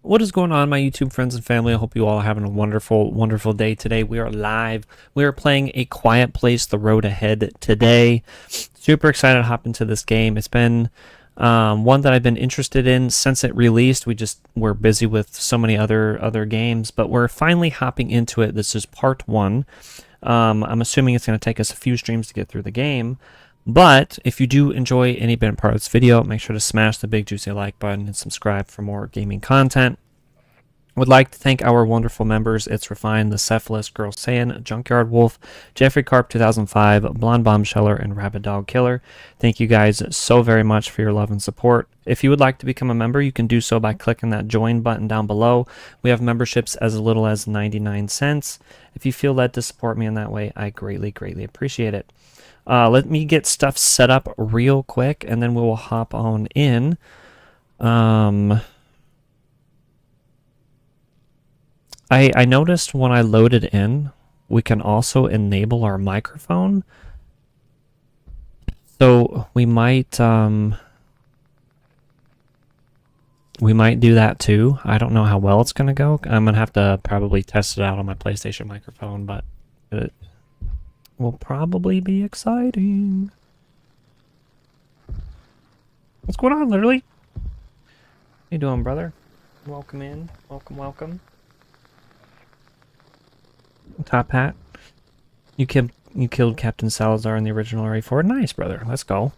What is going on, my YouTube friends and family? I hope you all are having a wonderful, wonderful day today. We are live. We are playing A Quiet Place, The Road Ahead today. Super excited to hop into this game. It's been one that I've been interested in since it released. We're busy with so many other games, but we're finally hopping into it. This is part one. I'm assuming it's going to take us a few streams to get through the game. But if you do enjoy any bit part of this video, make sure to smash the big juicy like button and subscribe for more gaming content. Would like to thank our wonderful members. It's Refined, The Cephalus, Girl Saiyan, Junkyard Wolf, Jeffrey Carp 2005, Blonde Bombsheller, and Rabbit Dog Killer. Thank you guys so very much for your love and support. If you would like to become a member, you can do so by clicking that join button down below. We have memberships as little as 99 cents. If you feel led to support me in that way, I greatly, greatly appreciate it. Let me get stuff set up real quick, and then we will hop on in. I noticed when I loaded in, we can also enable our microphone. So we might do that too. I don't know how well it's gonna go. I'm gonna have to probably test it out on my PlayStation microphone, but it will probably be exciting. What's going on, literally? How you doing, brother? Welcome in. Welcome, welcome. Top hat. You killed Captain Salazar in the original RE4. Nice, brother. Let's go.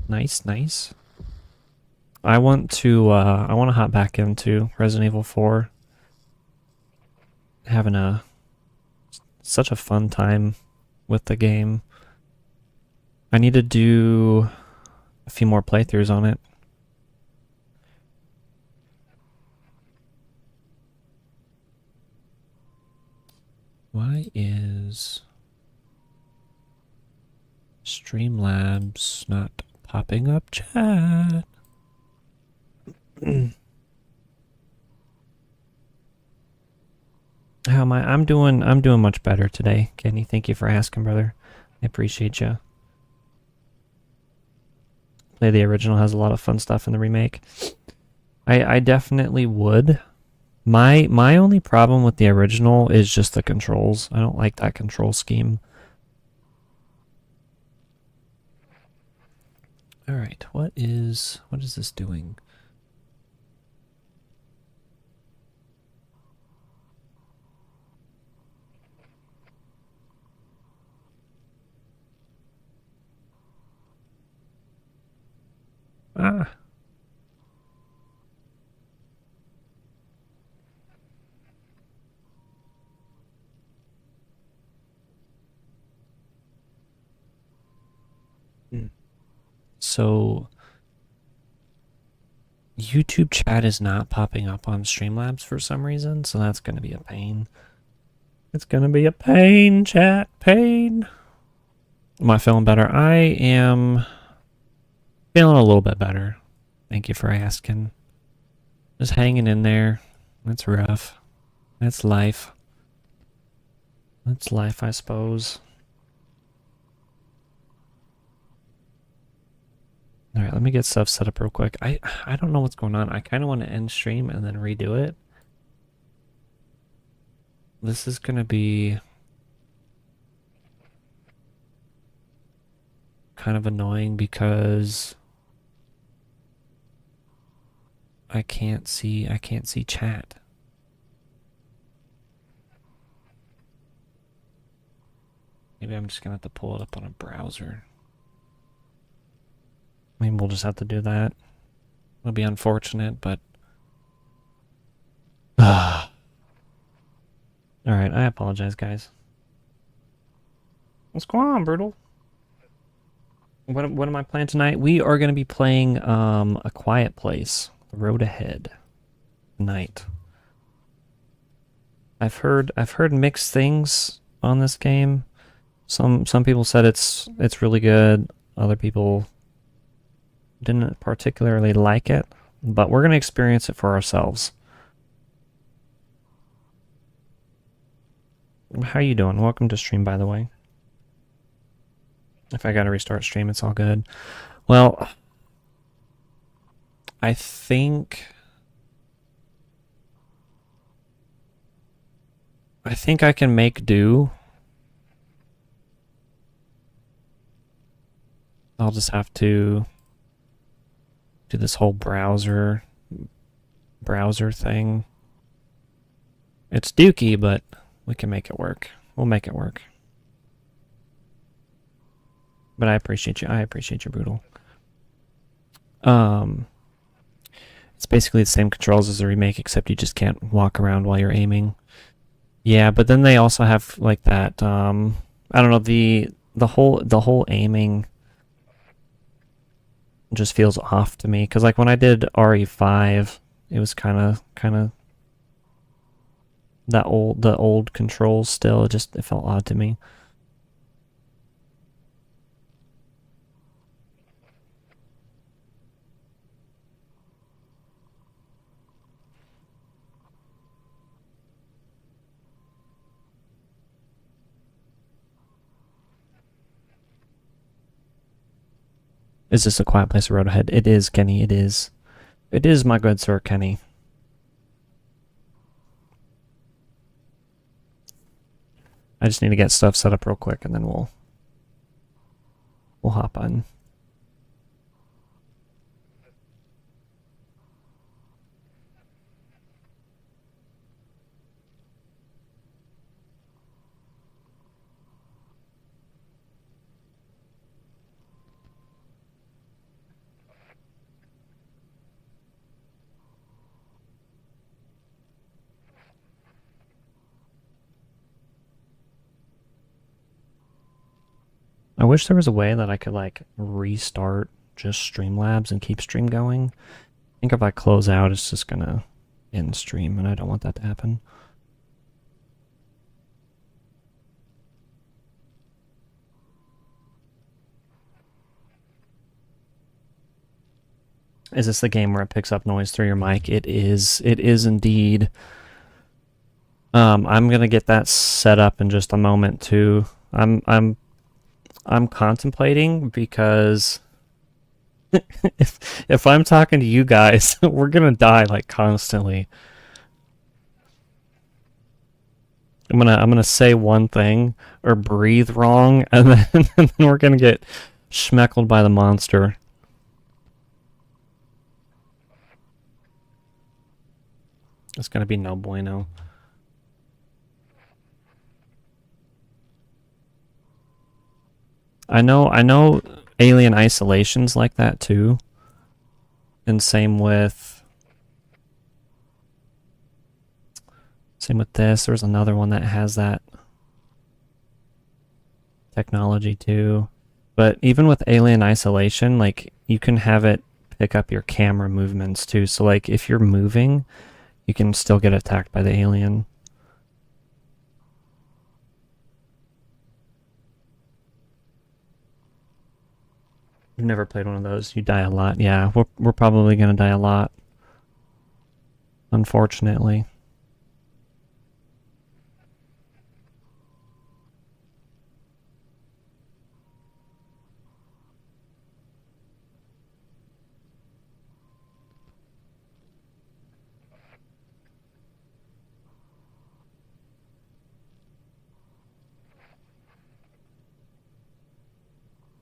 Nice, nice. I want to hop back into Resident Evil 4. Having such a fun time with the game. I need to do a few more playthroughs on it. Why is Streamlabs not popping up chat? How am I? I'm doing much better today, Kenny. Thank you for asking, brother. I appreciate you. Play the original has a lot of fun stuff in the remake. I definitely would. My only problem with the original is just the controls. I don't like that control scheme. All right, what is this doing? Ah. So YouTube chat is not popping up on Streamlabs for some reason, so that's going to be a pain. It's going to be a pain, chat, pain. Am I feeling better? I am feeling a little bit better. Thank you for asking. Just hanging in there. It's rough. That's life. That's life, I suppose. All right, let me get stuff set up real quick. I don't know what's going on. I kind of want to end stream and then redo it. This is going to be kind of annoying because I can't see chat. Maybe I'm just going to have to pull it up on a browser. I mean, we'll just have to do that. It'll be unfortunate, but... Alright, I apologize, guys. What's going on, Brutal? What am I playing tonight? We are going to be playing A Quiet Place, The Road Ahead tonight. I've heard mixed things on this game. Some people said it's really good. Other people didn't particularly like it, but we're going to experience it for ourselves. How you doing? Welcome to stream, by the way. If I gotta restart stream, it's all good. Well, I think I can make do. I'll just have to do this whole browser thing. It's dookie, but we can make it work. We'll make it work. But I appreciate you. I appreciate you, Boodle. It's basically the same controls as the remake, except you just can't walk around while you're aiming. Yeah, but then they also have like that. I don't know, the whole aiming just feels off to me, because like when I did RE5, it was kind of the old controls still. It felt odd to me. Is this a quiet place or road ahead? It is, Kenny. It is. It is, my good sir, Kenny. I just need to get stuff set up real quick, and then we'll hop on. I wish there was a way that I could like restart just Streamlabs and keep stream going. I think if I close out, it's just gonna end stream, and I don't want that to happen. Is this the game where it picks up noise through your mic? It is. It is indeed. I'm gonna get that set up in just a moment too. I'm contemplating, because if I'm talking to you guys, we're gonna die like constantly. I'm gonna say one thing or breathe wrong, and then, and then we're gonna get schmeckled by the monster. It's gonna be no bueno. I know Alien Isolation's like that too. And same with this. There's another one that has that technology too. But even with Alien Isolation, like you can have it pick up your camera movements too. So like if you're moving, you can still get attacked by the alien. You've never played one of those. You die a lot. Yeah, we're probably gonna die a lot. Unfortunately.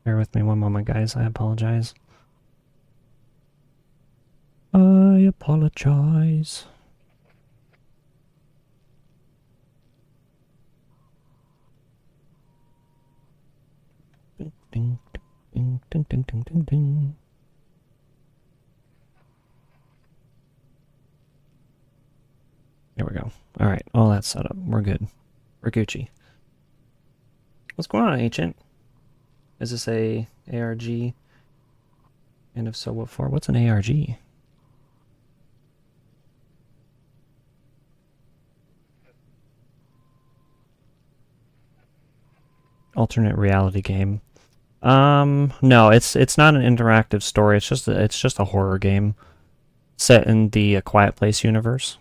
Bear with me one moment, guys. I apologize. I apologize. Ding, ding, ding, ding, ding, ding, ding, ding. There we go. All right, all that's set up. We're good. We're Gucci. What's going on, Ancient? Is this a ARG? And if so, what for? What's an ARG? Alternate reality game. No, it's not an interactive story. It's just a horror game set in the Quiet Place universe.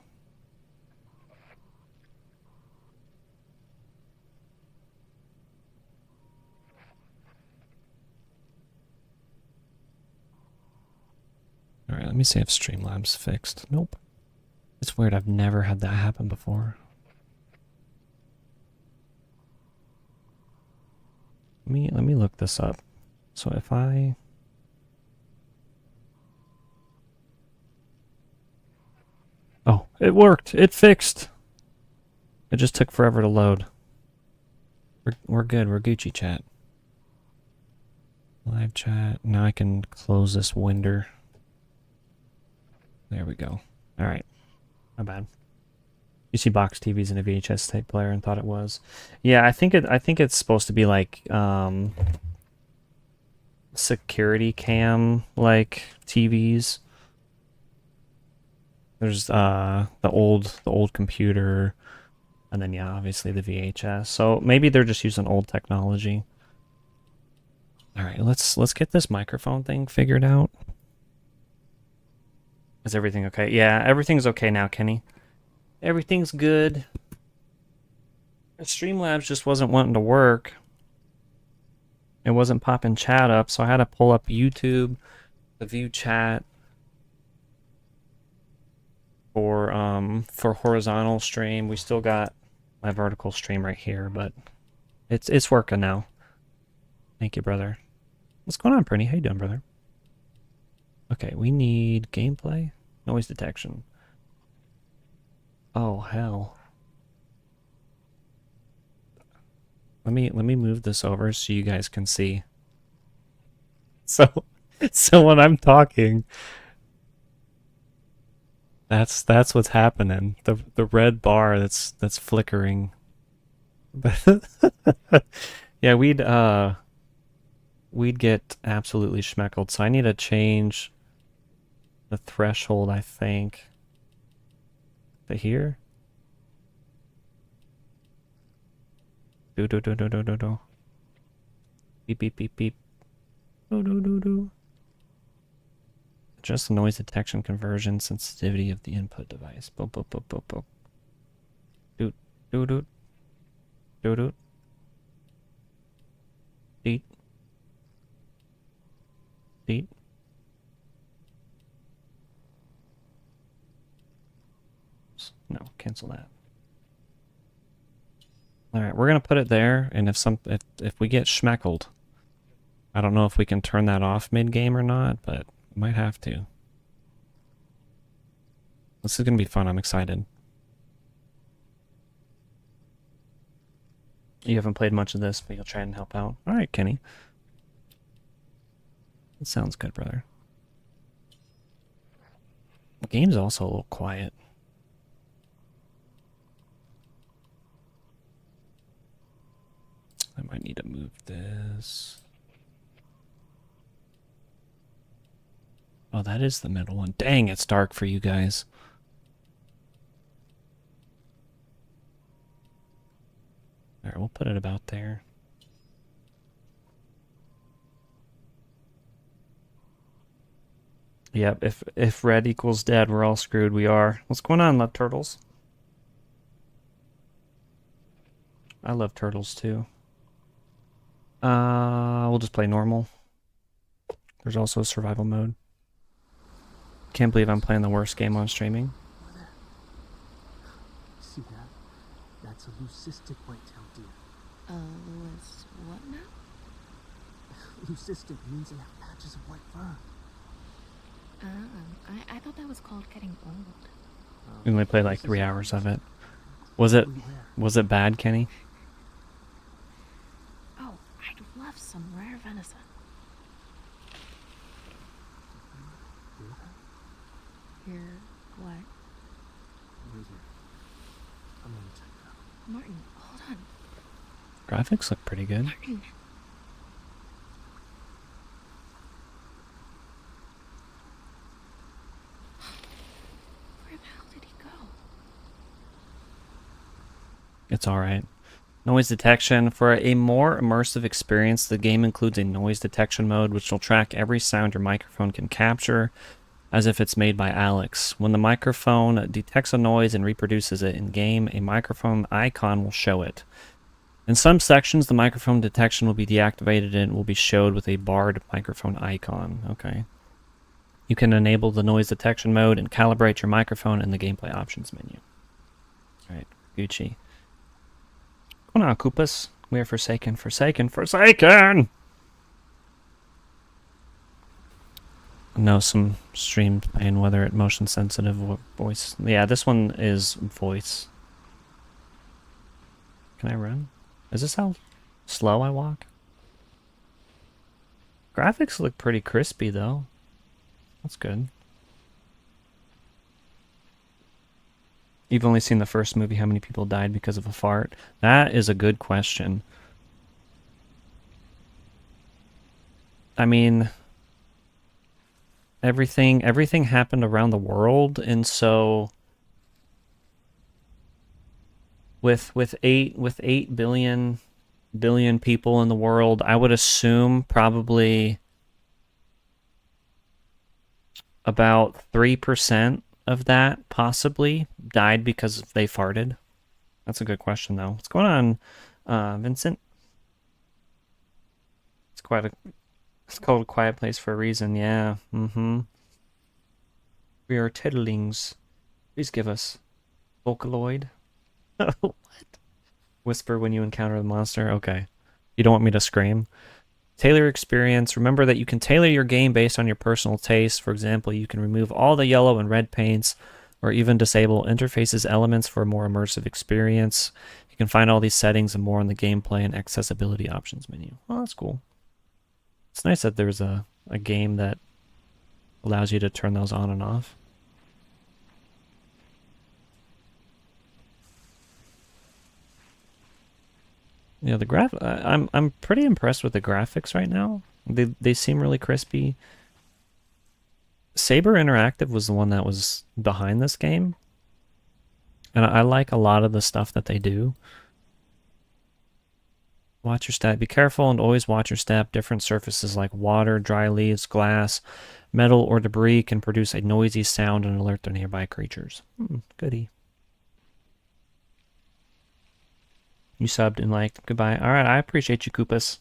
All right, let me see if Streamlabs fixed. Nope. It's weird. I've never had that happen before. Let me look this up. So if I... Oh, it worked. It fixed. It just took forever to load. We're good. We're Gucci chat. Live chat. Now I can close this window. There we go. All right. My bad. You see box TVs in a VHS tape player and thought it was. Yeah, I think it's supposed to be like security cam like TVs. There's the old computer, and then yeah, obviously the VHS. So maybe they're just using old technology. All right, let's get this microphone thing figured out. Is everything okay? Yeah, everything's okay now, Kenny. Everything's good. Streamlabs just wasn't wanting to work. It wasn't popping chat up, so I had to pull up YouTube to view chat for horizontal stream. We still got my vertical stream right here, but it's working now. Thank you, brother. What's going on, Prinny? How you doing, brother? Okay, we need gameplay, noise detection. Oh hell. Let me move this over so you guys can see. So when I'm talking, that's what's happening. The red bar that's flickering. Yeah, we'd get absolutely schmeckled. So I need to change the threshold, I think. To here. Do. Beep beep beep beep. Do. Adjust the noise detection conversion sensitivity of the input device. Boop boop boop boop boop. Doot doot doot. Doot doot. Deet. Deet. No, cancel that. All right, we're gonna put it there, and if we get schmeckled, I don't know if we can turn that off mid-game or not, but we might have to. This is gonna be fun. I'm excited. You haven't played much of this, but you'll try and help out. All right, Kenny. That sounds good, brother. The game's also a little quiet. I might need to move this. Oh, that is the middle one. Dang, it's dark for you guys. All right, we'll put it about there. Yep, if red equals dead, we're all screwed. We are. What's going on, Love Turtles? I love turtles too. We'll just play normal. There's also a survival mode. Can't believe I'm playing the worst game on streaming. See that? That's a leucistic white-tailed deer. Louis, what now? Leucistic means they have patches of white fur. I thought that was called getting old. We only played like 3 hours of it. Was it bad, Kenny? Oh, I'd love some rare venison. Hear what? Wait here. I'm gonna check it out. Martin, hold on. Graphics look pretty good. Martin. Where the hell did he go? It's alright. Noise detection. For a more immersive experience, the game includes a noise detection mode which will track every sound your microphone can capture, as if it's made by Alex. When the microphone detects a noise and reproduces it in-game, a microphone icon will show it. In some sections, the microphone detection will be deactivated and it will be showed with a barred microphone icon. Okay. You can enable the noise detection mode and calibrate your microphone in the gameplay options menu. Alright, Gucci. Come on, Koopas. We are forsaken, forsaken, forsaken! No, some stream playing whether it motion sensitive voice. Yeah, this one is voice. Can I run? Is this how slow I walk? Graphics look pretty crispy though. That's good. You've only seen the first movie. How many people died because of a fart? That is a good question. I mean, everything happened around the world, and so with 8 billion people in the world, I would assume probably about 3% of that possibly died because they farted. That's a good question, though. What's going on, Vincent? It's called a quiet place for a reason. Yeah. Mm-hmm. We are tiddlings. Please give us Vocaloid. What? Whisper when you encounter the monster. Okay. You don't want me to scream? Tailor experience. Remember that you can tailor your game based on your personal taste. For example, you can remove all the yellow and red paints, or even disable interfaces elements for a more immersive experience. You can find all these settings and more in the gameplay and accessibility options menu. Oh, that's cool. It's nice that there's a game that allows you to turn those on and off. Yeah, I'm pretty impressed with the graphics right now. They seem really crispy. Saber Interactive was the one that was behind this game, and I like a lot of the stuff that they do. Watch your step. Be careful and always watch your step. Different surfaces like water, dry leaves, glass, metal, or debris can produce a noisy sound and alert the nearby creatures. Goody. You subbed and liked. Goodbye. All right, I appreciate you, Koopas.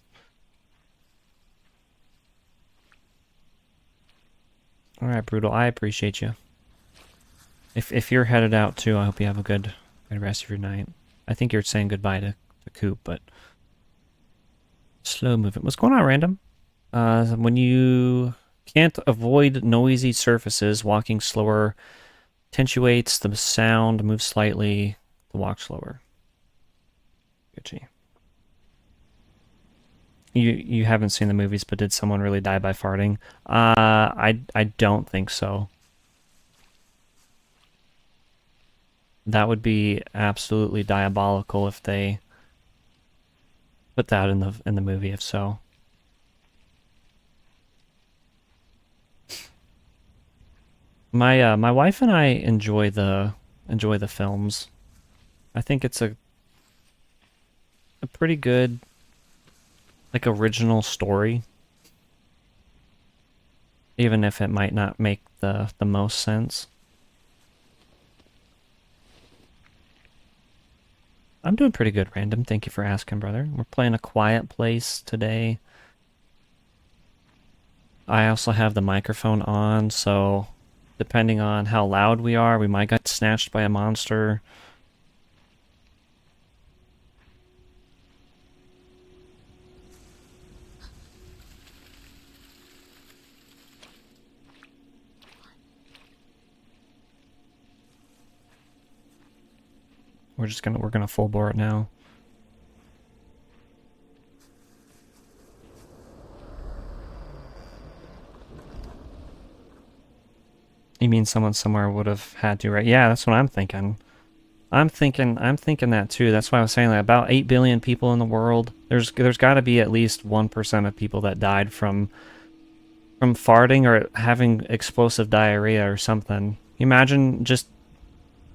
All right, Brutal. I appreciate you. If you're headed out too, I hope you have a good rest of your night. I think you're saying goodbye to Coop, but slow movement. What's going on, Random? When you can't avoid noisy surfaces, walking slower attenuates the sound. Move slightly to walk slower. Gucci. You haven't seen the movies, but did someone really die by farting? I don't think so. That would be absolutely diabolical if they put that in the movie, if so. My wife and I enjoy the films. I think it's a pretty good, like, original story, even if it might not make the most sense. I'm doing pretty good, Random. Thank you for asking, brother. We're playing A Quiet Place today. I also have the microphone on, so depending on how loud we are, we might get snatched by a monster. We're gonna full bore it now. You mean someone somewhere would have had to, right? Yeah, that's what I'm thinking. I'm thinking that too. That's why I was saying that about 8 billion people in the world. There's got to be at least 1% of people that died from farting or having explosive diarrhea or something. Imagine just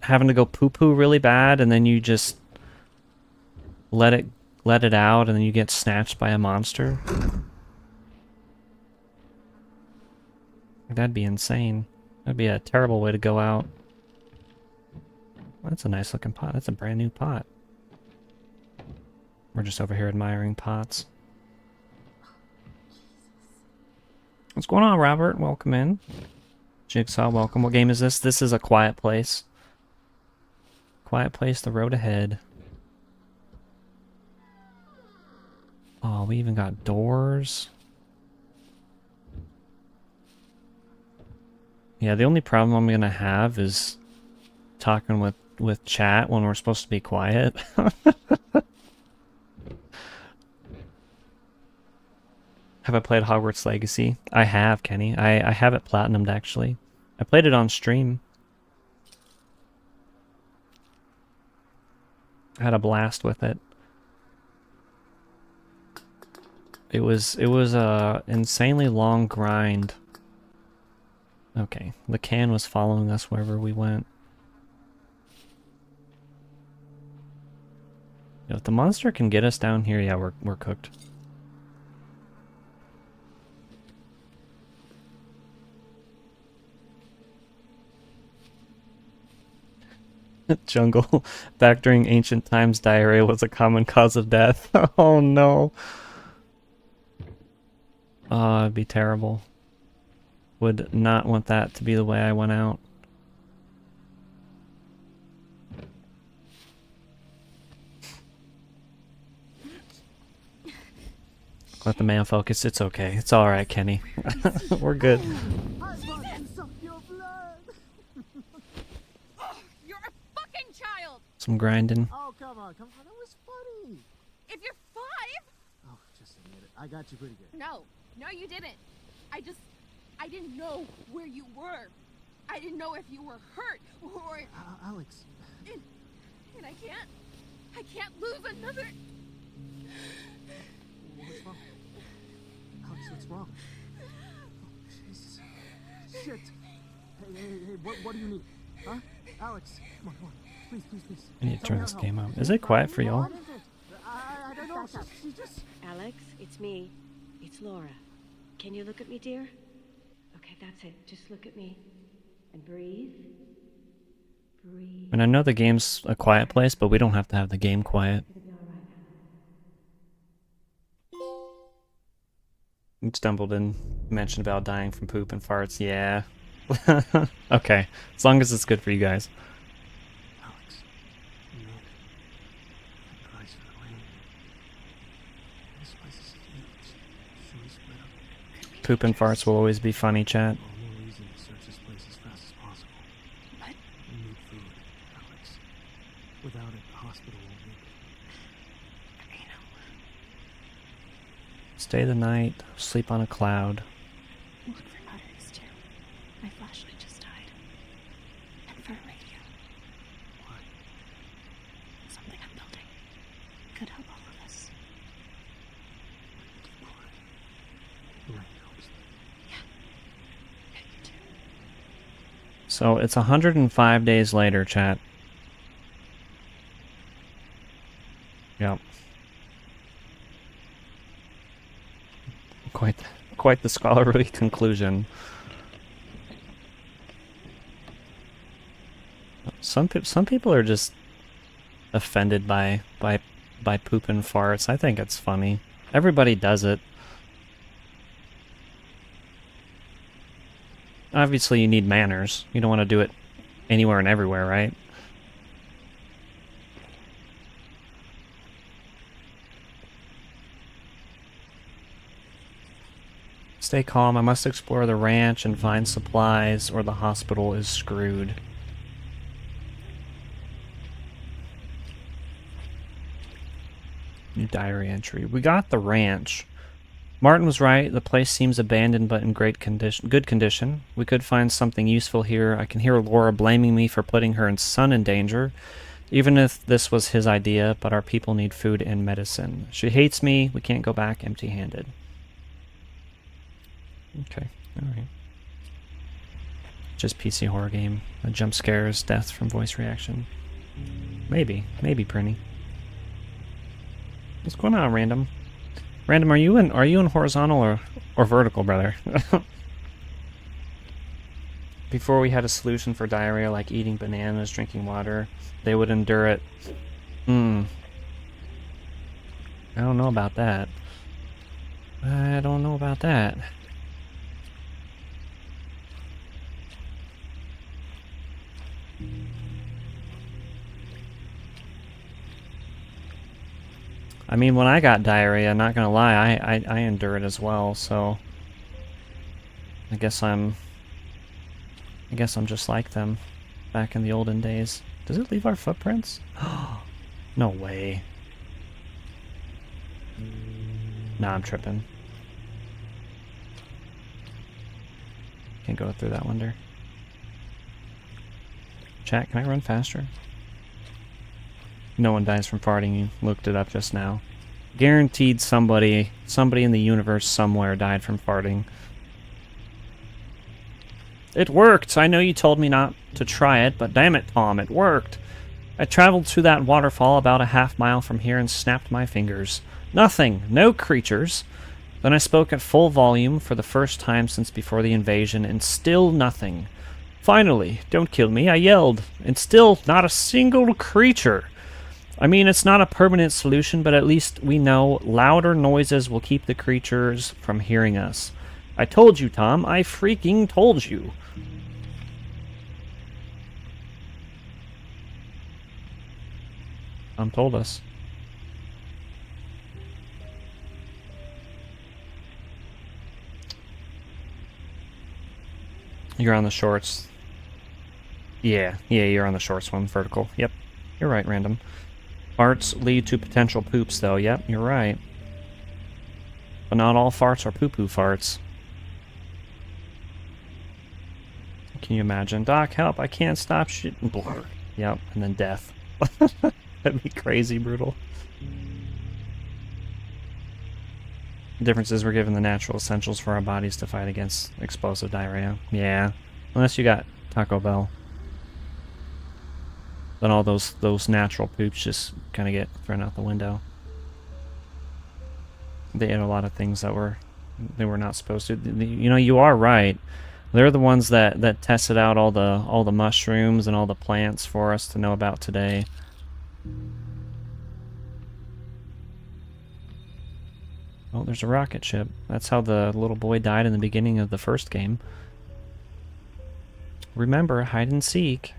having to go poo-poo really bad, and then you just let it out, and then you get snatched by a monster. That'd be insane. That'd be a terrible way to go out. That's a nice looking pot. That's a brand new pot. We're just over here admiring pots. What's going on, Robert? Welcome in. Jigsaw, welcome. What game is this? This is A Quiet Place. Quiet Place, The Road Ahead. Oh, we even got doors. Yeah, the only problem I'm gonna have is talking with chat when we're supposed to be quiet. Have I played Hogwarts Legacy? I have, Kenny. I have it platinumed, actually. I played it on stream. I had a blast with it. It was a insanely long grind. Okay, the can was following us wherever we went. If the monster can get us down here, yeah, we're cooked. Jungle. Back during ancient times, diarrhea was a common cause of death. Oh no. It'd be terrible. Would not want that to be the way I went out. Let the man focus. It's okay. It's alright, Kenny. We're good. You're a fucking child! Some grinding. Oh, come on. That was funny. If you're 5? Oh, just admit it. I got you pretty good. No, you didn't. I didn't know where you were. I didn't know if you were hurt or... Alex. And I can't lose another... What's wrong? Alex, what's wrong? Oh, Jesus. Shit. Hey, what do you need? Huh? Alex, come on. Please. I need to turn this game up. Is it quiet for y'all? I don't know. She just... Alex, it's me. It's Laura. Can you look at me, dear? Okay, that's it. Just look at me. And breathe. Breathe. And I know the game's A Quiet Place, but we don't have to have the game quiet. You stumbled in, mentioned about dying from poop and farts. Yeah. Okay. As long as it's good for you guys. Alex. Man. That price for the rain. This place is huge. Should we split up? Poop and farts will always be funny, chat. All more reason to search this place as fast as possible. What? We need food, Alex. Without it, the hospital won't make it. You know, Stay the night, sleep on a cloud. look for batteries too. My flashlight just died. And for a radio. Why? Something I'm building. Could help all of us. The rain helps. Yeah, you too. So it's 105 days later, chat. Yep. Quite the scholarly conclusion. Some people are just offended by poop and farts. I think it's funny. Everybody does it. Obviously, you need manners. You don't want to do it anywhere and everywhere, right? Stay calm. I must explore the ranch and find supplies, or the hospital is screwed. New diary entry. We got the ranch. Martin was right. The place seems abandoned but in good condition. We could find something useful here. I can hear Laura blaming me for putting her son in danger, even if this was his idea, but our people need food and medicine. She hates me. We can't go back empty-handed. Okay, alright. Just PC horror game. Jump scares, death from voice reaction. Maybe, Prinny. What's going on, Random? Random, are you in horizontal or vertical, brother? Before we had a solution for diarrhea like eating bananas, drinking water, they would endure it. I don't know about that. I mean, when I got diarrhea, not gonna lie, I endure it as well, so I guess I'm just like them back in the olden days. Does it leave our footprints? No way. Nah, I'm tripping. Can't go through that window. Chat, can I run faster? No one dies from farting. You looked it up just now. Guaranteed somebody in the universe somewhere died from farting. It worked! I know you told me not to try it, but damn it, Tom, it worked! I traveled to that waterfall about a half-mile from here and snapped my fingers. Nothing! No creatures! Then I spoke at full volume for the first time since before the invasion, and still nothing. Finally, don't kill me, I yelled, and still not a single creature! I mean, it's not a permanent solution, but at least we know louder noises will keep the creatures from hearing us. I told you, Tom. I freaking told you. Tom told us. You're on the shorts. Yeah, you're on the shorts one, vertical. Yep, you're right, random. Farts lead to potential poops, though. Yep, you're right. But not all farts are poo-poo farts. Can you imagine? Doc, help, I can't stop shit. Yep, and then death. That'd be crazy brutal. The difference is we're given the natural essentials for our bodies to fight against explosive diarrhea. Yeah, unless you got Taco Bell. Then all those natural poops just kind of get thrown out the window. They ate a lot of things that they were not supposed to. You know, you are right. They're the ones that tested out all the mushrooms and all the plants for us to know about today. Oh, there's a rocket ship. That's how the little boy died in the beginning of the first game. Remember, hide and seek.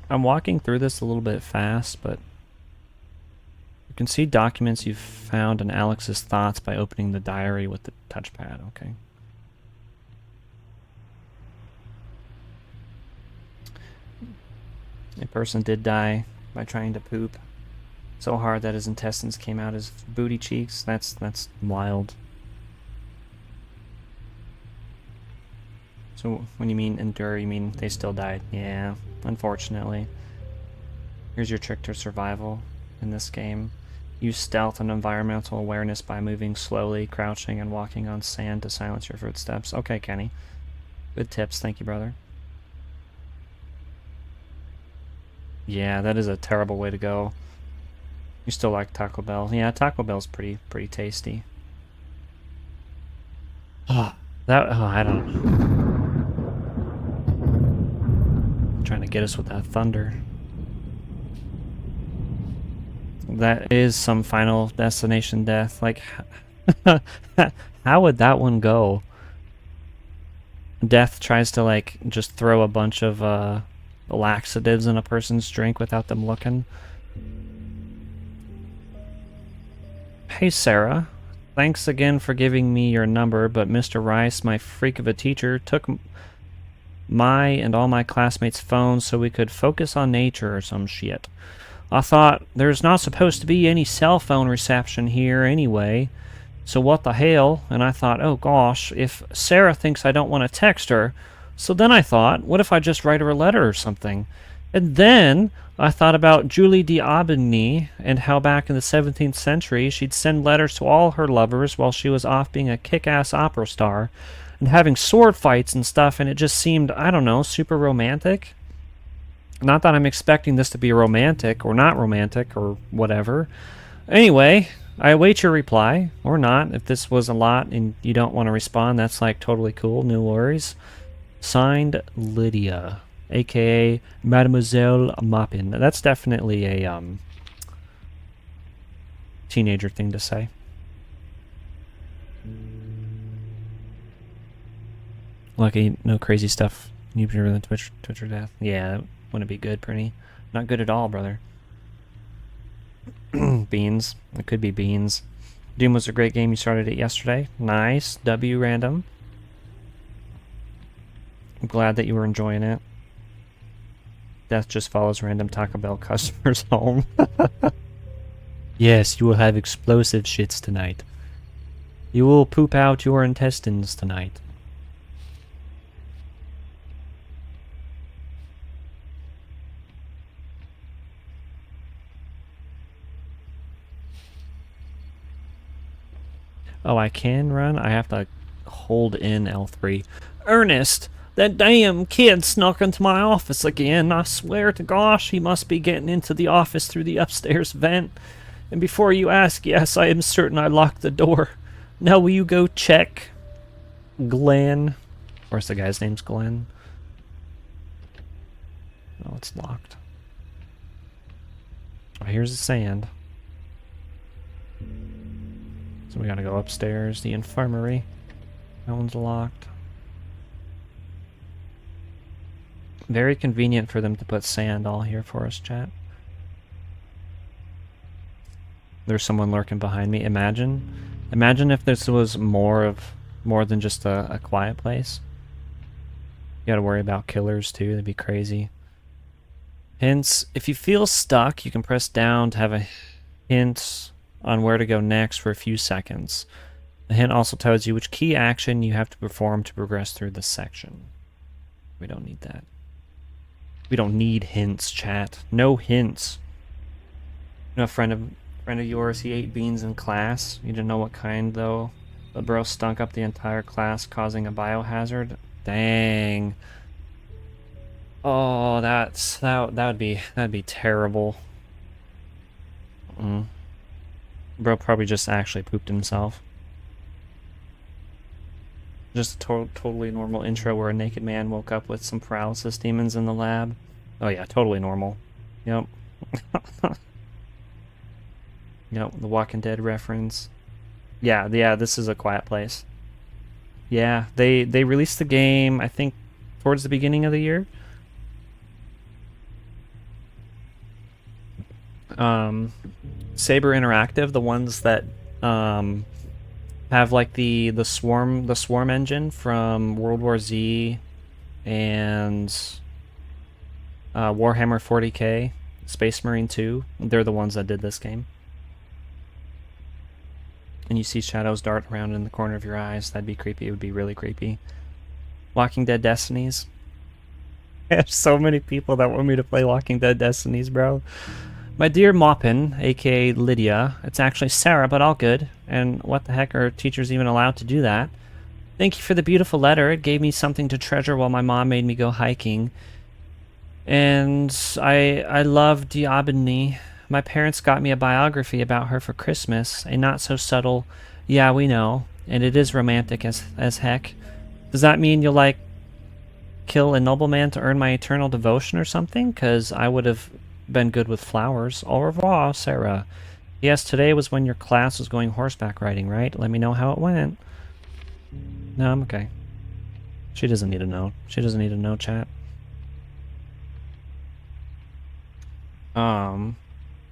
I'm walking through this a little bit fast, but you can see documents you've found and Alex's thoughts by opening the diary with the touchpad. Okay. A person did die by trying to poop so hard that his intestines came out his booty cheeks. That's wild. So when you mean endure, you mean they still died? Yeah, unfortunately. Here's your trick to survival in this game. Use stealth and environmental awareness by moving slowly, crouching, and walking on sand to silence your footsteps. Okay, Kenny. Good tips. Thank you, brother. Yeah, that is a terrible way to go. You still like Taco Bell? Yeah, Taco Bell's pretty tasty. I don't know. Trying to get us with that thunder. That is some Final Destination death. Like, how would that one go? Death tries to, like, just throw a bunch of laxatives in a person's drink without them looking. Hey, Sarah. Thanks again for giving me your number, but Mr. Rice, my freak of a teacher, took my and all my classmates' phones so we could focus on nature or some shit. I thought, there's not supposed to be any cell phone reception here anyway, so what the hell? And I thought, oh gosh, if Sarah thinks I don't want to text her, so then I thought, what if I just write her a letter or something? And then I thought about Julie d'Aubigny and how back in the 17th century she'd send letters to all her lovers while she was off being a kick-ass opera star and having sword fights and stuff, and it just seemed, I don't know, super romantic. Not that I'm expecting this to be romantic or not romantic or whatever. Anyway, I await your reply, or not. If this was a lot and you don't want to respond, that's like totally cool, no worries. Signed, Lydia, aka Mademoiselle Maupin. That's definitely a teenager thing to say. Lucky, no crazy stuff. Deeper than Twitch or death. Yeah, that wouldn't be good, Pretty. Not good at all, brother. Beans. It could be beans. Doom was a great game. You started it yesterday. Nice. W random. I'm glad that you were enjoying it. Death just follows random Taco Bell customers home. Yes, you will have explosive shits tonight. You will poop out your intestines tonight. Oh, I can run? I have to hold in L3. Ernest! That damn kid snuck into my office again. I swear to gosh, he must be getting into the office through the upstairs vent. And before you ask, yes, I am certain I locked the door. Now will you go check? Glenn. Of course the guy's name's Glenn. Oh, it's locked. Oh, here's the sand. So we gotta go upstairs, the infirmary. That one's locked. Very convenient for them to put sand all here for us, chat. There's someone lurking behind me. Imagine if this was more than just a quiet place. You gotta worry about killers too, that'd be crazy. Hints, if you feel stuck, you can press down to have a hint on where to go next for a few seconds. The hint also tells you which key action you have to perform to progress through this section. We don't need that. We don't need hints, chat. No hints. You know, a friend of yours, he ate beans in class. You didn't know what kind, though. The bro stunk up the entire class, causing a biohazard. Dang. Oh, that'd be terrible. Bro probably just actually pooped himself. Just a totally normal intro where a naked man woke up with some paralysis demons in the lab. Oh yeah, totally normal. Yep. Yep, the Walking Dead reference. Yeah, this is A Quiet Place. Yeah, they released the game, I think, towards the beginning of the year. Saber Interactive, the ones that have like the swarm engine from World War Z and Warhammer 40k, Space Marine 2. They're the ones that did this game. And you see shadows dart around in the corner of your eyes. That'd be creepy. It would be really creepy. Walking Dead Destinies. I have so many people that want me to play Walking Dead Destinies, bro. My dear Maupin, aka Lydia, it's actually Sarah, but all good. And what the heck are teachers even allowed to do that? Thank you for the beautiful letter. It gave me something to treasure while my mom made me go hiking. And I love Diabini. My parents got me a biography about her for Christmas. A not so subtle, yeah, we know. And it is romantic as heck. Does that mean you'll like kill a nobleman to earn my eternal devotion or something? Cause I would have been good with flowers. Au revoir, Sarah. Yes, today was when your class was going horseback riding, right? Let me know how it went. No, I'm okay. She doesn't need to know. She doesn't need to know, chat.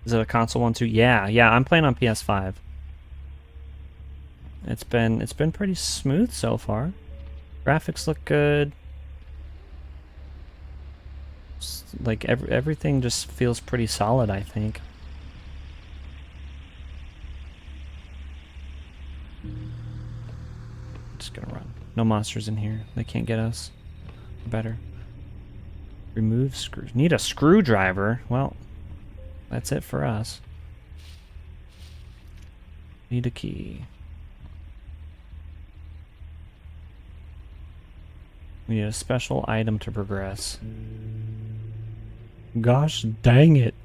Is it a console one too? Yeah, I'm playing on PS5. It's been pretty smooth so far. Graphics look good. Like everything just feels pretty solid, I think. Just gonna run. No monsters in here. They can't get us. Better. Remove screws. Need a screwdriver. Well, that's it for us. Need a key. We need a special item to progress. Gosh dang it.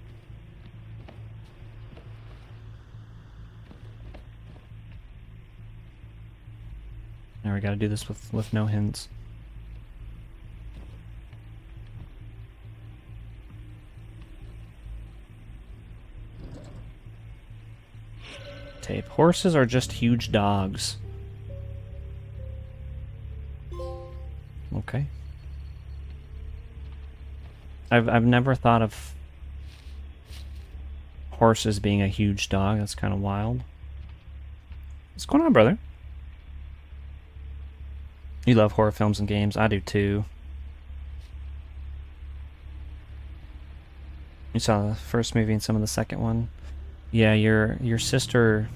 Now we gotta do this with no hints. Tape. Horses are just huge dogs. Okay. I've never thought of horses being a huge dog. That's kind of wild. What's going on, brother? You love horror films and games. I do too. You saw the first movie and some of the second one. Yeah, your sister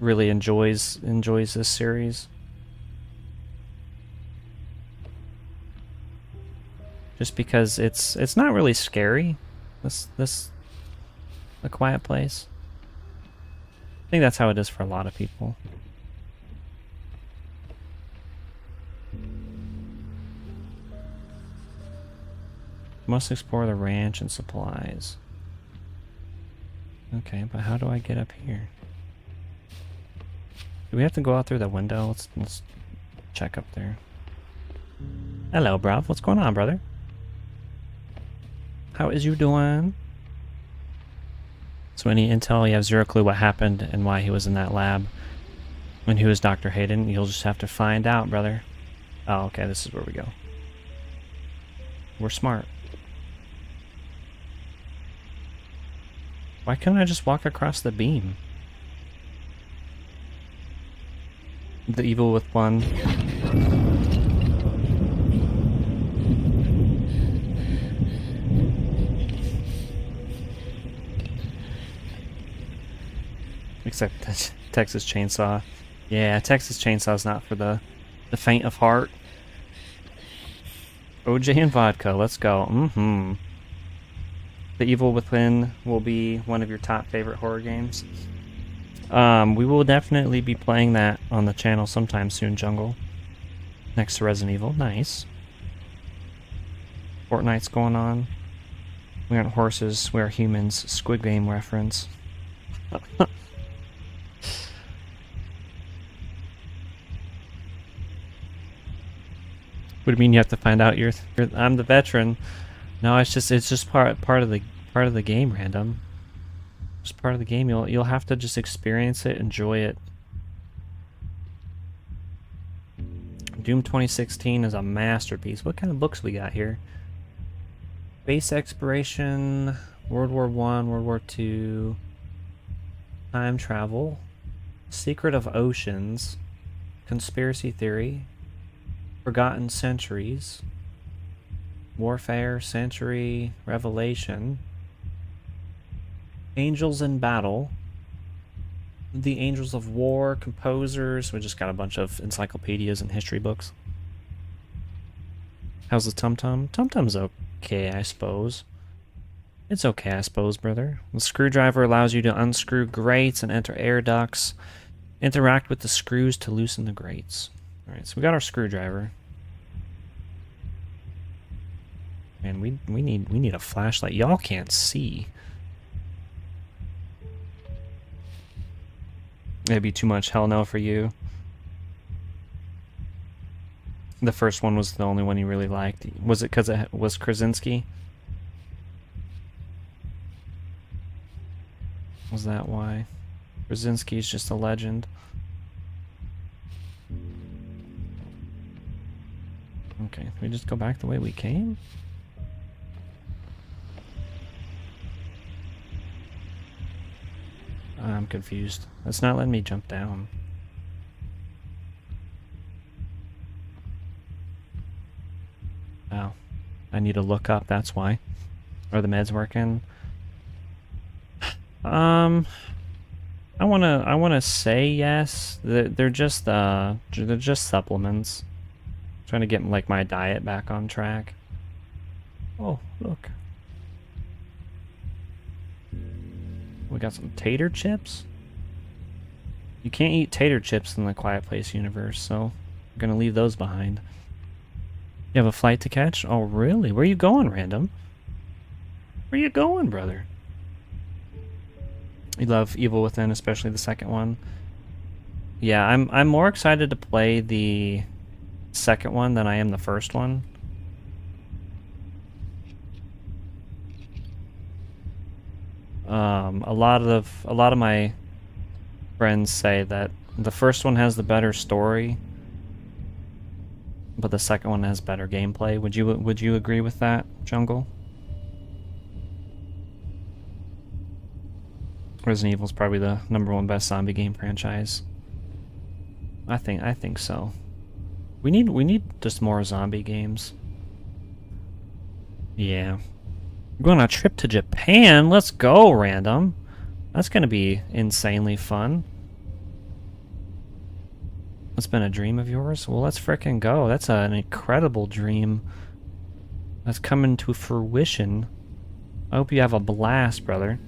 really enjoys this series. Just because it's not really scary. This A Quiet Place. I think that's how it is for a lot of people. Must explore the ranch and supplies. Okay, but how do I get up here? Do we have to go out through the window? Let's check up there. Hello, bruv. What's going on, brother? How is you doing? So any intel, you have zero clue what happened and why he was in that lab when he was Dr. Hayden. You'll just have to find out, brother. Oh, okay, this is where we go. We're smart. Why couldn't I just walk across the beam? The evil with one. Except Texas Chainsaw. Yeah, Texas Chainsaw is not for the faint of heart. OJ and vodka, let's go. Mm-hmm. The Evil Within will be one of your top favorite horror games. We will definitely be playing that on the channel sometime soon, Jungle. Next to Resident Evil. Nice. Fortnite's going on. We aren't horses, we are humans. Squid Game reference. What do you mean you have to find out I'm the veteran? No, it's just part of the game, Random. Just part of the game. You'll have to just experience it, enjoy it. Doom 2016 is a masterpiece. What kind of books we got here? Space exploration, World War I, World War II, time travel, Secret of Oceans, conspiracy theory, Forgotten Centuries, Warfare, Century, Revelation, Angels in Battle, The Angels of War, Composers. We just got a bunch of encyclopedias and history books. How's the Tum-Tum? Tum-Tum's okay, I suppose. It's okay, I suppose, brother. The screwdriver allows you to unscrew grates and enter air ducts. Interact with the screws to loosen the grates. Alright, so we got our screwdriver. Man, we need a flashlight. Y'all can't see. It'd be too much hell no for you. The first one was the only one you really liked. Was it because it was Krasinski? Was that why? Krasinski's just a legend. Okay, we just go back the way we came? I'm confused. It's not letting me jump down. Oh. I need to look up, that's why. Are the meds working? I wanna say yes. They're just supplements. I'm trying to get like my diet back on track. Oh, look. We got some tater chips. You can't eat tater chips in the Quiet Place universe, so I'm gonna leave those behind. You have a flight to catch? Oh, really? Where you going, Random? Where you going, brother? You love Evil Within, especially the second one. Yeah, I'm more excited to play the second one than I am the first one. A lot of my friends say that the first one has the better story. but the second one has better gameplay. Would you agree with that, Jungle? Resident Evil's probably the #1 best zombie game franchise. I think so. We need just more zombie games. Yeah. We're going on a trip to Japan. Let's go, random. That's gonna be insanely fun. It's been a dream of yours? Well, let's frickin' go. That's an incredible dream. That's coming to fruition. I hope you have a blast, brother.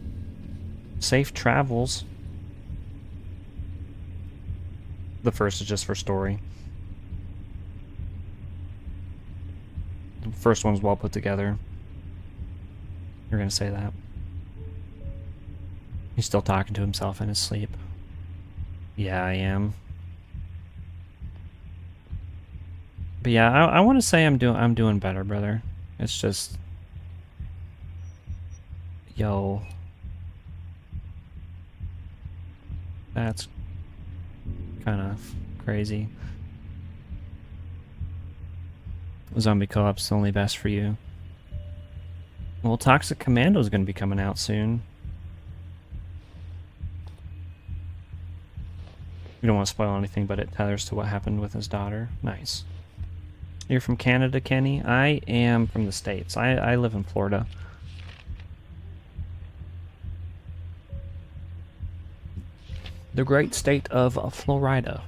Safe travels. The first is just for story. The first one's well put together. You're gonna say that. He's still talking to himself in his sleep. Yeah, I am. But yeah, I want to say I'm doing better, brother. It's just, yo, that's kind of crazy. Zombie co-op's only best for you. Well, Toxic Commando is going to be coming out soon. We don't want to spoil anything, but it tethers to what happened with his daughter. Nice. You're from Canada, Kenny? I am from the States. I live in Florida. The great state of Florida.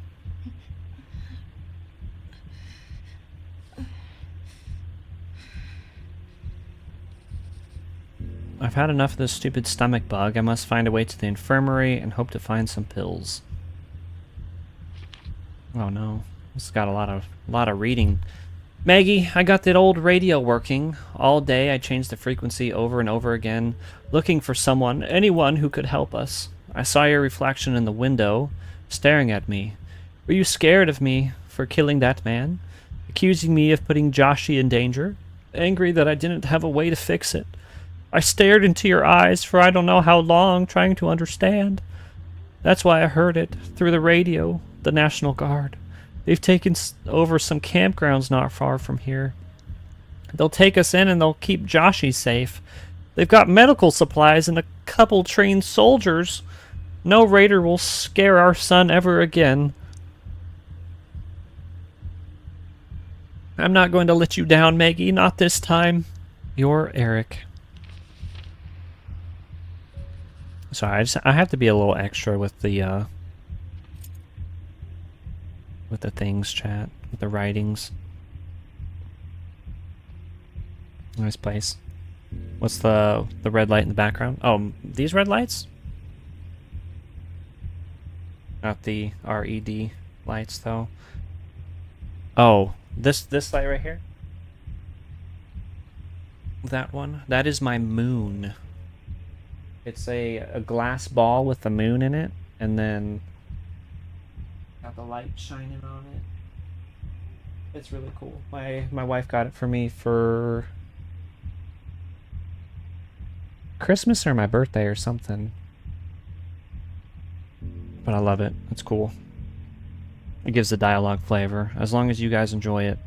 I've had enough of this stupid stomach bug. I must find a way to the infirmary and hope to find some pills. Oh no. This has got a lot of reading. Maggie, I got that old radio working. All day I changed the frequency over and over again, looking for someone, anyone who could help us. I saw your reflection in the window, staring at me. Were you scared of me for killing that man? Accusing me of putting Joshie in danger? Angry that I didn't have a way to fix it? I stared into your eyes for I don't know how long, trying to understand. That's why I heard it, through the radio, the National Guard. They've taken over some campgrounds not far from here. They'll take us in and they'll keep Joshie safe. They've got medical supplies and a couple trained soldiers. No raider will scare our son ever again. I'm not going to let you down, Maggie, not this time. You're Eric. Sorry, I have to be a little extra with the things, chat, with the writings. Nice place. What's the red light in the background? Oh, these red lights? Not the LED lights, though. Oh, this light right here? That one? That is my moon. It's a glass ball with the moon in it, and then got the light shining on it. It's really cool. My wife got it for me for Christmas or my birthday or something. But I love it. It's cool. It gives the dialogue flavor, as long as you guys enjoy it.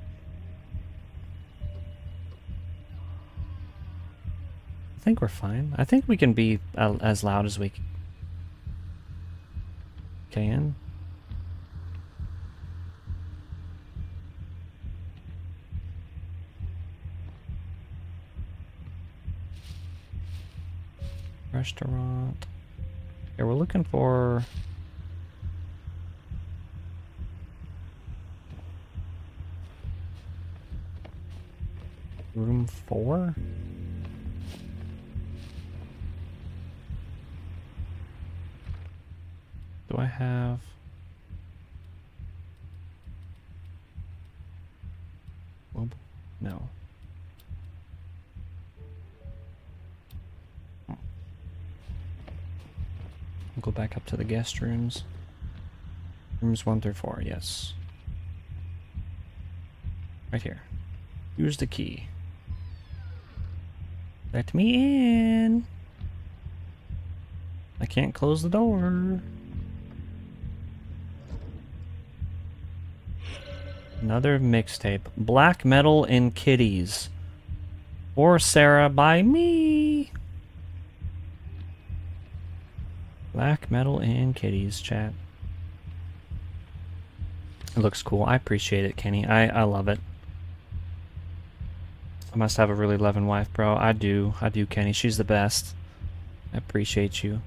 I think we're fine. I think we can be as loud as we can. Restaurant. Yeah, we're looking for... room 4? Do I have... No. We'll go back up to the guest rooms. Rooms 1 through 4, yes. Right here. Use the key. Let me in. I can't close the door. Another mixtape. Black Metal and Kitties. For Sarah by me. Black Metal and Kitties, chat. It looks cool. I appreciate it, Kenny. I love it. I must have a really loving wife, bro. I do, Kenny. She's the best. I appreciate you.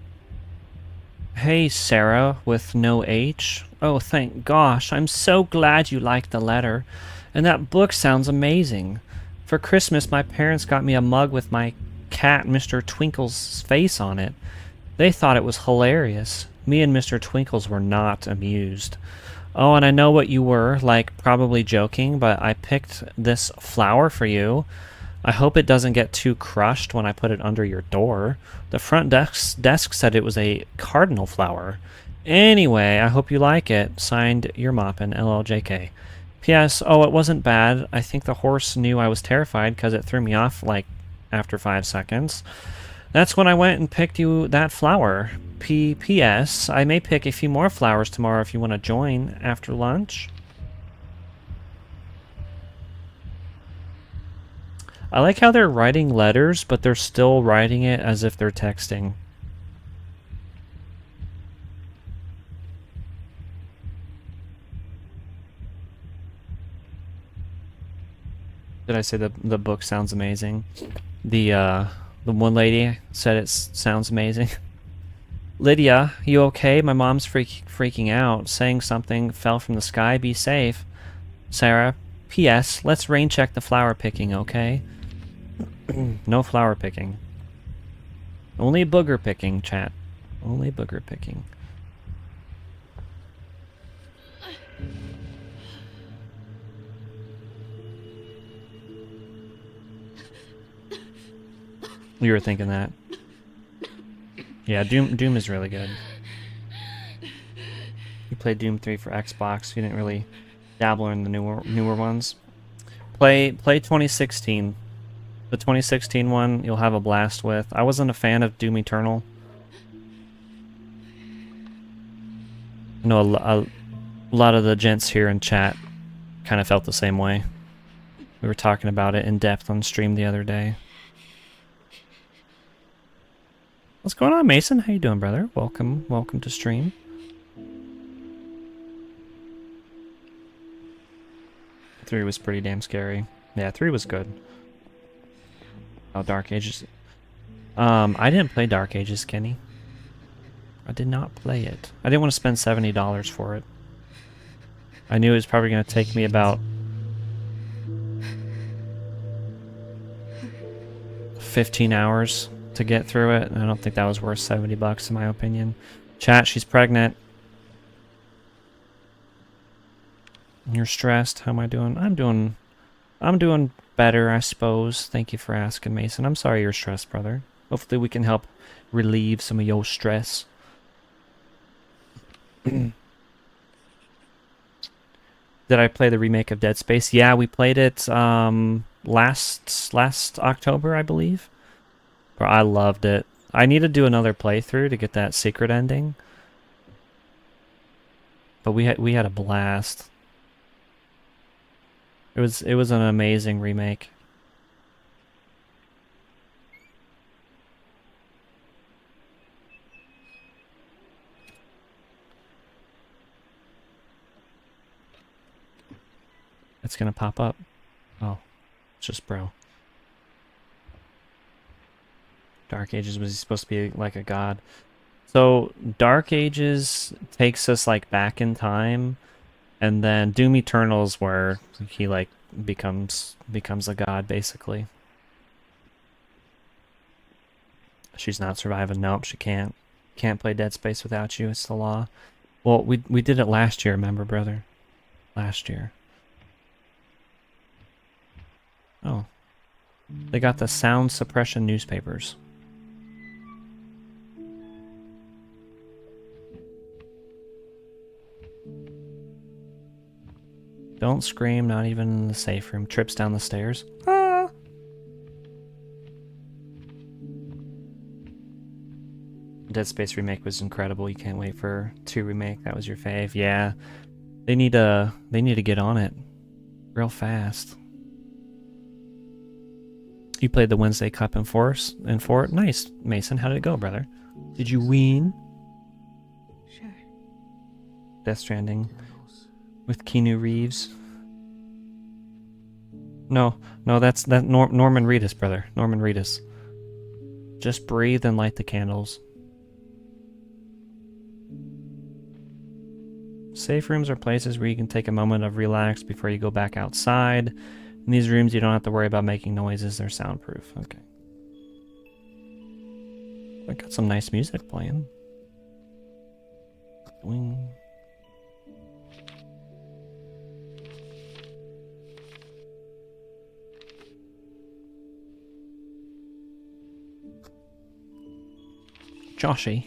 Hey, Sarah, with no H. Oh, thank gosh. I'm so glad you liked the letter. And that book sounds amazing. For Christmas, my parents got me a mug with my cat, Mr. Twinkle's face on it. They thought it was hilarious. Me and Mr. Twinkles were not amused. Oh, and I know what you were, like, probably joking, but I picked this flower for you. I hope it doesn't get too crushed when I put it under your door. The front desk said it was a cardinal flower. Anyway, I hope you like it. Signed, Your Moppin', LLJK. P.S. Oh, it wasn't bad. I think the horse knew I was terrified because it threw me off, like, after 5 seconds. That's when I went and picked you that flower. P.S. I may pick a few more flowers tomorrow if you want to join after lunch. I like how they're writing letters, but they're still writing it as if they're texting. Did I say the book sounds amazing? The one lady said it sounds amazing. Lydia, you okay? My mom's freaking out, saying something fell from the sky. Be safe. Sarah, P.S. Let's rain check the flower picking, okay? No flower picking. Only booger picking, chat. Only booger picking. You were thinking that. Yeah, Doom is really good. You played Doom 3 for Xbox. You didn't really dabble in the newer ones. Play 2016. The 2016 one you'll have a blast with. I wasn't a fan of Doom Eternal. I know a lot of the gents here in chat kind of felt the same way. We were talking about it in depth on stream the other day. What's going on, Mason? How you doing, brother? Welcome to stream. Three was pretty damn scary. Yeah, 3 was good. Oh, Dark Ages. I didn't play Dark Ages, Kenny. I did not play it. I didn't want to spend $70 for it. I knew it was probably going to take me about 15 hours to get through it, and I don't think that was worth $70 in my opinion. Chat, she's pregnant. You're stressed. How am I doing? I'm doing better, I suppose. Thank you for asking, Mason. I'm sorry you're stressed, brother. Hopefully we can help relieve some of your stress. Did I play the remake of Dead Space? Yeah, we played it last October, I believe. But I loved it. I need to do another playthrough to get that secret ending. But we had a blast. It was an amazing remake. It's gonna pop up. Oh, it's just bro. Dark Ages, was he supposed to be like a god? So Dark Ages takes us like back in time, and then Doom Eternal's where he like becomes a god basically. She's not surviving. Nope, she can't. Can't play Dead Space without you. It's the law. Well, we did it last year, remember, brother? Last year. Oh. They got the sound suppression newspapers. Don't scream, not even in the safe room. Trips down the stairs. Ah! Dead Space remake was incredible. You can't wait for 2 remake. That was your fave. Yeah. They need to get on it. real fast. You played the Wednesday Cup in Force and Fort. Nice, Mason. How did it go, brother? Did you win? Sure. Death Stranding Candles. with Keanu Reeves. No, that's Norman Reedus, brother. Norman Reedus. Just breathe and light the candles. Safe rooms are places where you can take a moment of relax before you go back outside. In these rooms, you don't have to worry about making noises. They're soundproof. Okay. I got some nice music playing. Wing. Joshy.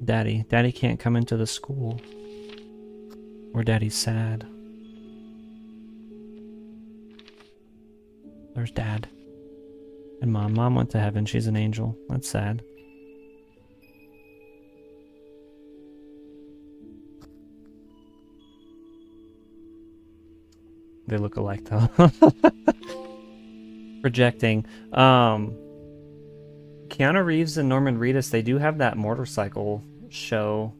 Daddy can't come into the school. Or Daddy's sad. There's Dad. And Mom. Mom went to heaven. She's an angel. That's sad. They look alike though. Projecting. Keanu Reeves and Norman Reedus, they do have that motorcycle show.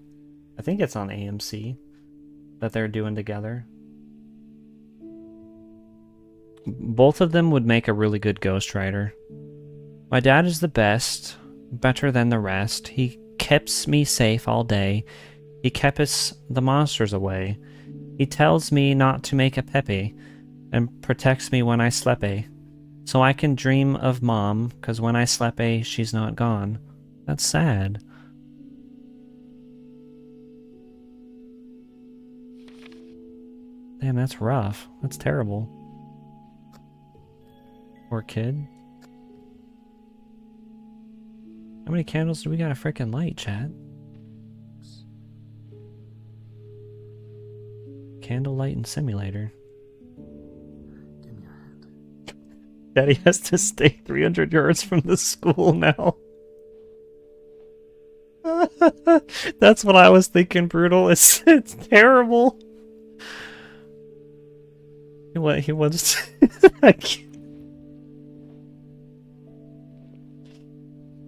I think it's on AMC that they're doing together. Both of them would make a really good Ghost Rider. My dad is the best, better than the rest. He keeps me safe all day. He keeps the monsters away. He tells me not to make a pepe and protects me when I sleepy. So I can dream of Mom, 'cause when I sleepy, she's not gone. That's sad. Damn, that's rough. That's terrible. Poor kid. How many candles do we got a freaking light, chat? Candle lighting simulator. Give me your hand. Daddy has to stay 300 yards from the school now. That's what I was thinking, Brutal. It's terrible. He was I can't.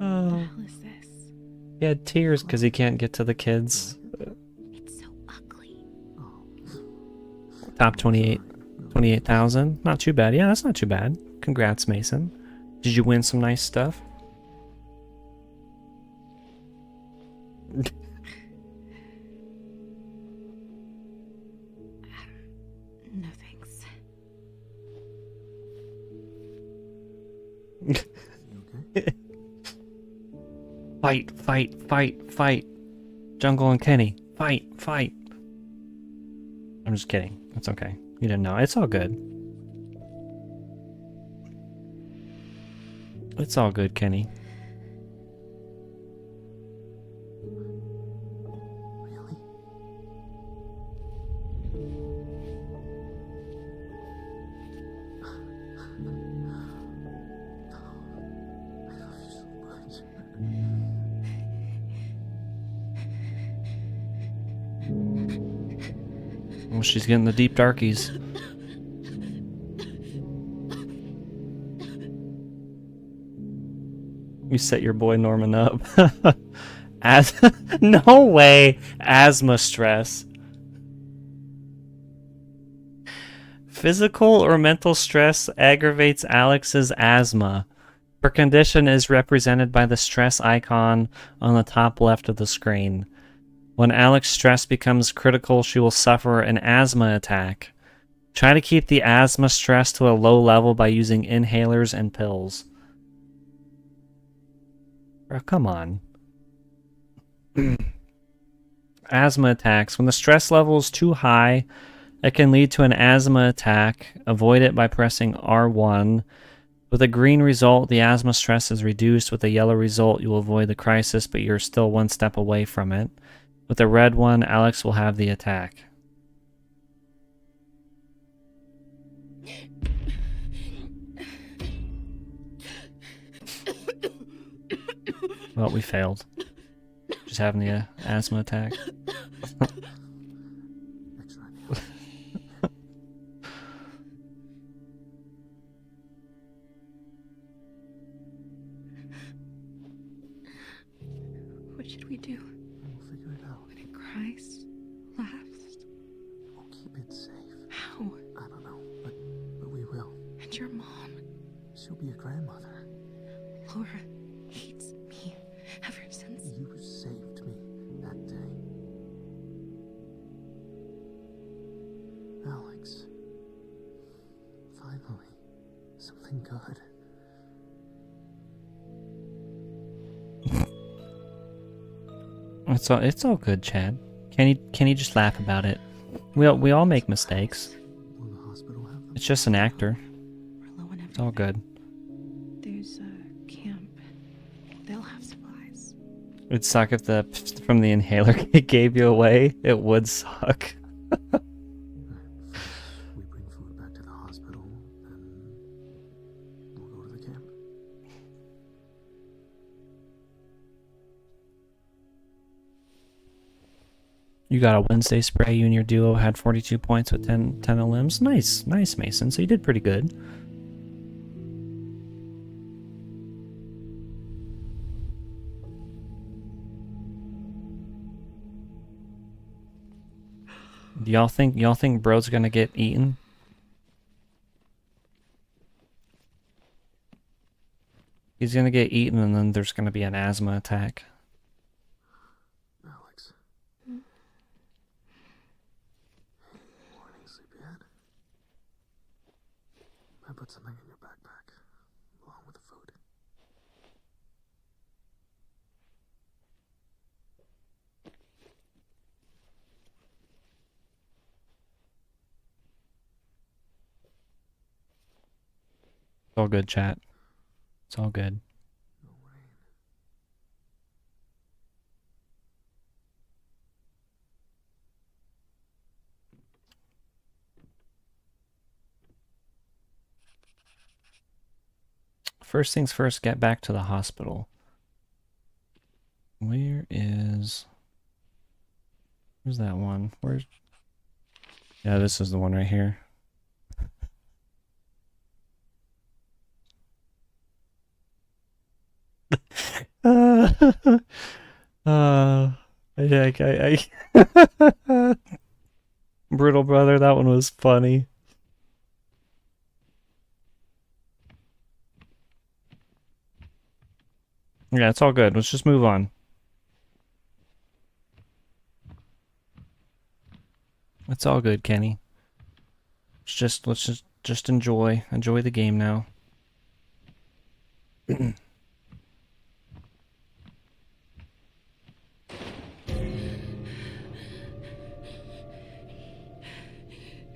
Oh. What the hell is this? He had tears because he can't get to the kids. It's so ugly. Top 28,000. Not too bad. Yeah, that's not too bad. Congrats, Mason. Did you win some nice stuff? No thanks. You okay? Fight, fight, fight, fight. Jungle and Kenny. Fight, fight. I'm just kidding. It's okay. You didn't know. It's all good. It's all good, Kenny. Really? I love you so much. Well, she's getting the deep darkies. You set your boy Norman up. No way. Asthma stress. Physical or mental stress aggravates Alex's asthma. Her condition is represented by the stress icon on the top left of the screen. When Alex's stress becomes critical, she will suffer an asthma attack. Try to keep the asthma stress to a low level by using inhalers and pills. Oh, come on. Asthma attacks. When the stress level is too high, it can lead to an asthma attack. Avoid it by pressing R1. With a green result, the asthma stress is reduced. With a yellow result, you will avoid the crisis, but you're still one step away from it. With a red one, Alex will have the attack. Well, we failed. She's having the asthma attack. X-ray now. What should we do? We'll figure it out. When it cries, laughs? We'll keep it safe. How? I don't know, but we will. And your mom, She'll be a grandmother. Laura, hates me ever since. You saved me that day. Alex. Finally. Something good. It's all good, Chad. Can you just laugh about it? We all make mistakes. Will the hospital have them? It's just an actor. We're low on It's all good. There's a camp. They'll have supplies. It'd suck if the from the inhaler it gave you away. It would suck. We bring food back to the hospital, and we'll go to the camp. You got a Wednesday spray. You and your duo had 42 points with 10 limbs. Nice, Mason. So you did pretty good. Do y'all think bro's gonna get eaten? He's gonna get eaten, and then there's gonna be an asthma attack. Alex. Morning, sleepyhead. I put something in your backpack, along with the food. It's all good, chat. It's all good. No rain. First things first, get back to the hospital. Where's that one? Yeah, this is the one right here. Brutal brother, that one was funny. Yeah, it's all good. Let's just move on. It's all good, Kenny. Let's just enjoy the game now.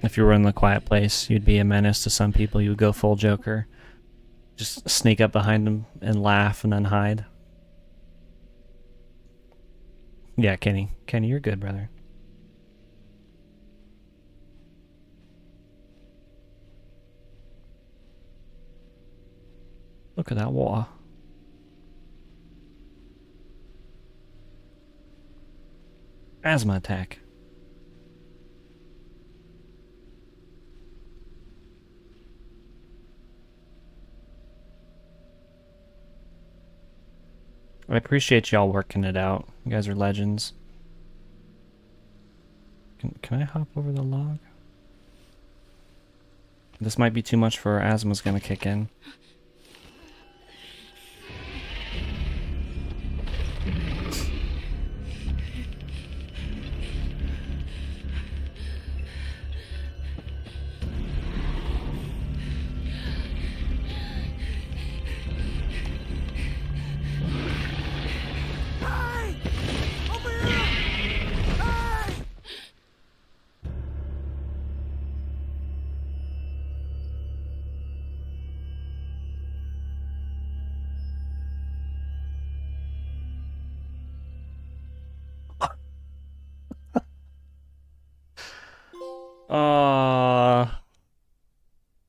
If you were in the quiet place, you'd be a menace to some people. You would go full Joker. Just sneak up behind them and laugh and then hide. Yeah, Kenny. Kenny, you're good, brother. Look at that water. Asthma attack. I appreciate y'all working it out. You guys are legends. Can I hop over the log? This might be too much for asthma's gonna kick in.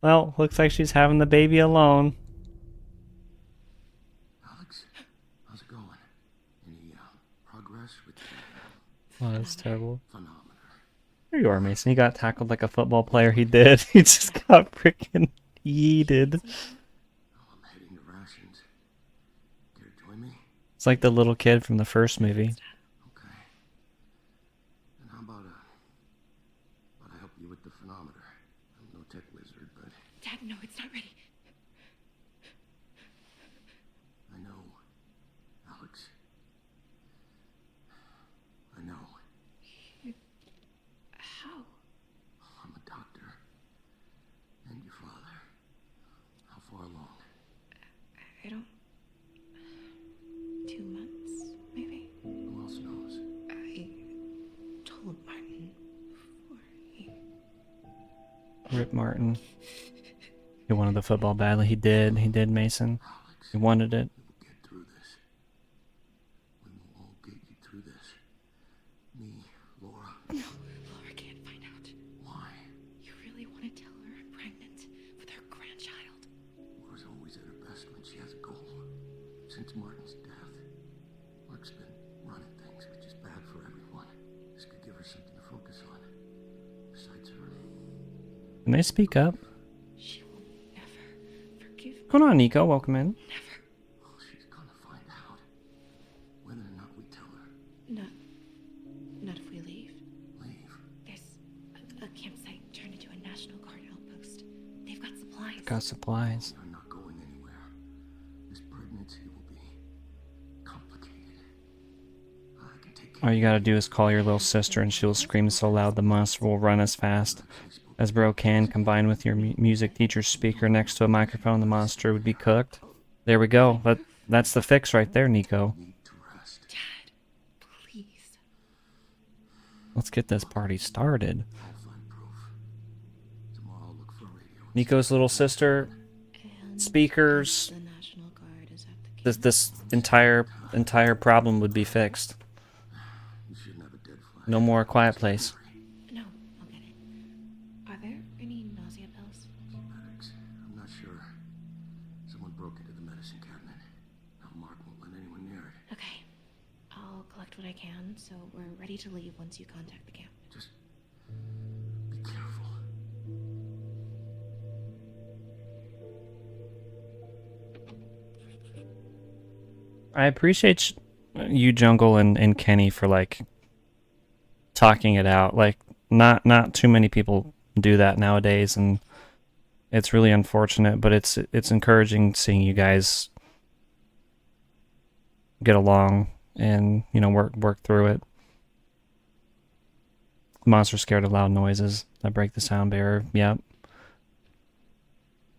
Well, looks like she's having the baby alone. Alex, how's it going? Any progress? Oh, that's terrible. Phenomenon. There you are, Mason. He got tackled like a football player. He did. He just got freaking yeeted. Oh, I'm heading to rations. Care to join me? It's like the little kid from the first movie. Okay. And how about I help you with the phenometer? I'm no tech wizard, but Dad, no, it's not ready. I know. Alex. I know. How? I'm a doctor. And your father. How far along? I don't... 2 months, maybe? Who else knows? I told Martin before he... Rip Martin. He wanted the football badly. He did, Mason. Alex. He wanted it. We will get through this. We will all get you through this. Me, Laura. No, Laura can't find out. Why? You really want to tell her I'm pregnant with her grandchild? Laura's always at her best when she has a goal. Since Martin's death, Mark's been running things, which is bad for everyone. This could give her something to focus on. Besides her. Can they speak up? She will never forgive me. What's going on, Nico? Welcome in. Never. Well, she's gonna find out. Whether or not we tell her. Not if we leave. Leave. There's a campsite turned into a National Guard outpost. They've got supplies. Got supplies. You're not going anywhere. This pregnancy will be complicated. I can take care All you gotta do is call your little sister and she'll scream so loud the monster will run as fast as bro can. Combined with your music teacher's speaker next to a microphone, the monster would be cooked. There we go. That's the fix right there, Nico. need to rest. Dad, please. Let's get this party started. I'll find proof. Tomorrow I'll look for a radio. Nico's little sister, And speakers, the National Guard is at the this entire problem would be fixed. You shouldn't have a dead fly. No more Quiet Place. No, I'll get it. Are there any nausea pills? Medics. I'm not sure. Someone broke into the medicine cabinet. Now Mark won't let anyone near it. Okay. I'll collect what I can, so we're ready to leave once you contact the camp. Just be careful. I appreciate you, Jungle, and Kenny for like talking it out. Like not too many people do that nowadays, and it's really unfortunate. But it's encouraging seeing you guys get along and work through it. Monster's scared of loud noises that break the sound barrier. Yep.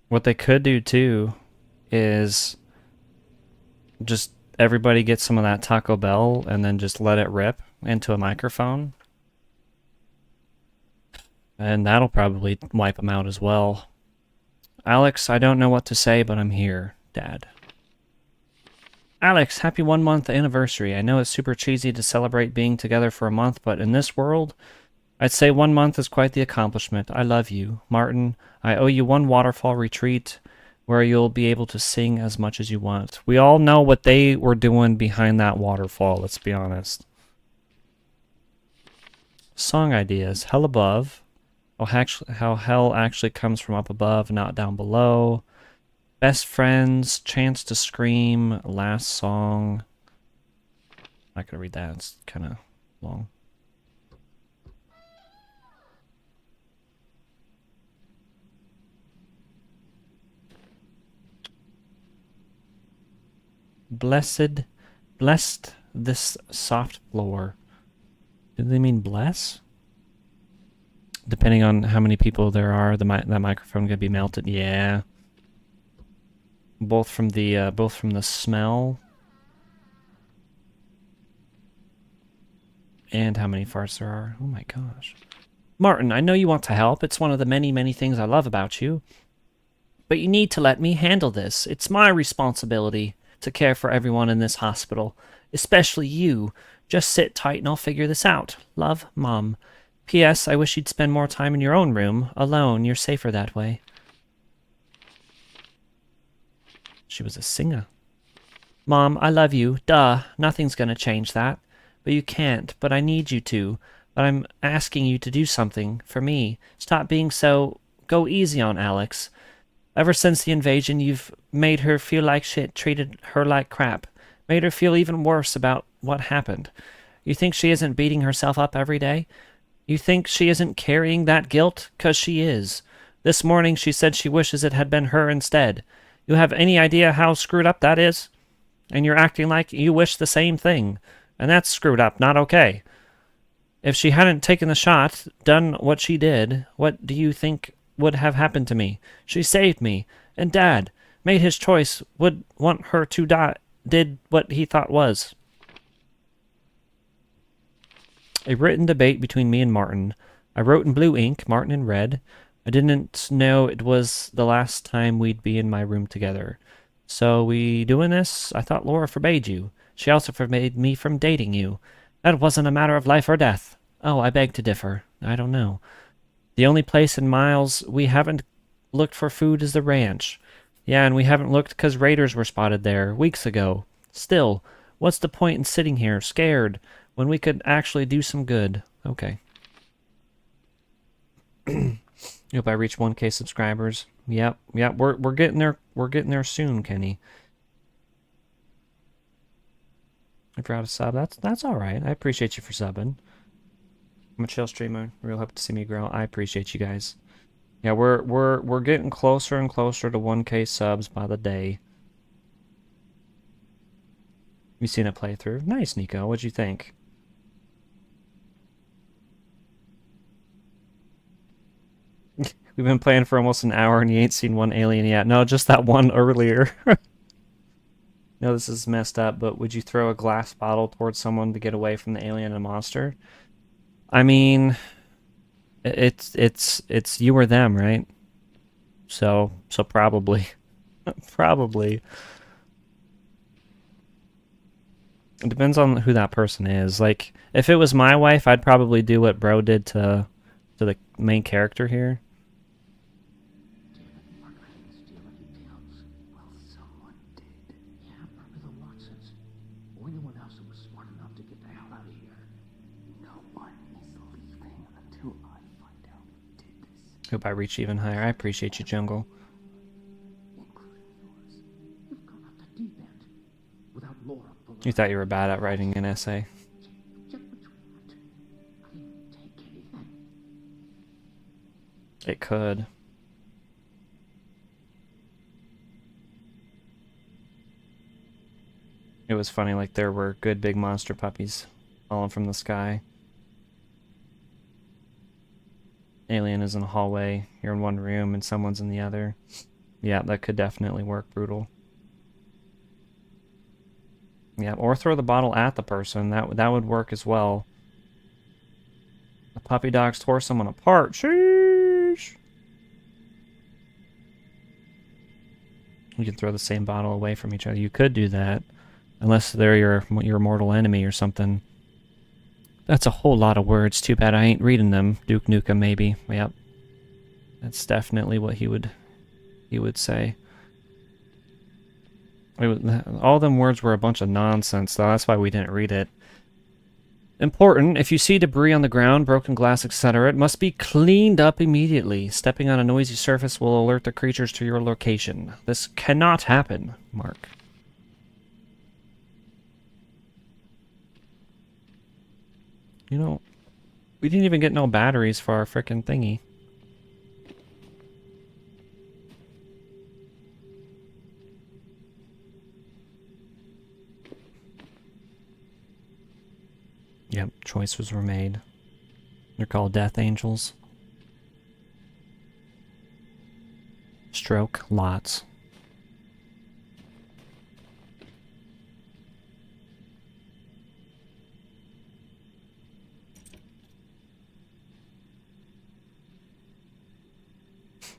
What they could do too is just everybody get some of that Taco Bell and then just let it rip into a microphone. And that'll probably wipe them out as well. Alex, I don't know what to say, but I'm here, Dad. Alex, happy 1 month anniversary. I know it's super cheesy to celebrate being together for a month, but in this world, I'd say 1 month is quite the accomplishment. I love you. Martin, I owe you one waterfall retreat where you'll be able to sing as much as you want. We all know what they were doing behind that waterfall, let's be honest. Song ideas. Hell above. How hell actually comes from up above, not down below. Best friends. Chance to scream. Last song. I'm not going to read that. It's kind of long. Blessed this soft floor. Do they mean bless? Depending on how many people there are, that microphone could be melted. Yeah. Both from the smell and how many farts there are. Oh my gosh. Martin, I know you want to help. It's one of the many, many things I love about you. But you need to let me handle this. It's my responsibility to care for everyone in this hospital, especially you. Just sit tight and I'll figure this out. Love, Mom. P.S. I wish you'd spend more time in your own room, alone. You're safer that way. She was a singer. Mom, I love you. Duh. Nothing's gonna change that. but you can't, but I need you to. But I'm asking you to do something for me. Stop being so... Go easy on Alex. Ever since the invasion, you've made her feel like shit, treated her like crap. Made her feel even worse about what happened. You think she isn't beating herself up every day? You think she isn't carrying that guilt? 'Cause she is. This morning she said she wishes it had been her instead. You have any idea how screwed up that is? And you're acting like you wish the same thing. And that's screwed up, not okay. If she hadn't taken the shot, done what she did, what do you think would have happened to me? She saved me. And Dad made his choice, would want her to die, did what he thought was. A written debate between me and Martin. I wrote in blue ink, Martin in red. I didn't know it was the last time we'd be in my room together. So we doing this? I thought Laura forbade you. She also forbade me from dating you. That wasn't a matter of life or death. Oh, I beg to differ. I don't know. The only place in miles we haven't looked for food is the ranch. Yeah, and we haven't looked 'cause raiders were spotted there weeks ago. Still, what's the point in sitting here, scared, when we could actually do some good? Okay. Hope I reach 1K subscribers. Yep, we're getting there. We're getting there soon, Kenny. If you're out of sub, that's all right. I appreciate you for subbing. I'm a chill streamer. Real hope to see me grow. I appreciate you guys. Yeah, we're getting closer and closer to 1K subs by the day. You seen a playthrough? Nice, Nico. What'd you think? We've been playing for almost an hour and you ain't seen one alien yet. No, just that one earlier. No, this is messed up, but would you throw a glass bottle towards someone to get away from the alien and monster? I mean, it's you or them, right? So probably. Probably. It depends on who that person is. Like, if it was my wife, I'd probably do what bro did to the main character here. Hope I reach even higher. I appreciate you, Jungle. You thought you were bad at writing an essay. It could. It was funny, like there were good big monster puppies falling from the sky. Alien is in a hallway, you're in one room and someone's in the other. Yeah, that could definitely work. Brutal. Yeah, or throw the bottle at the person. That would work as well. The puppy dogs tore someone apart. Sheesh. You can throw the same bottle away from each other. You could do that, unless they're your mortal enemy or something. That's a whole lot of words. Too bad I ain't reading them. Duke Nukem, maybe. Yep. That's definitely what he would say. All them words were a bunch of nonsense, though. That's why we didn't read it. Important. If you see debris on the ground, broken glass, etc., it must be cleaned up immediately. Stepping on a noisy surface will alert the creatures to your location. This cannot happen, Mark. You know, we didn't even get no batteries for our frickin' thingy. Yep, choices were made. They're called Death Angels. Stroke, lots.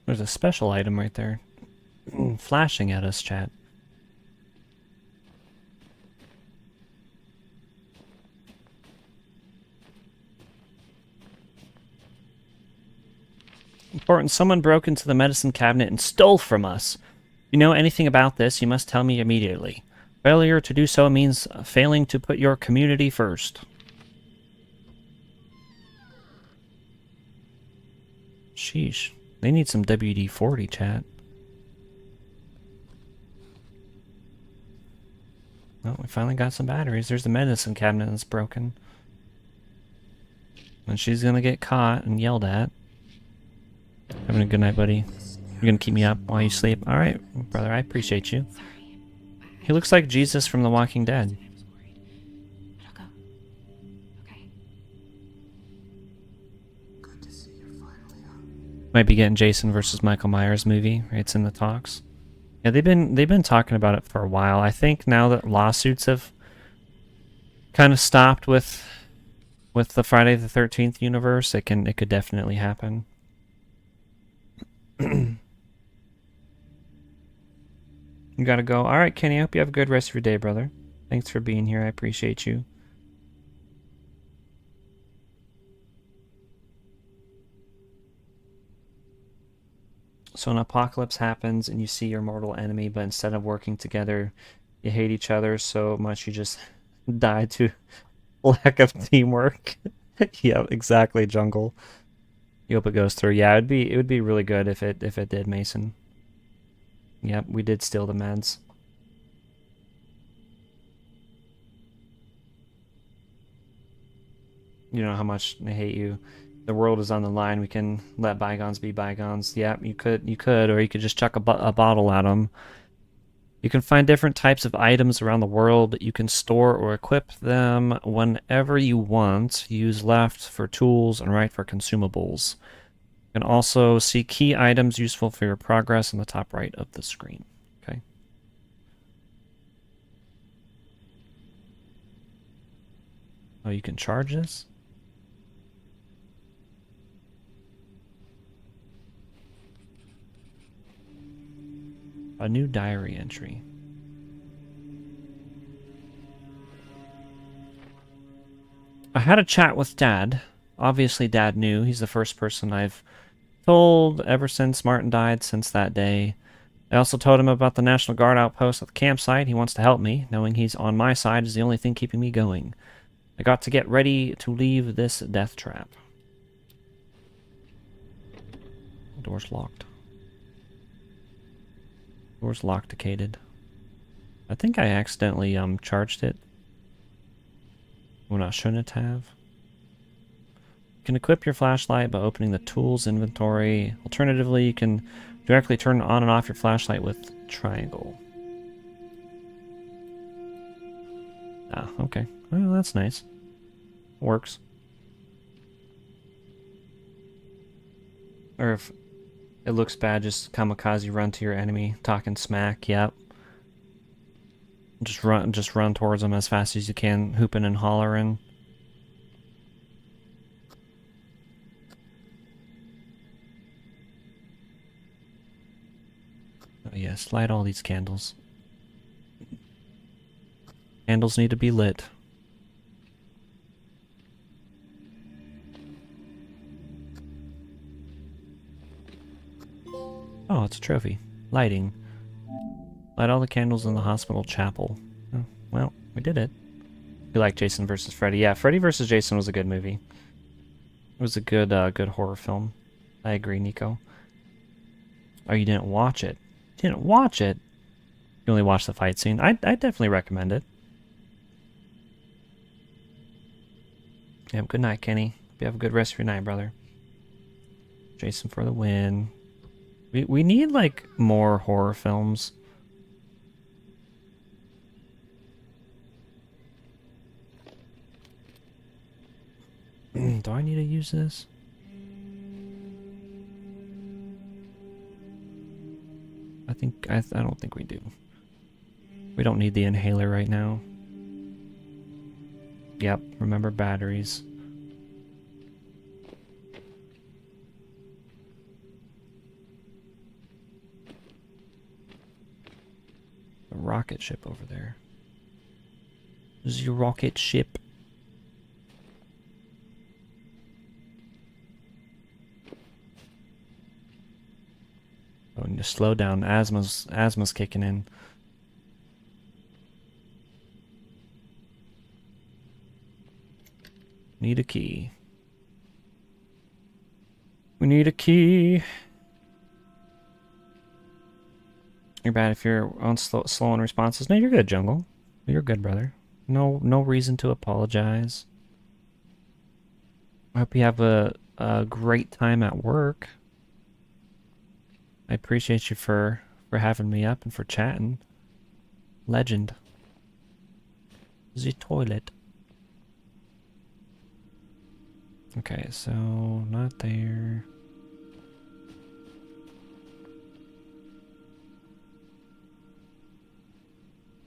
There's a special item right there. Flashing at us, chat. Important. Someone broke into the medicine cabinet and stole from us. If you know anything about this, you must tell me immediately. Failure to do so means failing to put your community first. Sheesh. They need some WD-40, chat. Well, we finally got some batteries. There's the medicine cabinet that's broken. And she's gonna get caught and yelled at. Having a good night, buddy. You're gonna keep me up while you sleep? Alright, brother, I appreciate you. Sorry. He looks like Jesus from The Walking Dead. I was worried. But I'll go. Okay. Good to see you're finally up. Might be getting Jason versus Michael Myers movie. It's in the talks. Yeah, they've been talking about it for a while. I think now that lawsuits have kind of stopped with the Friday the 13th universe, it could definitely happen. You gotta go. All right, Kenny. I hope you have a good rest of your day, brother. Thanks for being here. I appreciate you. So an apocalypse happens and you see your mortal enemy, but instead of working together, you hate each other so much you just die to lack of teamwork. Yeah, exactly, Jungle. You hope it goes through. Yeah, it would be really good if it did, Mason. Yep, we did steal the meds. You know how much I hate you. The world is on the line. We can let bygones be bygones. Yeah, you could, or you could just chuck a bottle at them. You can find different types of items around the world, but you can store or equip them whenever you want. Use left for tools and right for consumables. You can also see key items useful for your progress in the top right of the screen. Okay. Oh, you can charge this? A new diary entry. I had a chat with Dad. Obviously, Dad knew. He's the first person I've told ever since Martin died, since that day. I also told him about the National Guard outpost at the campsite. He wants to help me. Knowing he's on my side is the only thing keeping me going. I got to get ready to leave this death trap. The door's locked. Door's locked-icated. I think I accidentally charged it when I shouldn't have. You can equip your flashlight by opening the tools inventory. Alternatively, you can directly turn on and off your flashlight with triangle. Ah, okay. Well, that's nice. Works. Or if it looks bad, just kamikaze run to your enemy, talking smack. Yep. Just run towards them as fast as you can, hooping and hollering. Oh yes, light all these candles. Candles need to be lit. Oh, it's a trophy. Lighting. Light all the candles in the hospital chapel. Oh, well, we did it. You like Jason versus Freddy? Yeah, Freddy versus Jason was a good movie. It was a good horror film. I agree, Nico. Oh, you didn't watch it? You didn't watch it? You only watched the fight scene? I definitely recommend it. Yeah, good night, Kenny. Hope you have a good rest of your night, brother. Jason for the win. We need, like, more horror films. Do I need to use this? I don't think we do. We don't need the inhaler right now. Yep, remember batteries. A rocket ship over there. This is your rocket ship. Oh, and just slow down. Asthma's kicking in. Need a key. We need a key. You're bad if you're on slow in responses. No, you're good, Jungle. You're good, brother. No reason to apologize. I hope you have a great time at work. I appreciate you for having me up and for chatting. Legend. The toilet. Okay, so not there.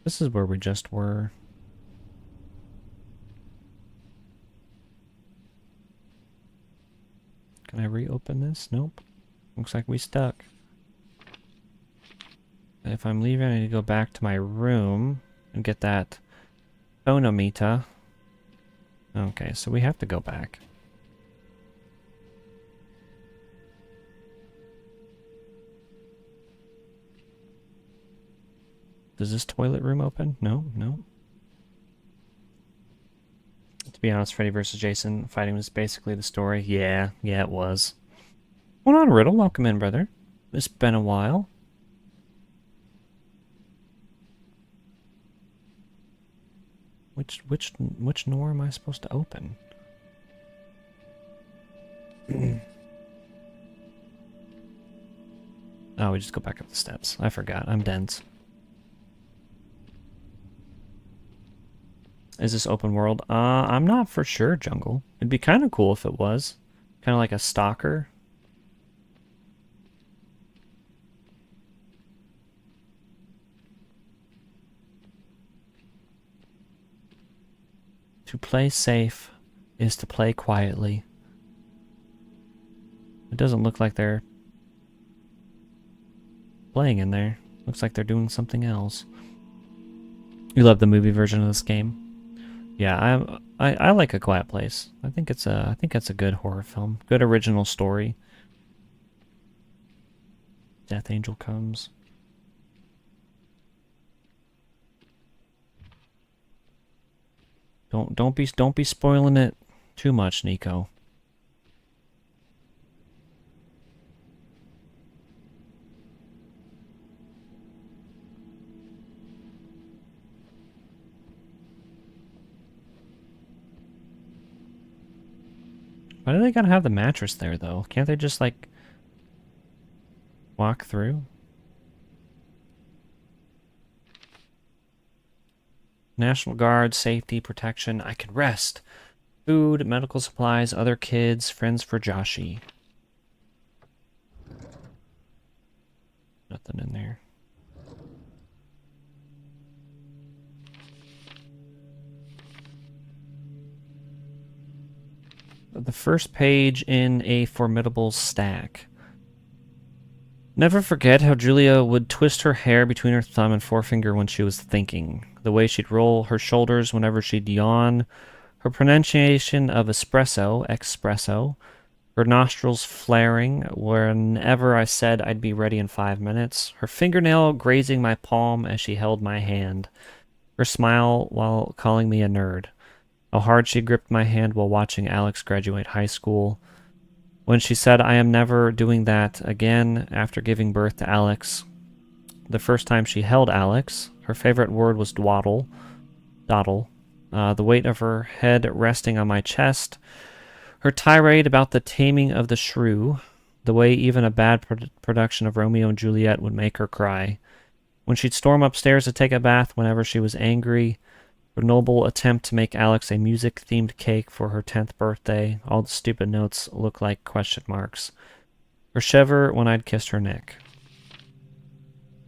This is where we just were. Can I reopen this? Nope. Looks like we stuck. If I'm leaving, I need to go back to my room and get that phonometer. Okay, so we have to go back. Does this toilet room open? No, no. To be honest, Freddy vs. Jason fighting was basically the story. Yeah, it was. Hold on, Riddle. Welcome in, brother. It's been a while. Which door am I supposed to open? Oh, we just go back up the steps. I forgot. I'm dense. Is this open world? I'm not for sure, Jungle. It'd be kind of cool if it was. Kind of like a stalker. To play safe is to play quietly. It doesn't look like they're playing in there. Looks like they're doing something else. You love the movie version of this game? Yeah, I like A Quiet Place. I think it's a good horror film. Good original story. Death Angel comes. Don't be spoiling it too much, Nico. Why do they gotta have the mattress there, though? Can't they just, like, walk through? National Guard, safety, protection. I can rest. Food, medical supplies, other kids, friends for Joshi. Nothing in there. The first page in a formidable stack. Never forget how Julia would twist her hair between her thumb and forefinger when she was thinking. The way she'd roll her shoulders whenever she'd yawn. Her pronunciation of espresso, her nostrils flaring whenever I said I'd be ready in 5 minutes. Her fingernail grazing my palm as she held my hand. Her smile while calling me a nerd. How hard she gripped my hand while watching Alex graduate high school. When she said, I am never doing that again after giving birth to Alex. The first time she held Alex, her favorite word was dawdle. The weight of her head resting on my chest. Her tirade about the taming of the shrew. The way even a bad production of Romeo and Juliet would make her cry. When she'd storm upstairs to take a bath whenever she was angry. Her noble attempt to make Alex a music-themed cake for her 10th birthday. All the stupid notes look like question marks. Her shiver when I'd kissed her neck.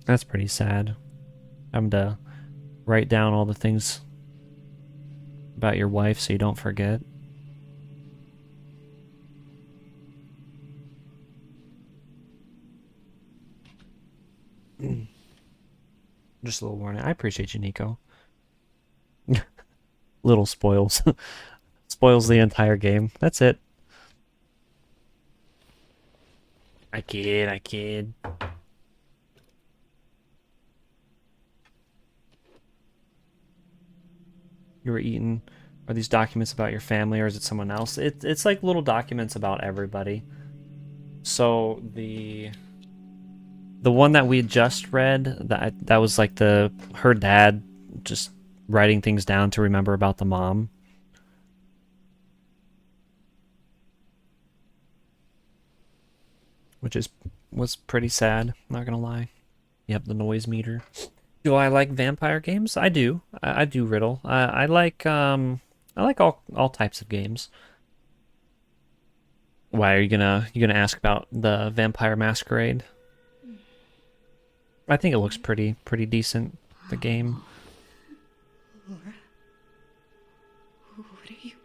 That's pretty sad. Having to write down all the things about your wife so you don't forget. Just a little warning. I appreciate you, Nico. Little spoils. Spoils the entire game. That's it. I kid. You were eating. Are these documents about your family or is it someone else? It's like little documents about everybody. So the one that we just read, that was like her dad just writing things down to remember about the mom. Which was pretty sad, not gonna lie. Yep, the noise meter. Do I like vampire games? I do. I do Riddle. I like all types of games. Why are you gonna ask about the Vampire Masquerade? I think it looks pretty decent, the game. Laura, what are you?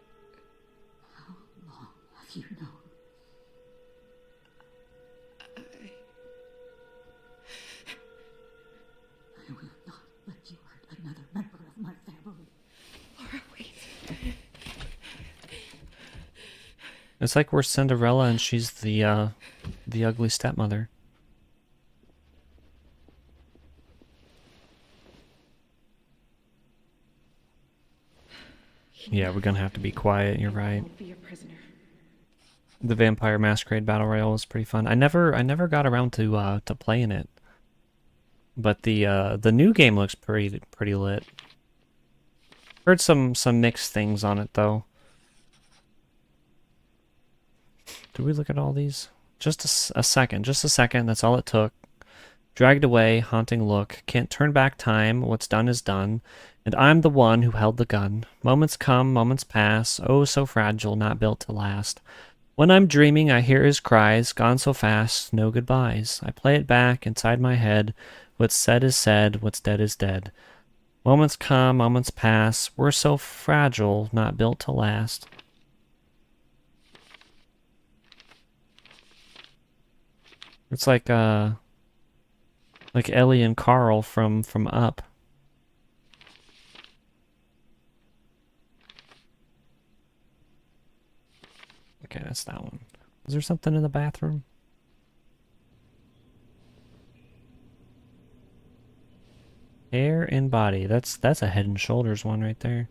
How long have you known? I will not let you hurt another member of my family. Laura, wait. It's like we're Cinderella and she's the ugly stepmother. Yeah, we're gonna have to be quiet. You're right. I won't be your prisoner. The Vampire Masquerade Battle Royale was pretty fun. I never got around to playing it, but the new game looks pretty lit. Heard some mixed things on it though. Did we look at all these? Just a second. Just a second. That's all it took. Dragged away, haunting look. Can't turn back time. What's done is done. And I'm the one who held the gun. Moments come, moments pass. Oh, so fragile, not built to last. When I'm dreaming, I hear his cries. Gone so fast, no goodbyes. I play it back inside my head. What's said is said. What's dead is dead. Moments come, moments pass. We're so fragile, not built to last. It's like Ellie and Carl from Up. Okay, that's that one. Is there something in the bathroom? Hair and body. That's a Head and Shoulders one right there.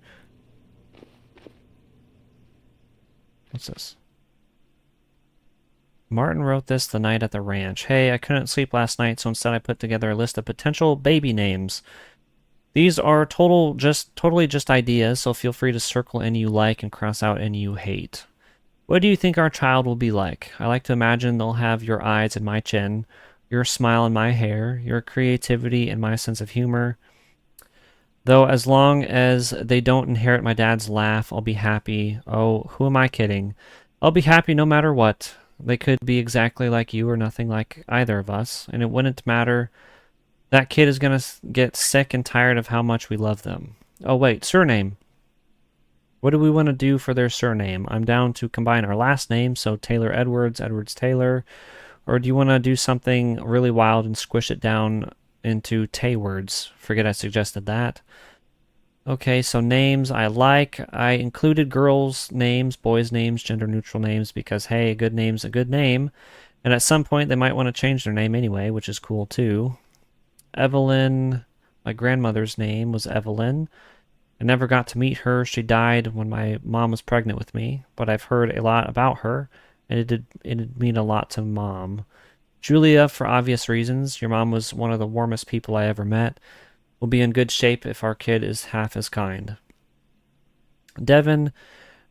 What's this? Martin wrote this the night at the ranch. Hey, I couldn't sleep last night, so instead I put together a list of potential baby names. These are totally just ideas, so feel free to circle any you like and cross out any you hate. What do you think our child will be like? I like to imagine they'll have your eyes and my chin, your smile and my hair, your creativity and my sense of humor. Though as long as they don't inherit my dad's laugh, I'll be happy. Oh, who am I kidding? I'll be happy no matter what. They could be exactly like you or nothing like either of us, and it wouldn't matter. That kid is going to get sick and tired of how much we love them. Oh wait, surname. What do we want to do for their surname? I'm down to combine our last name, so Taylor Edwards, Edwards Taylor. Or do you want to do something really wild and squish it down into Tay-words? Forget I suggested that. Okay, so names I like. I included girls' names, boys' names, gender-neutral names because, hey, a good name's a good name. And at some point, they might want to change their name anyway, which is cool, too. Evelyn, my grandmother's name was Evelyn. I never got to meet her. She died when my mom was pregnant with me, but I've heard a lot about her, and it did mean a lot to Mom. Julia, for obvious reasons. Your mom was one of the warmest people I ever met. We'll be in good shape if our kid is half as kind. Devin,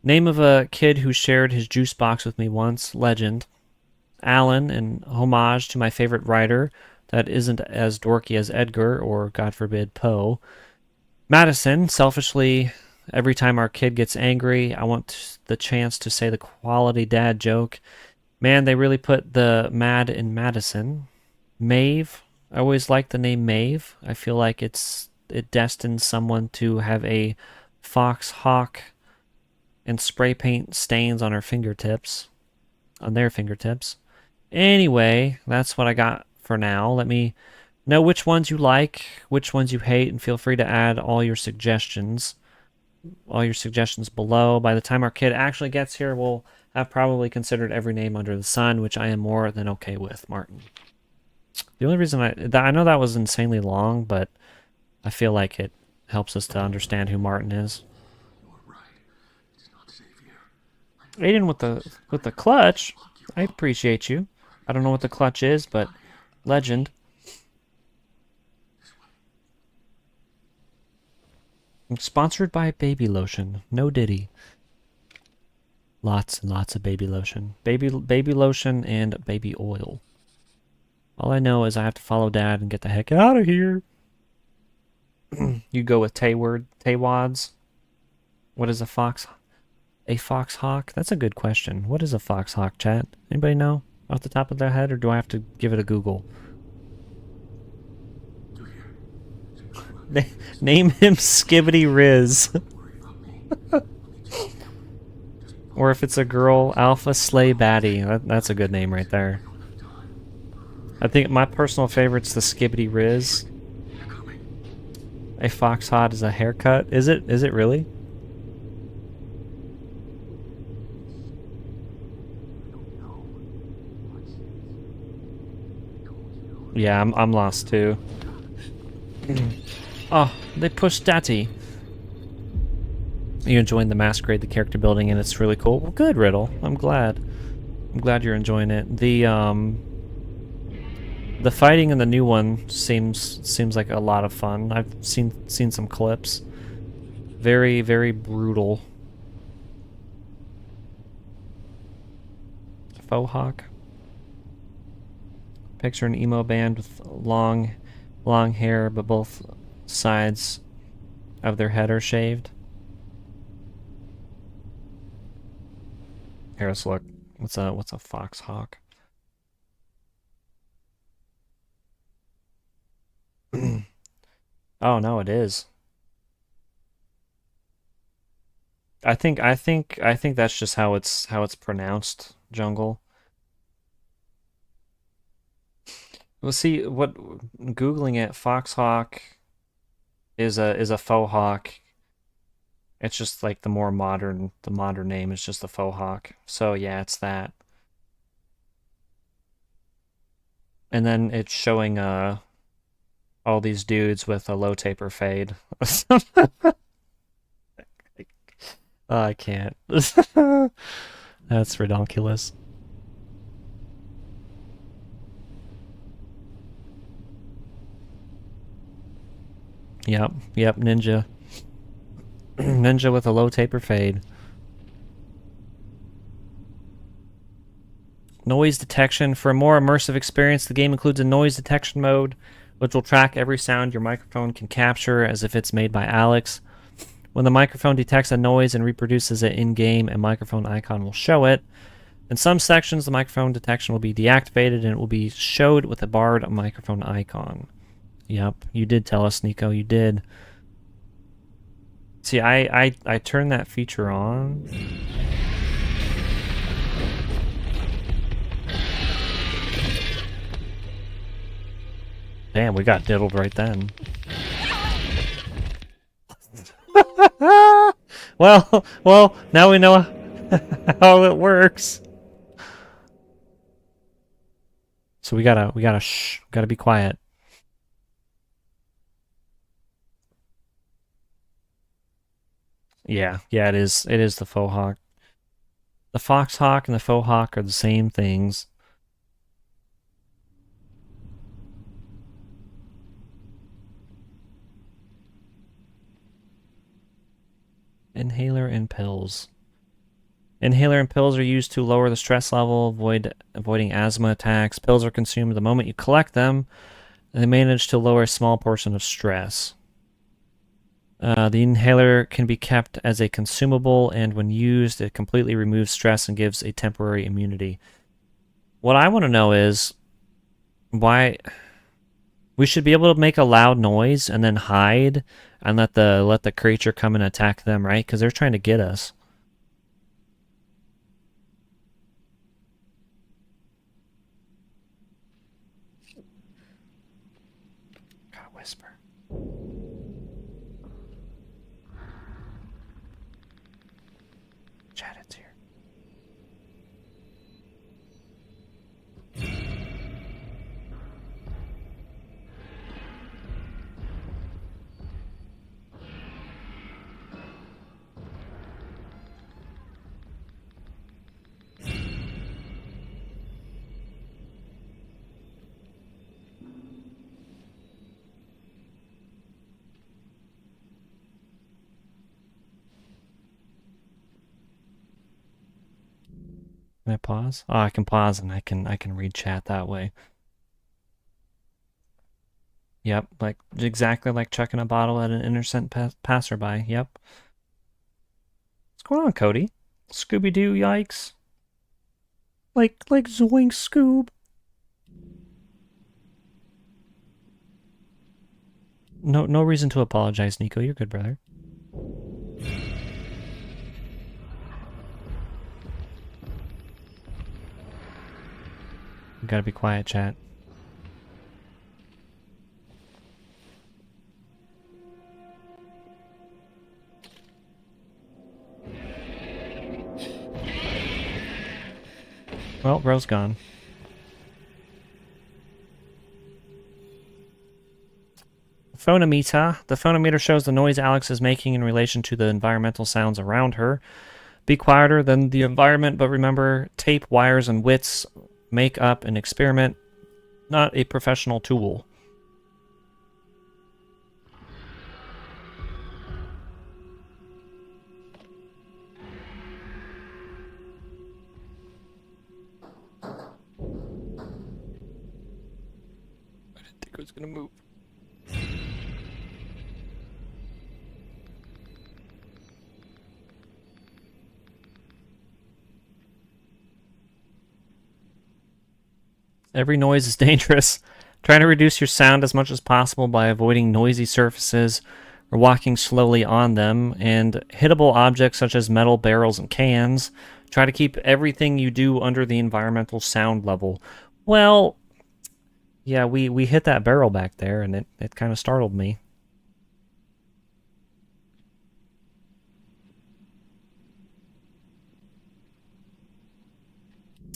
name of a kid who shared his juice box with me once. Legend. Alan, an homage to my favorite writer that isn't as dorky as Edgar or, God forbid, Poe. Madison, selfishly, every time our kid gets angry, I want the chance to say the quality dad joke. Man, they really put the mad in Madison. Maeve, I always like the name Maeve. I feel like it destines someone to have a fox hawk and spray paint stains on their fingertips. Anyway, that's what I got for now. Let me know which ones you like, which ones you hate, and feel free to add all your suggestions below. By the time our kid actually gets here, we'll have probably considered every name under the sun, which I am more than okay with, Martin. The only reason I know that was insanely long, but I feel like it helps us to understand who Martin is. You're right. It's not safe here. Aiden with the clutch. I appreciate you. I don't know what the clutch is, but legend. I'm sponsored by Baby Lotion. No Diddy. Lots and lots of baby lotion. Baby lotion and baby oil. All I know is I have to follow Dad and get the heck out of here. You go with Taywads. What is a fox? A foxhawk? That's a good question. What is a foxhawk, chat? Anybody know off the top of their head, or do I have to give it a Google? Do here. Name him Skibbity Riz. Worry about me. Let me just Or if it's a girl, Alpha Slay Batty. That's a good name right there. know enough time. I think my personal favorite's the Skibbity Riz. They're coming. A foxhawk is a haircut. Is it? Is it really? I don't know. What's I told you. Yeah, I'm lost too. Oh, they pushed Daddy. You enjoying the Masquerade, the character building, and it's really cool. Well, good, Riddle. I'm glad. I'm glad you're enjoying it. The fighting in the new one seems like a lot of fun. I've seen some clips. Very, very brutal. Faux hawk. Picture an emo band with long hair, but both sides of their head are shaved. Here, let's look. What's a foxhawk? Oh no, it is. I think that's just how it's pronounced, Jungle. Well, see what googling it, foxhawk is a faux hawk. It's just like the modern name is just the faux hawk. So yeah, it's that. And then it's showing all these dudes with a low taper fade. I can't. That's ridiculous. Yep, ninja. Ninja with a low taper fade. Noise detection. For a more immersive experience, the game includes a noise detection mode, which will track every sound your microphone can capture as if it's made by Alex. When the microphone detects a noise and reproduces it in-game, a microphone icon will show it. In some sections, the microphone detection will be deactivated and it will be showed with a barred microphone icon. Yep, you did tell us, Nico, you did. See, I turned that feature on. Damn, we got diddled right then. well, now we know how it works. So we gotta be quiet. Yeah, it is the faux hawk. The foxhawk and the faux hawk are the same things. Inhaler and pills. Inhaler and pills are used to lower the stress level, avoiding asthma attacks. Pills are consumed the moment you collect them, and they manage to lower a small portion of stress. The inhaler can be kept as a consumable, and when used, it completely removes stress and gives a temporary immunity. What I want to know is why we should be able to make a loud noise and then hide and let the creature come and attack them, right? Because they're trying to get us. Gotta whisper. Chat, it's here. Can I pause? Oh, I can pause and I can read chat that way. Yep, like exactly like chucking a bottle at an innocent passerby. Yep. What's going on, Cody? Scooby Doo, yikes! Like zoink, Scoob. No reason to apologize, Nico. You're good, brother. You gotta be quiet, chat. Well, bro's gone. Phonometer. The phonometer shows the noise Alex is making in relation to the environmental sounds around her. Be quieter than the environment, but remember, tape, wires, and wits make up an experiment, not a professional tool. I didn't think it was gonna move. Every noise is dangerous. Try to reduce your sound as much as possible by avoiding noisy surfaces or walking slowly on them, and hittable objects such as metal barrels and cans. Try to keep everything you do under the environmental sound level. Well, yeah, we hit that barrel back there, and it kind of startled me.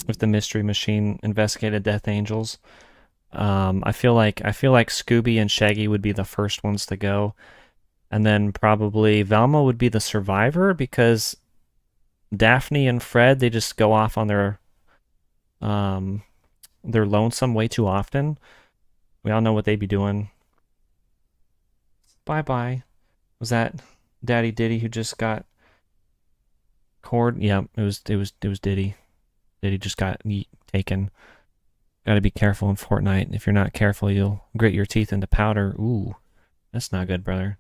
If the mystery machine investigated Death Angels, I feel like Scooby and Shaggy would be the first ones to go, and then probably Velma would be the survivor because Daphne and Fred, they just go off on their lonesome way too often. We all know what they'd be doing. Bye bye. Was that Daddy Diddy who just got cord? Yeah, it was Diddy. Diddy just got taken. Got to be careful in Fortnite. If you're not careful, you'll grit your teeth into powder. Ooh, that's not good, brother.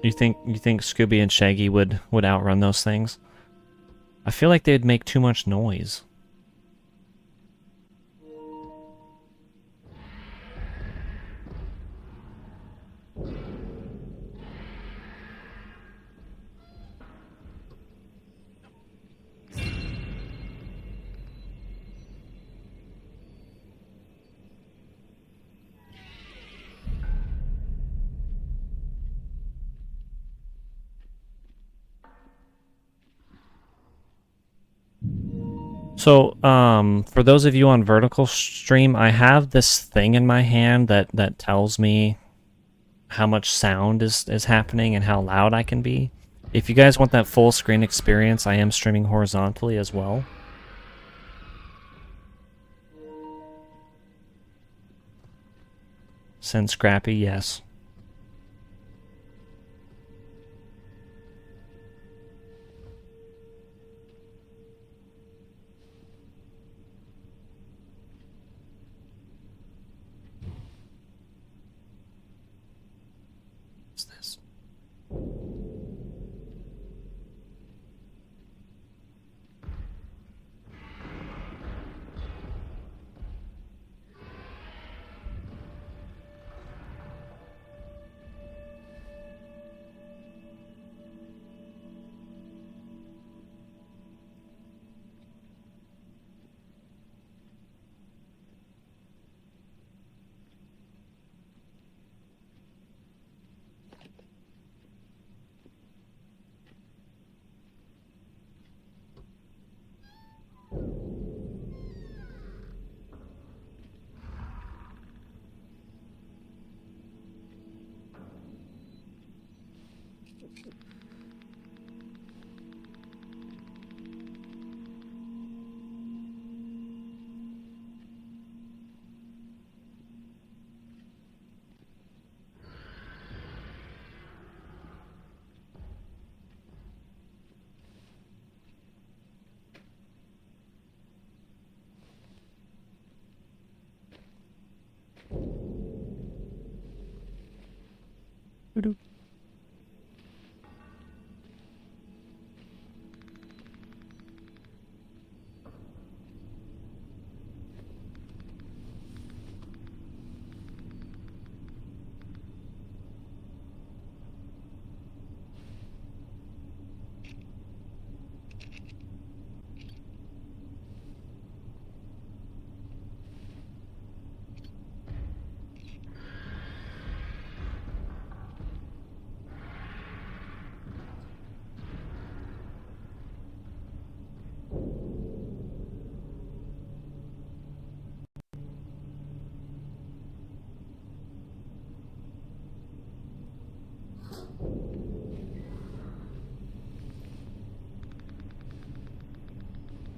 You think Scooby and Shaggy would outrun those things? I feel like they'd make too much noise. So, for those of you on vertical stream, I have this thing in my hand that tells me how much sound is happening and how loud I can be. If you guys want that full screen experience, I am streaming horizontally as well. Send Scrappy, yes. What's this?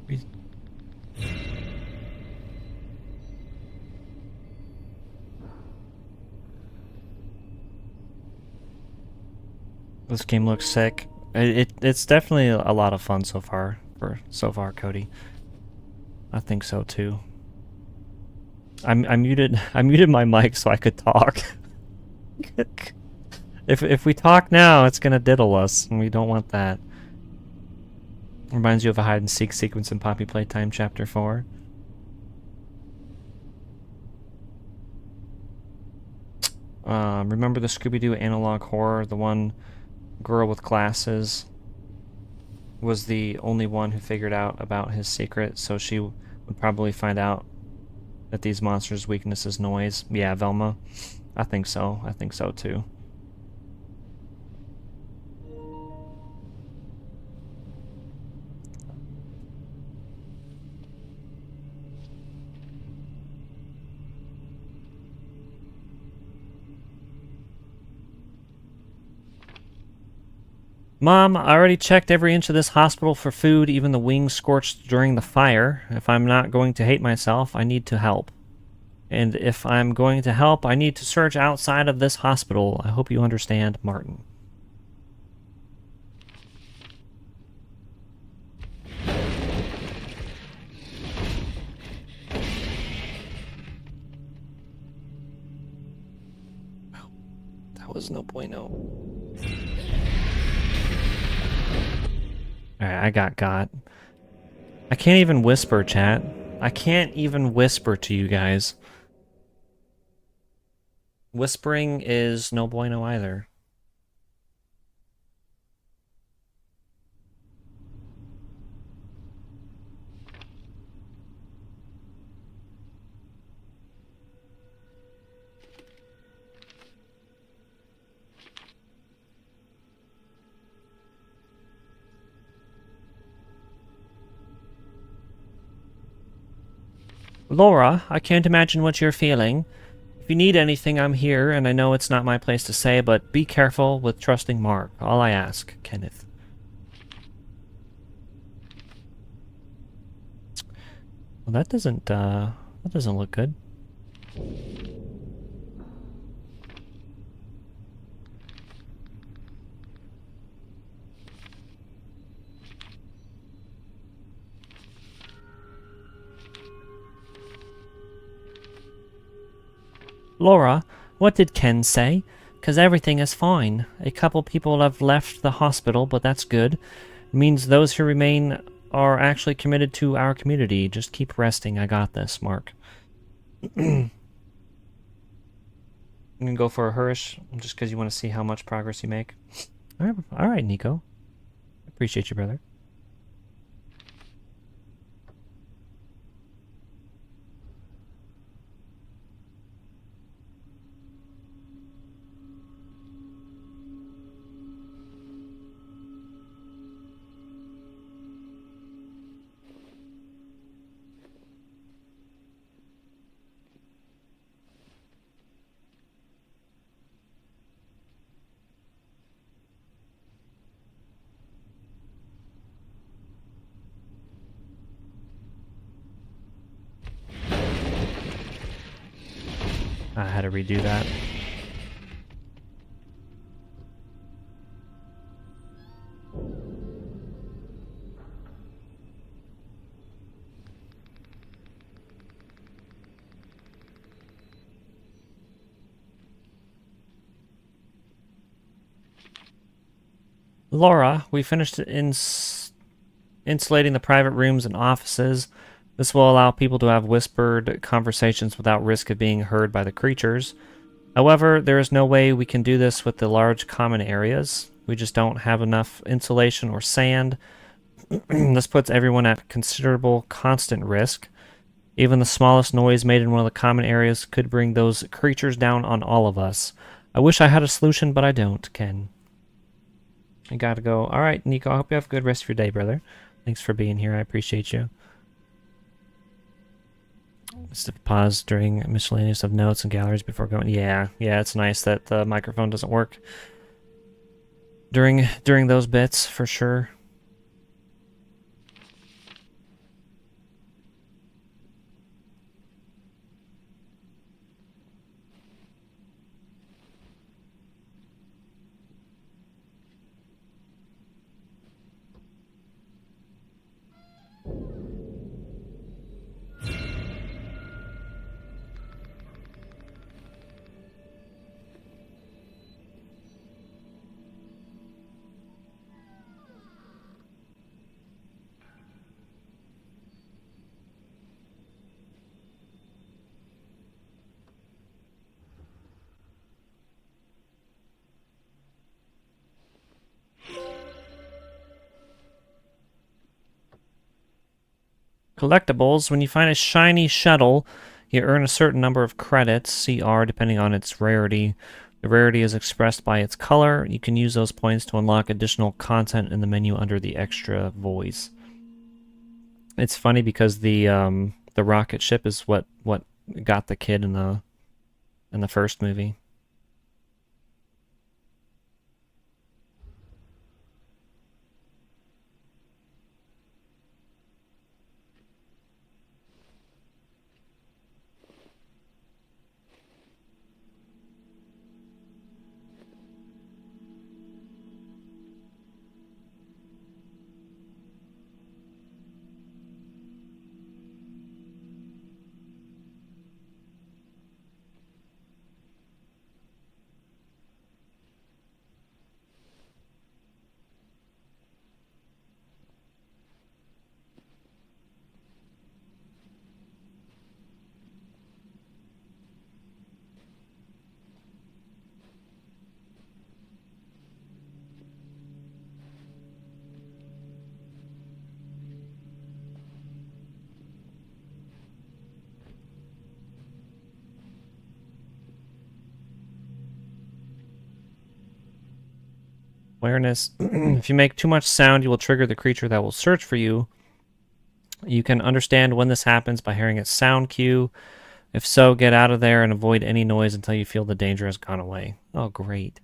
We- This game looks sick. It's definitely a lot of fun so far. Cody. I think so too. I muted my mic so I could talk. If we talk now, it's gonna diddle us, and we don't want that. Reminds you of a hide and seek sequence in Poppy Playtime Chapter 4. Remember the Scooby-Doo analog horror? The one girl with glasses was the only one who figured out about his secret, so she would probably find out that these monsters' weakness is noise. Yeah, Velma. I think so. I think so too. Mom, I already checked every inch of this hospital for food, even the wings scorched during the fire. If I'm not going to hate myself, I need to help. And if I'm going to help, I need to search outside of this hospital. I hope you understand, Martin. Well, that was no bueno. Alright, I got. I can't even whisper, chat. I can't even whisper to you guys. Whispering is no bueno either. Laura, I can't imagine what you're feeling. If you need anything, I'm here, and I know it's not my place to say, but be careful with trusting Mark. All I ask, Kenneth. Well, that doesn't look good. Laura, what did Ken say? 'Cause everything is fine. A couple people have left the hospital, but that's good. It means those who remain are actually committed to our community. Just keep resting. I got this, Mark. I'm gonna go for a Hurish, just because you want to see how much progress you make. All right, Nico. Appreciate you, brother. I had to redo that. Laura, we finished insulating the private rooms and offices. This will allow people to have whispered conversations without risk of being heard by the creatures. However, there is no way we can do this with the large common areas. We just don't have enough insulation or sand. This puts everyone at considerable constant risk. Even the smallest noise made in one of the common areas could bring those creatures down on all of us. I wish I had a solution, but I don't, Ken. I gotta go. Alright, Nico, I hope you have a good rest of your day, brother. Thanks for being here. I appreciate you. Just pause during miscellaneous of notes and galleries before going. Yeah, it's nice that the microphone doesn't work during those bits, for sure. Collectibles. When you find a shiny shuttle, you earn a certain number of credits, CR, depending on its rarity. The rarity is expressed by its color. You can use those points to unlock additional content in the menu under the extra voice. It's funny because the rocket ship is what got the kid in the first movie. Awareness. If you make too much sound, you will trigger the creature that will search for you. You can understand when this happens by hearing its sound cue. If so, get out of there and avoid any noise until you feel the danger has gone away. Oh, great.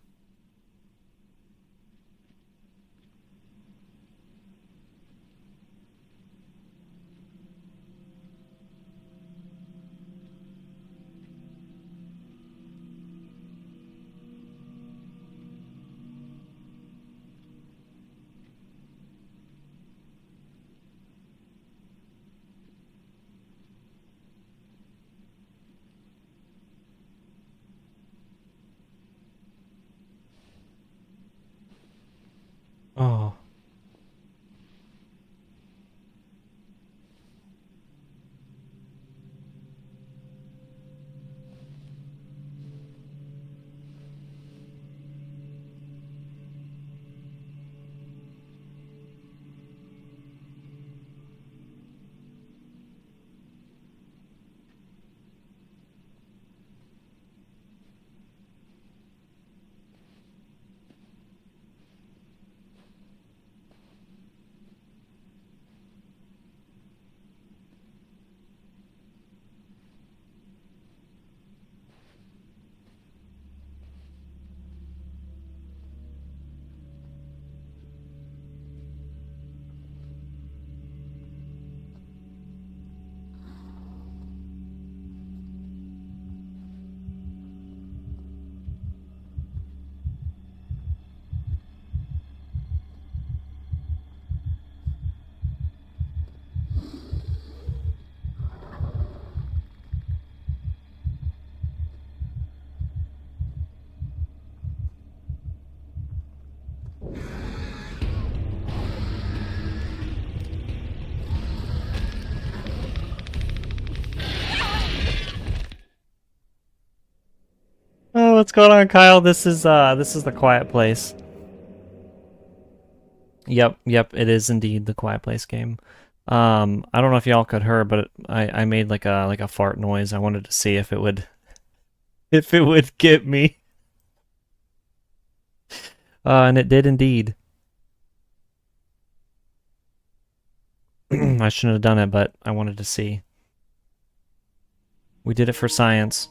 Oh. Oh, what's going on, Kyle? This is the Quiet Place. Yep, it is indeed the Quiet Place game. I don't know if y'all could hear, but I made like a fart noise. I wanted to see if it would get me. And it did indeed. I shouldn't have done it, but I wanted to see. We did it for science.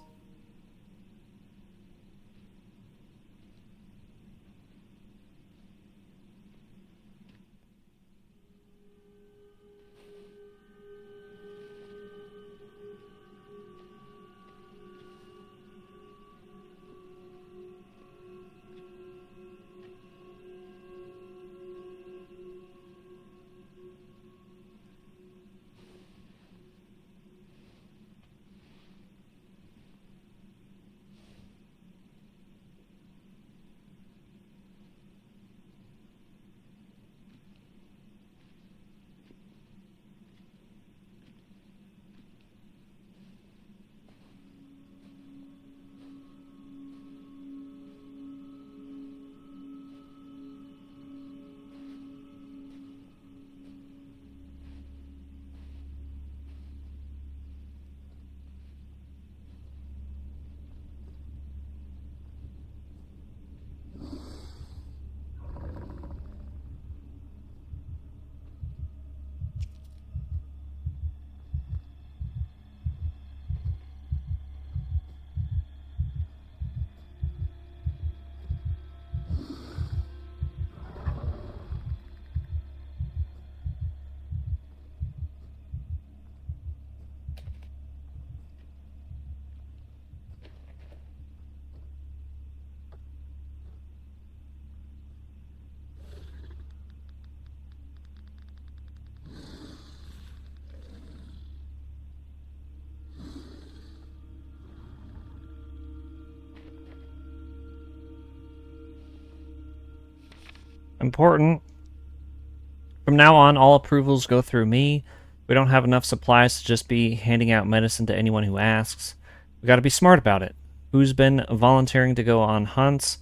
Important. From now on, all approvals go through me. We don't have enough supplies to just be handing out medicine to anyone who asks. We got to be smart about it. Who's been volunteering to go on hunts?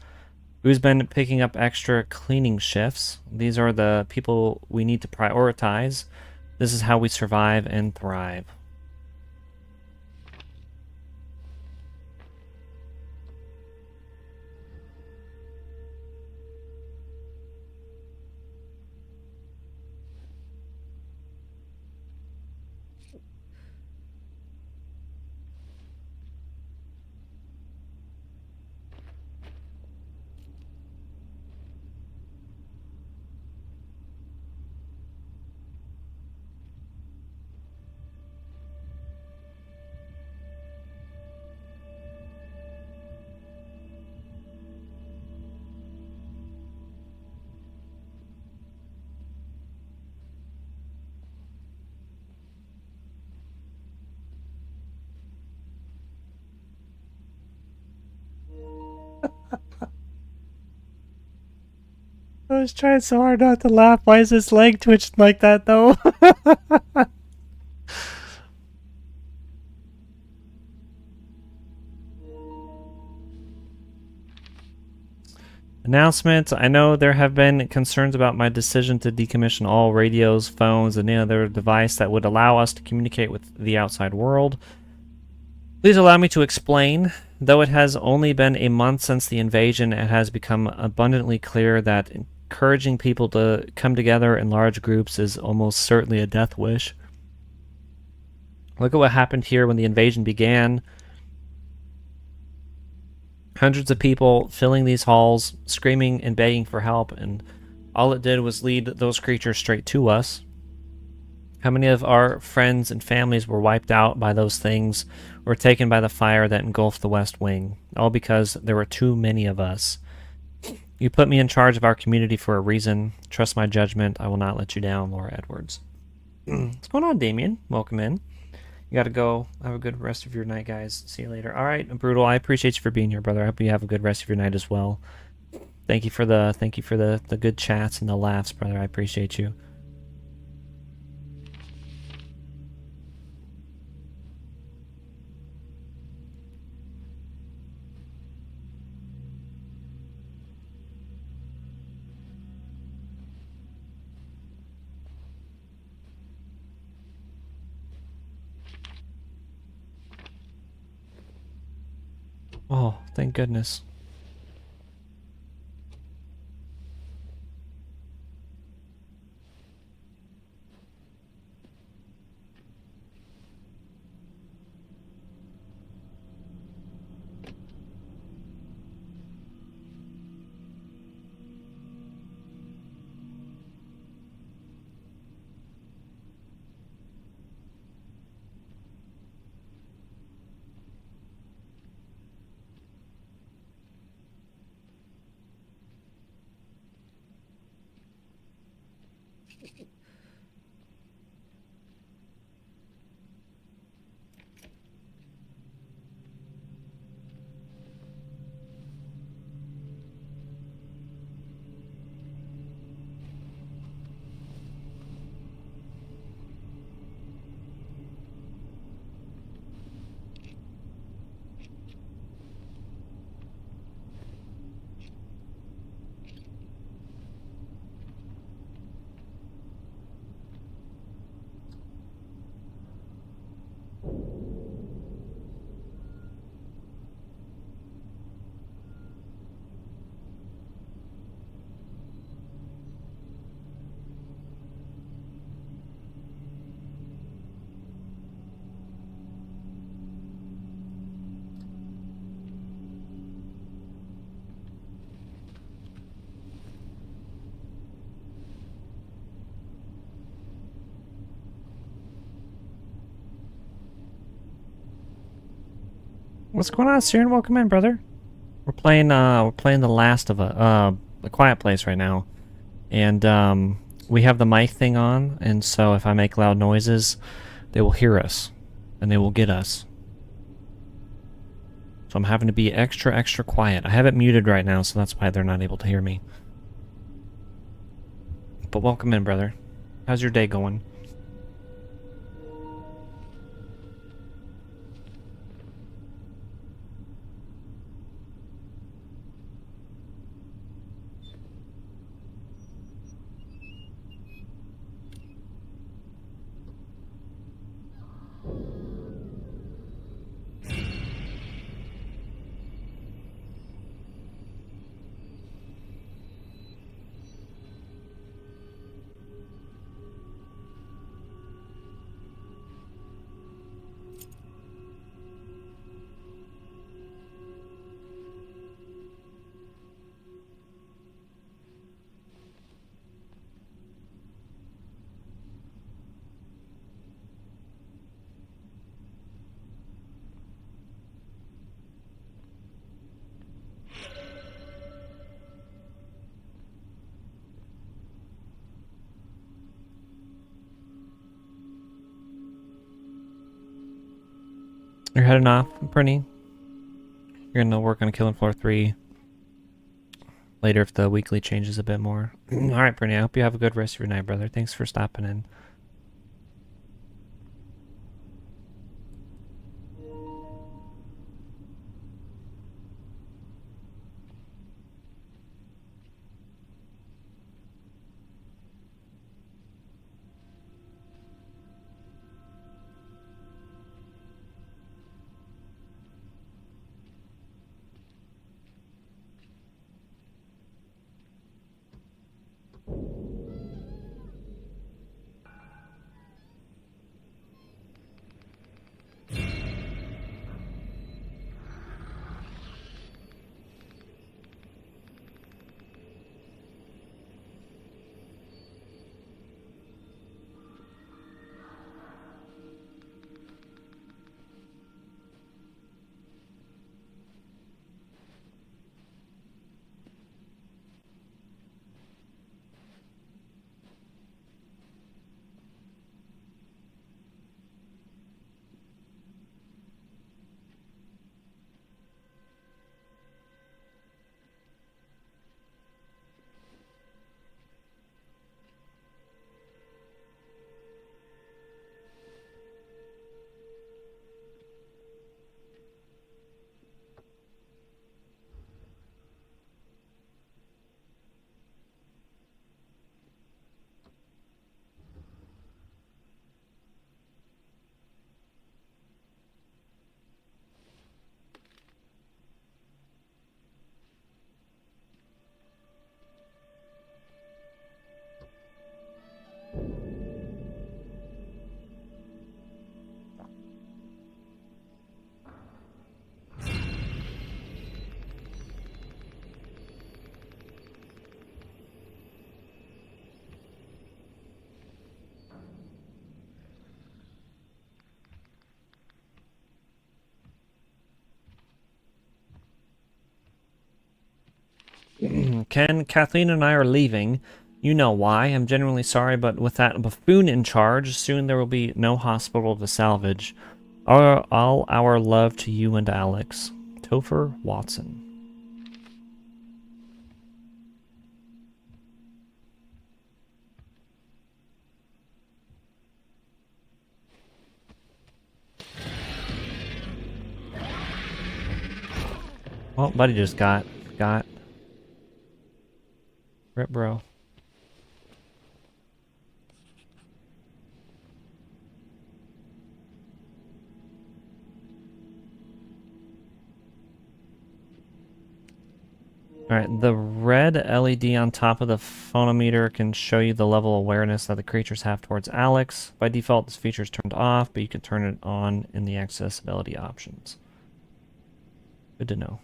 Who's been picking up extra cleaning shifts? These are the people we need to prioritize. This is how we survive and thrive. I was trying so hard not to laugh. Why is his leg twitched like that, though? Announcement. I know there have been concerns about my decision to decommission all radios, phones, and any other device that would allow us to communicate with the outside world. Please allow me to explain. Though it has only been a month since the invasion, it has become abundantly clear that encouraging people to come together in large groups is almost certainly a death wish. Look at what happened here when the invasion began. Hundreds of people filling these halls, screaming and begging for help, and all it did was lead those creatures straight to us. How many of our friends and families were wiped out by those things, or taken by the fire that engulfed the West Wing? All because there were too many of us. You put me in charge of our community for a reason. Trust my judgment. I will not let you down, Laura Edwards. What's going on, Damien? Welcome in. You gotta go. Have a good rest of your night, guys. See you later. All right, Brutal. I appreciate you for being here, brother. I hope you have a good rest of your night as well. Thank you for the good chats and the laughs, brother. I appreciate you. Oh, thank goodness. What's going on, Siren? Welcome in, brother. We're playing the last of a Quiet Place right now, and we have the mic thing on, and so if I make loud noises, they will hear us, and they will get us. So I'm having to be extra quiet. I have it muted right now, so that's why they're not able to hear me. but welcome in, brother. How's your day going? You're heading off, Brittany? You're gonna work on killing floor 3 later if the weekly changes a bit more. Alright, Brittany, I hope you have a good rest of your night, brother. Thanks for stopping in. Ken, Kathleen and I are leaving. You know why. I'm genuinely sorry, but with that buffoon in charge, soon there will be no hospital to salvage. All our love to you and Alex. Topher Watson. Well, buddy just got. Rip, bro. Alright, the red LED on top of the phonometer can show you the level of awareness that the creatures have towards Alex. By default, this feature is turned off, but you can turn it on in the accessibility options. Good to know.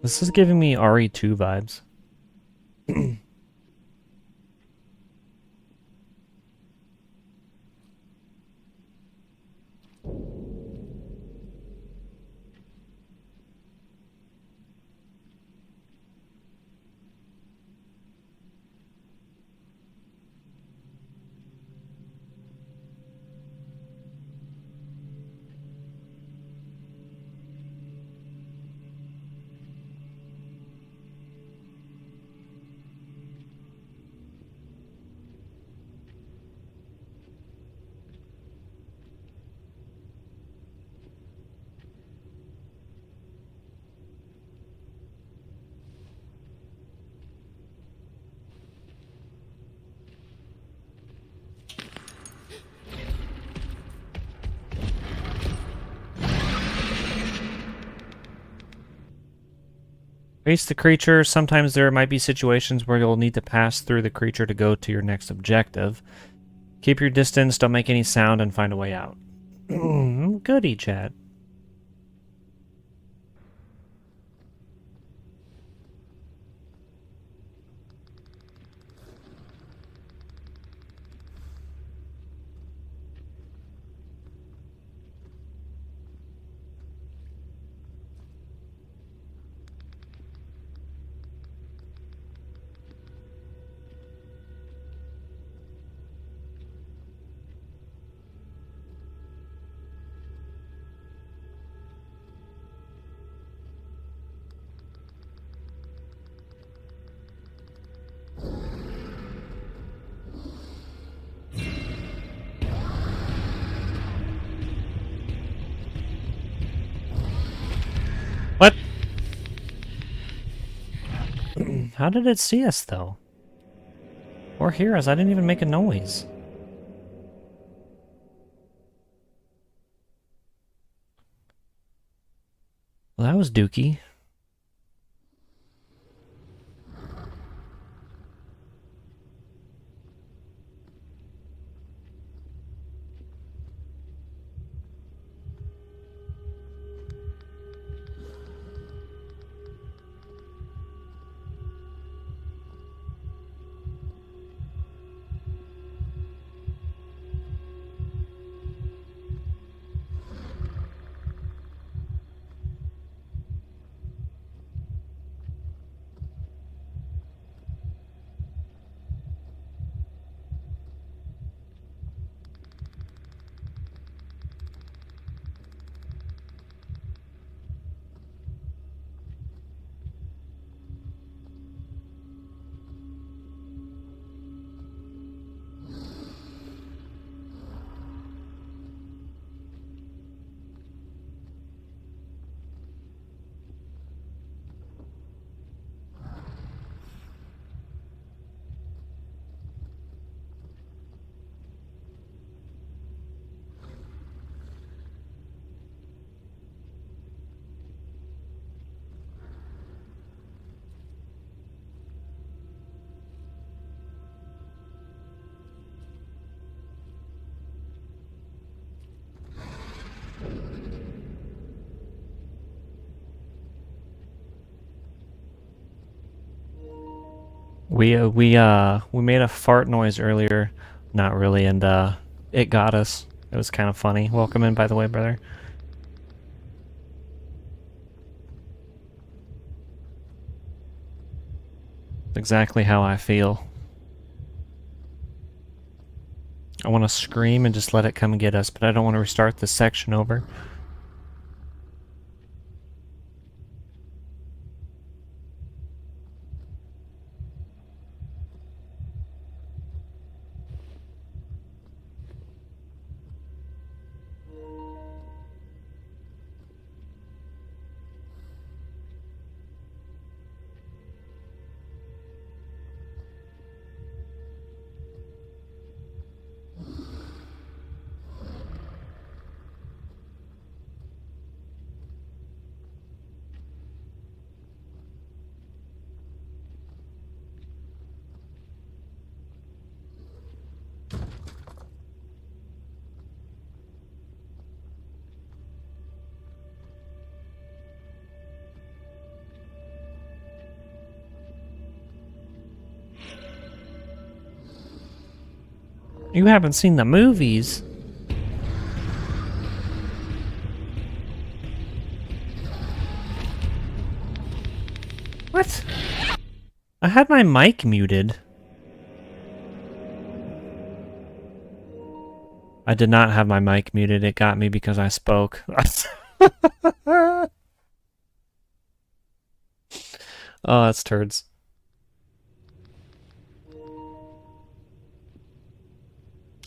This is giving me RE2 vibes. Face the creature. Sometimes there might be situations where you'll need to pass through the creature to go to your next objective. Keep your distance, don't make any sound, and find a way out. Goody, chat. What? How did it see us, though? Or hear us? I didn't even make a noise. Well, that was dookie. We made a fart noise earlier. Not really, and it got us. It was kind of funny. Welcome in, by the way, brother. Exactly how I feel. I want to scream and just let it come and get us, but I don't want to restart this section over. You haven't seen the movies. What? I had my mic muted. I did not have my mic muted. It got me because I spoke. Oh, that's turds.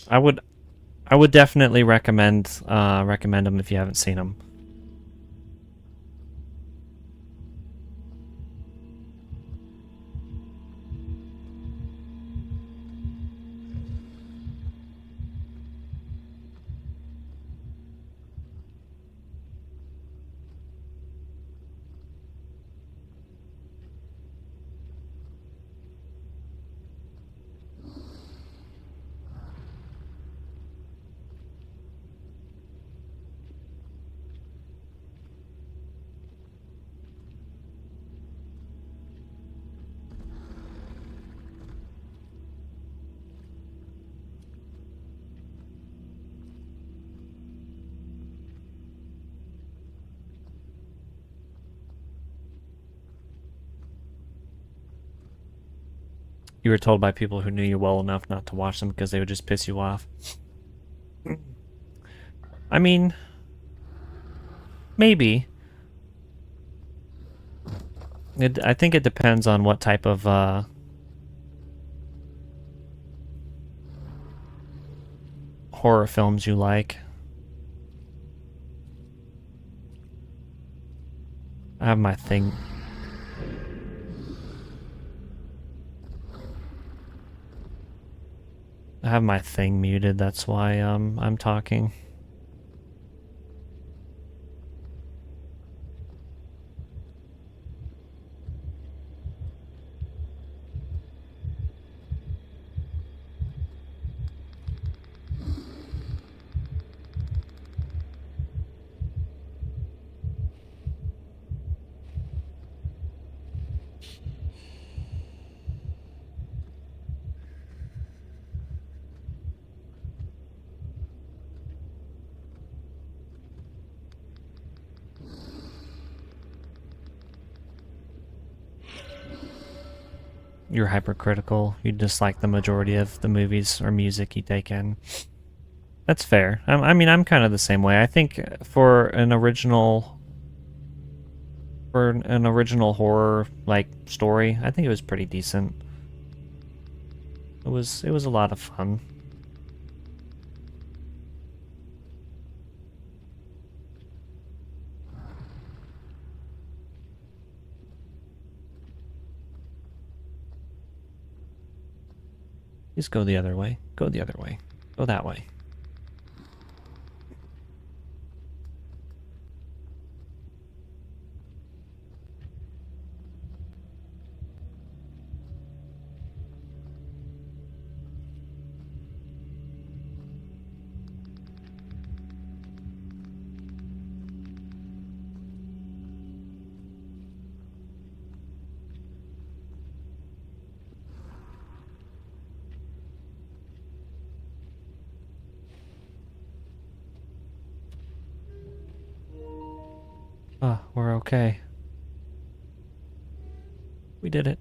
I would definitely recommend them if you haven't seen them. You were told by people who knew you well enough not to watch them because they would just piss you off. I mean, maybe. I think it depends on what type of horror films you like. I have my thing. I have my thing muted, that's why I'm talking. You're hypercritical. You dislike the majority of the movies or music you take in. That's fair. I mean, I'm kind of the same way. I think for an original horror like story, I think it was pretty decent. It was a lot of fun. Just go the other way. Go the other way. Go that way. Ah, we're okay. We did it.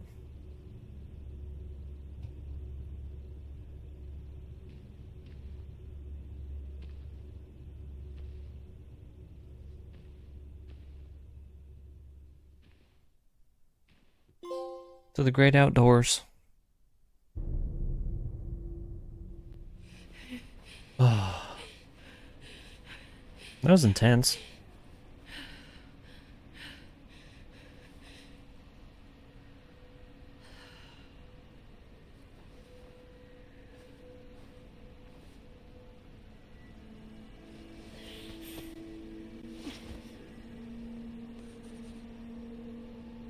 To the great outdoors. Oh. That was intense.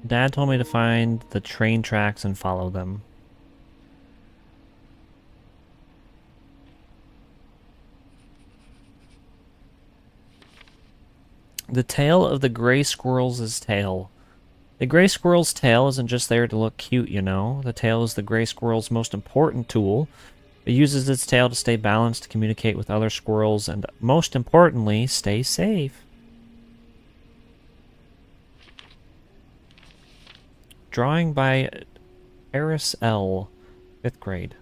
Dad told me to find the train tracks and follow them. The tail of the gray squirrel's tail. The gray squirrel's tail isn't just there to look cute, you know. The tail is the gray squirrel's most important tool It uses its tail to stay balanced, to communicate with other squirrels, and most importantly, stay safe. Drawing by Eris L., 5th grade.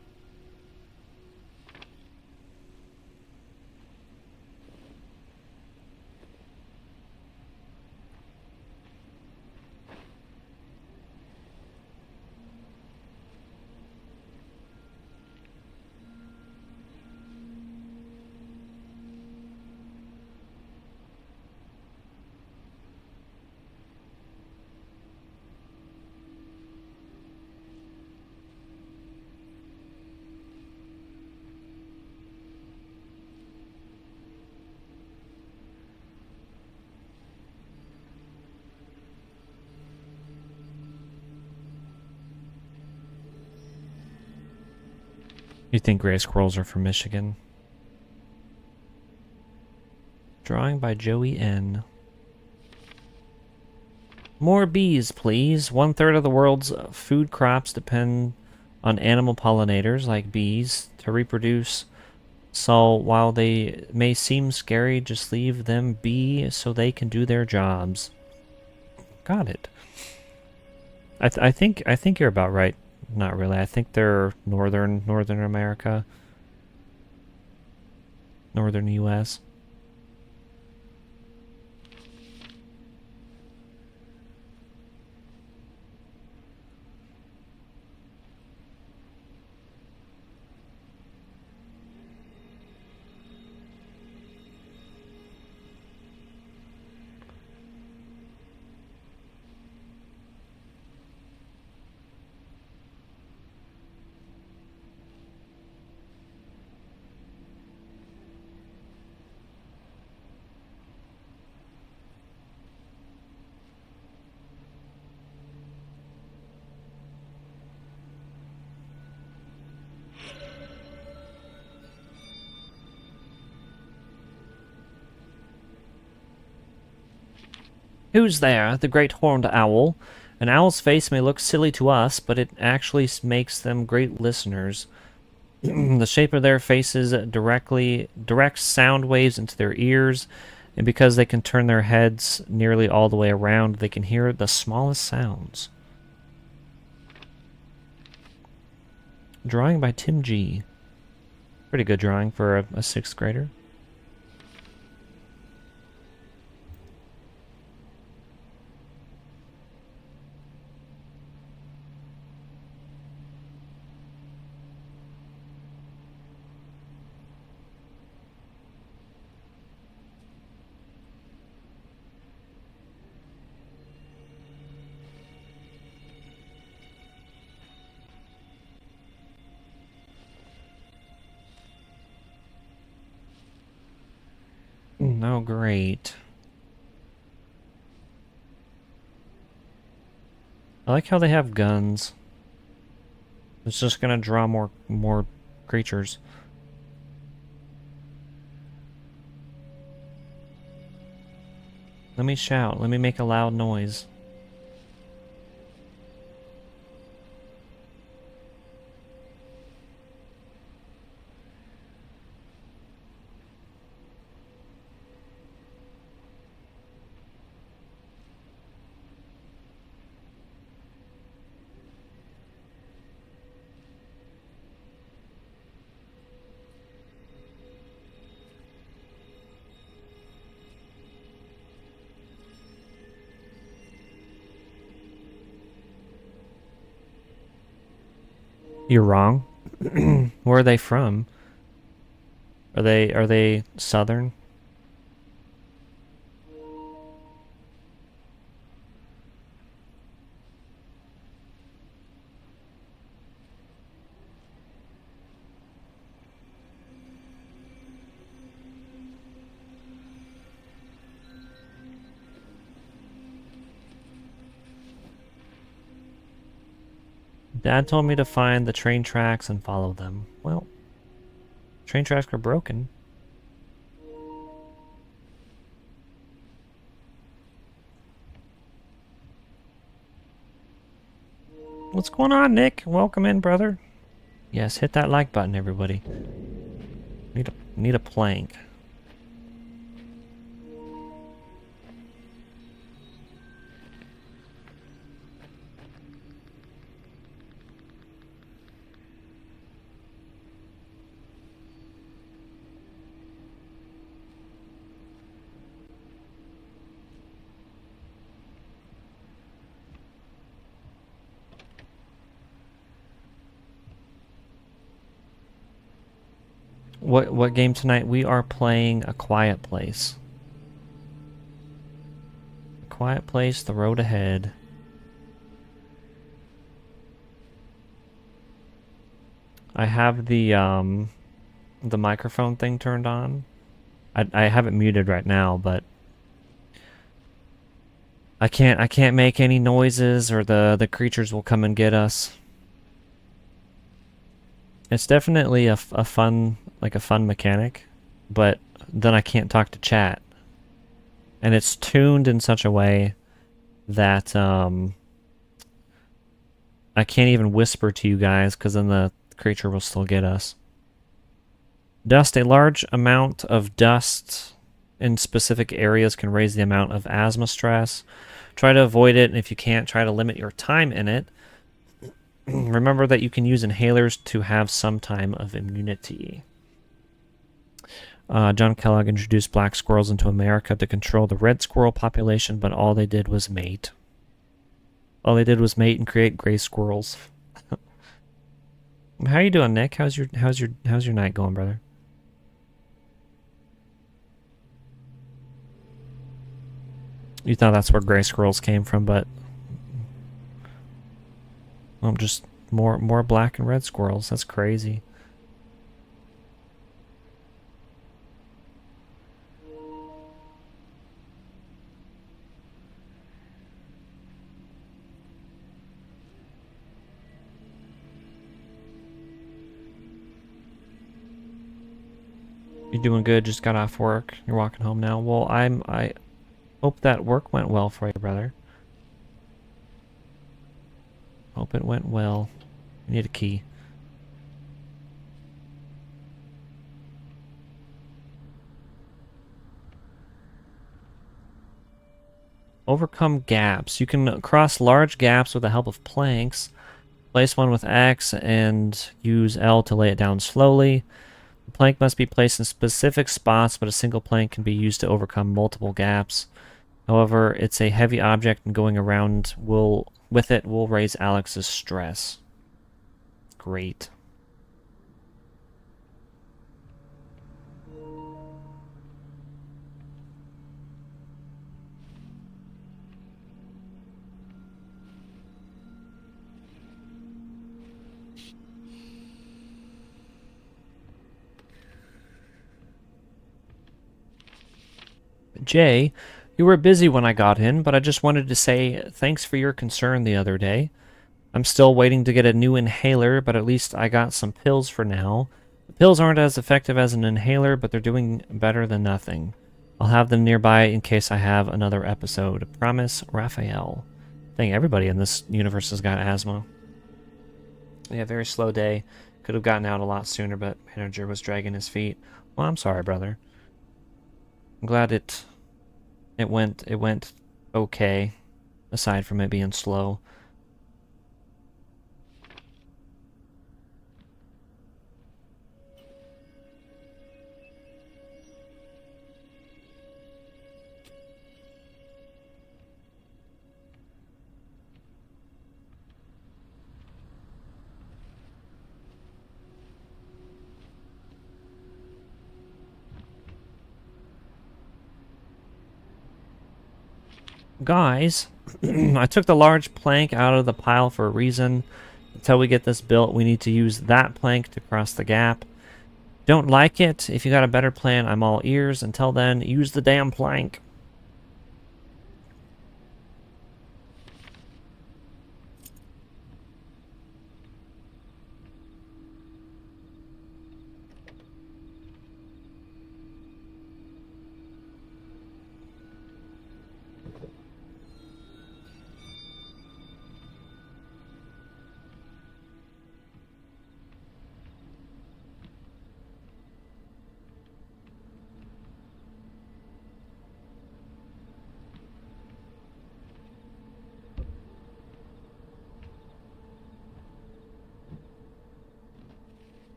You think gray squirrels are from Michigan? Drawing by Joey N. More bees, please. 1/3 of the world's food crops depend on animal pollinators like bees to reproduce. So while they may seem scary, just leave them be so they can do their jobs. Got it. I think you're about right. Not really. I think they're northern America. Northern US. Who's there? The great horned owl. An owl's face may look silly to us, but it actually makes them great listeners. The shape of their faces directs sound waves into their ears, and because they can turn their heads nearly all the way around, they can hear the smallest sounds. Drawing by Tim G. Pretty good drawing for a 6th grader. Oh, great. I like how they have guns. It's just gonna draw more creatures. Let me shout. Let me make a loud noise. You're wrong. Where are they from? Are they southern? Dad told me to find the train tracks and follow them. Well, train tracks are broken. What's going on, Nick? Welcome in, brother. Yes, hit that like button, everybody. Need a plank. What game tonight? We are playing A Quiet Place. A Quiet Place, The Road Ahead. I have the microphone thing turned on. I have it muted right now, but I can't make any noises or the creatures will come and get us. It's definitely a fun mechanic, but then I can't talk to chat. And it's tuned in such a way that I can't even whisper to you guys because then the creature will still get us. Dust. A large amount of dust in specific areas can raise the amount of asthma stress. Try to avoid it, and if you can't, try to limit your time in it. Remember that you can use inhalers to have some time of immunity. John Kellogg introduced black squirrels into America to control the red squirrel population, but all they did was mate. All they did was mate and create gray squirrels. How you doing, Nick? How's your night going, brother? You thought that's where gray squirrels came from, but well, just more black and red squirrels. That's crazy. You're doing good. Just got off work. You're walking home now. Well, I hope that work went well for you, brother. Hope it went well. You need a key. Overcome gaps. You can cross large gaps with the help of planks. Place one with X and use L to lay it down slowly. The plank must be placed in specific spots, but a single plank can be used to overcome multiple gaps. However, it's a heavy object, and going around with it will raise Alex's stress. Great. Jay, you were busy when I got in, but I just wanted to say thanks for your concern the other day. I'm still waiting to get a new inhaler, but at least I got some pills for now. The pills aren't as effective as an inhaler, but they're doing better than nothing. I'll have them nearby in case I have another episode. Promise, Raphael. Dang, everybody in this universe has got asthma. Yeah, very slow day. Could have gotten out a lot sooner, but manager was dragging his feet. Well, I'm sorry, brother. I'm glad it went okay, aside from it being slow. Guys, I took the large plank out of the pile for a reason. Until we get this built, we need to use that plank to cross the gap. Don't like it? If you got a better plan, I'm all ears. Until then, use the damn plank.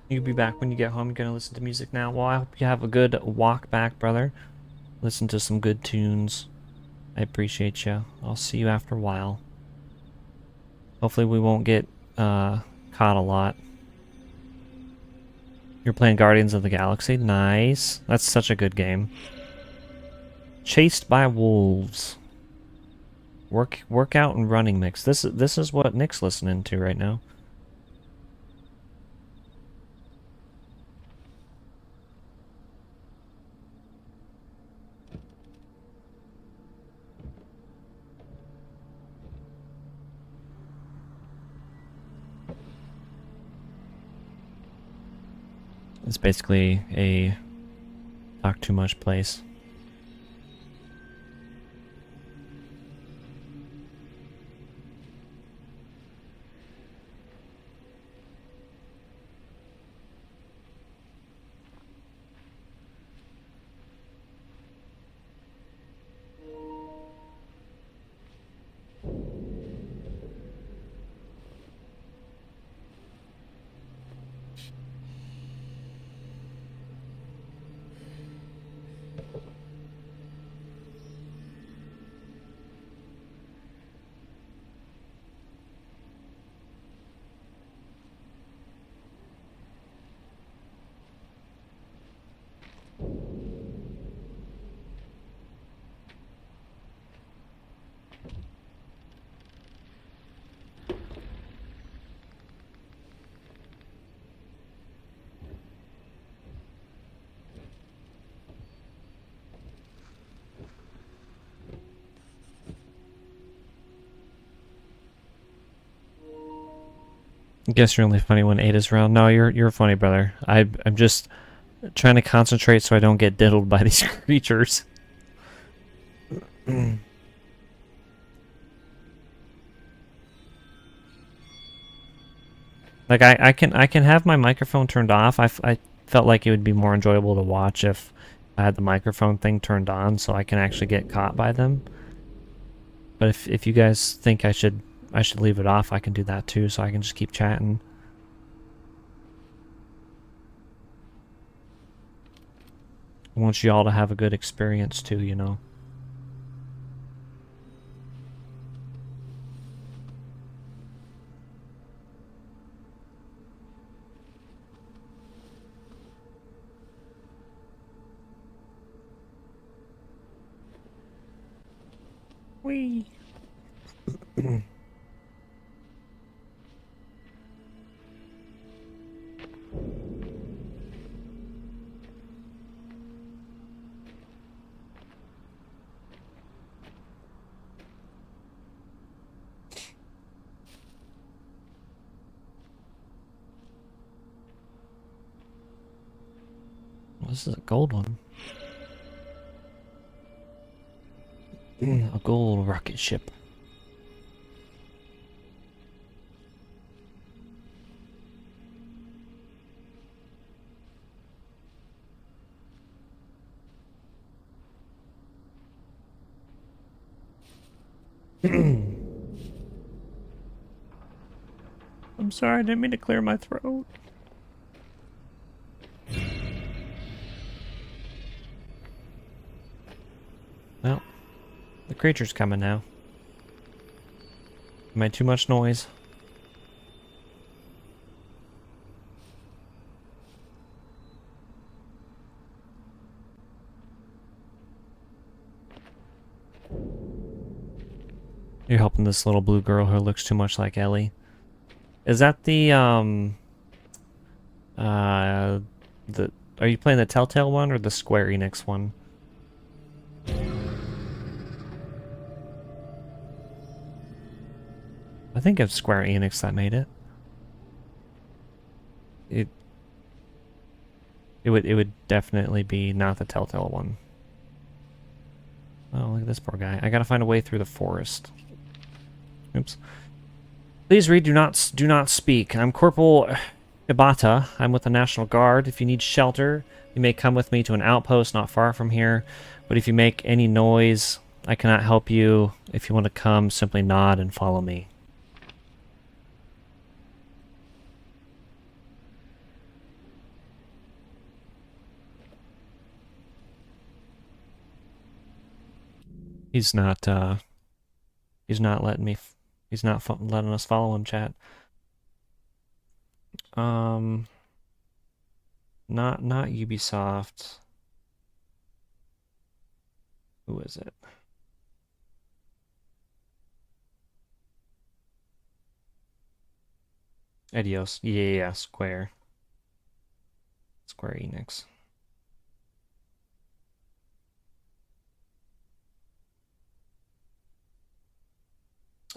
You'll be back when you get home. You're gonna listen to music now. Well, I hope you have a good walk back, brother. Listen to some good tunes. I appreciate you. I'll see you after a while. Hopefully we won't get caught a lot. You're playing Guardians of the Galaxy. Nice. That's such a good game. Chased by Wolves. Workout and running mix. This is what Nick's listening to right now. It's basically a talk too much place. I guess you're only funny when Ada's around. No, you're funny, brother. I'm just trying to concentrate so I don't get diddled by these creatures. Like I can have my microphone turned off. I felt like it would be more enjoyable to watch if I had the microphone thing turned on so I can actually get caught by them. But if you guys think I should leave it off, I can do that too, so I can just keep chatting. I want you all to have a good experience too, you know. Whee! Well, this is a gold one. A gold rocket ship. I'm sorry, I didn't mean to clear my throat. Well, the creature's coming now. Made too much noise. You're helping this little blue girl who looks too much like Ellie. Is that the are you playing the Telltale one or the Square Enix one? I think it's Square Enix that made it. It would definitely be not the Telltale one. Oh, look at this poor guy. I gotta find a way through the forest. Oops. Please read, do not speak. I'm Corporal Ibata. I'm with the National Guard. If you need shelter, you may come with me to an outpost not far from here. But if you make any noise, I cannot help you. If you want to come, simply nod and follow me. He's not letting me. He's not letting us follow him, chat. Not Ubisoft. Who is it? Edios. Yeah, Square. Square Enix.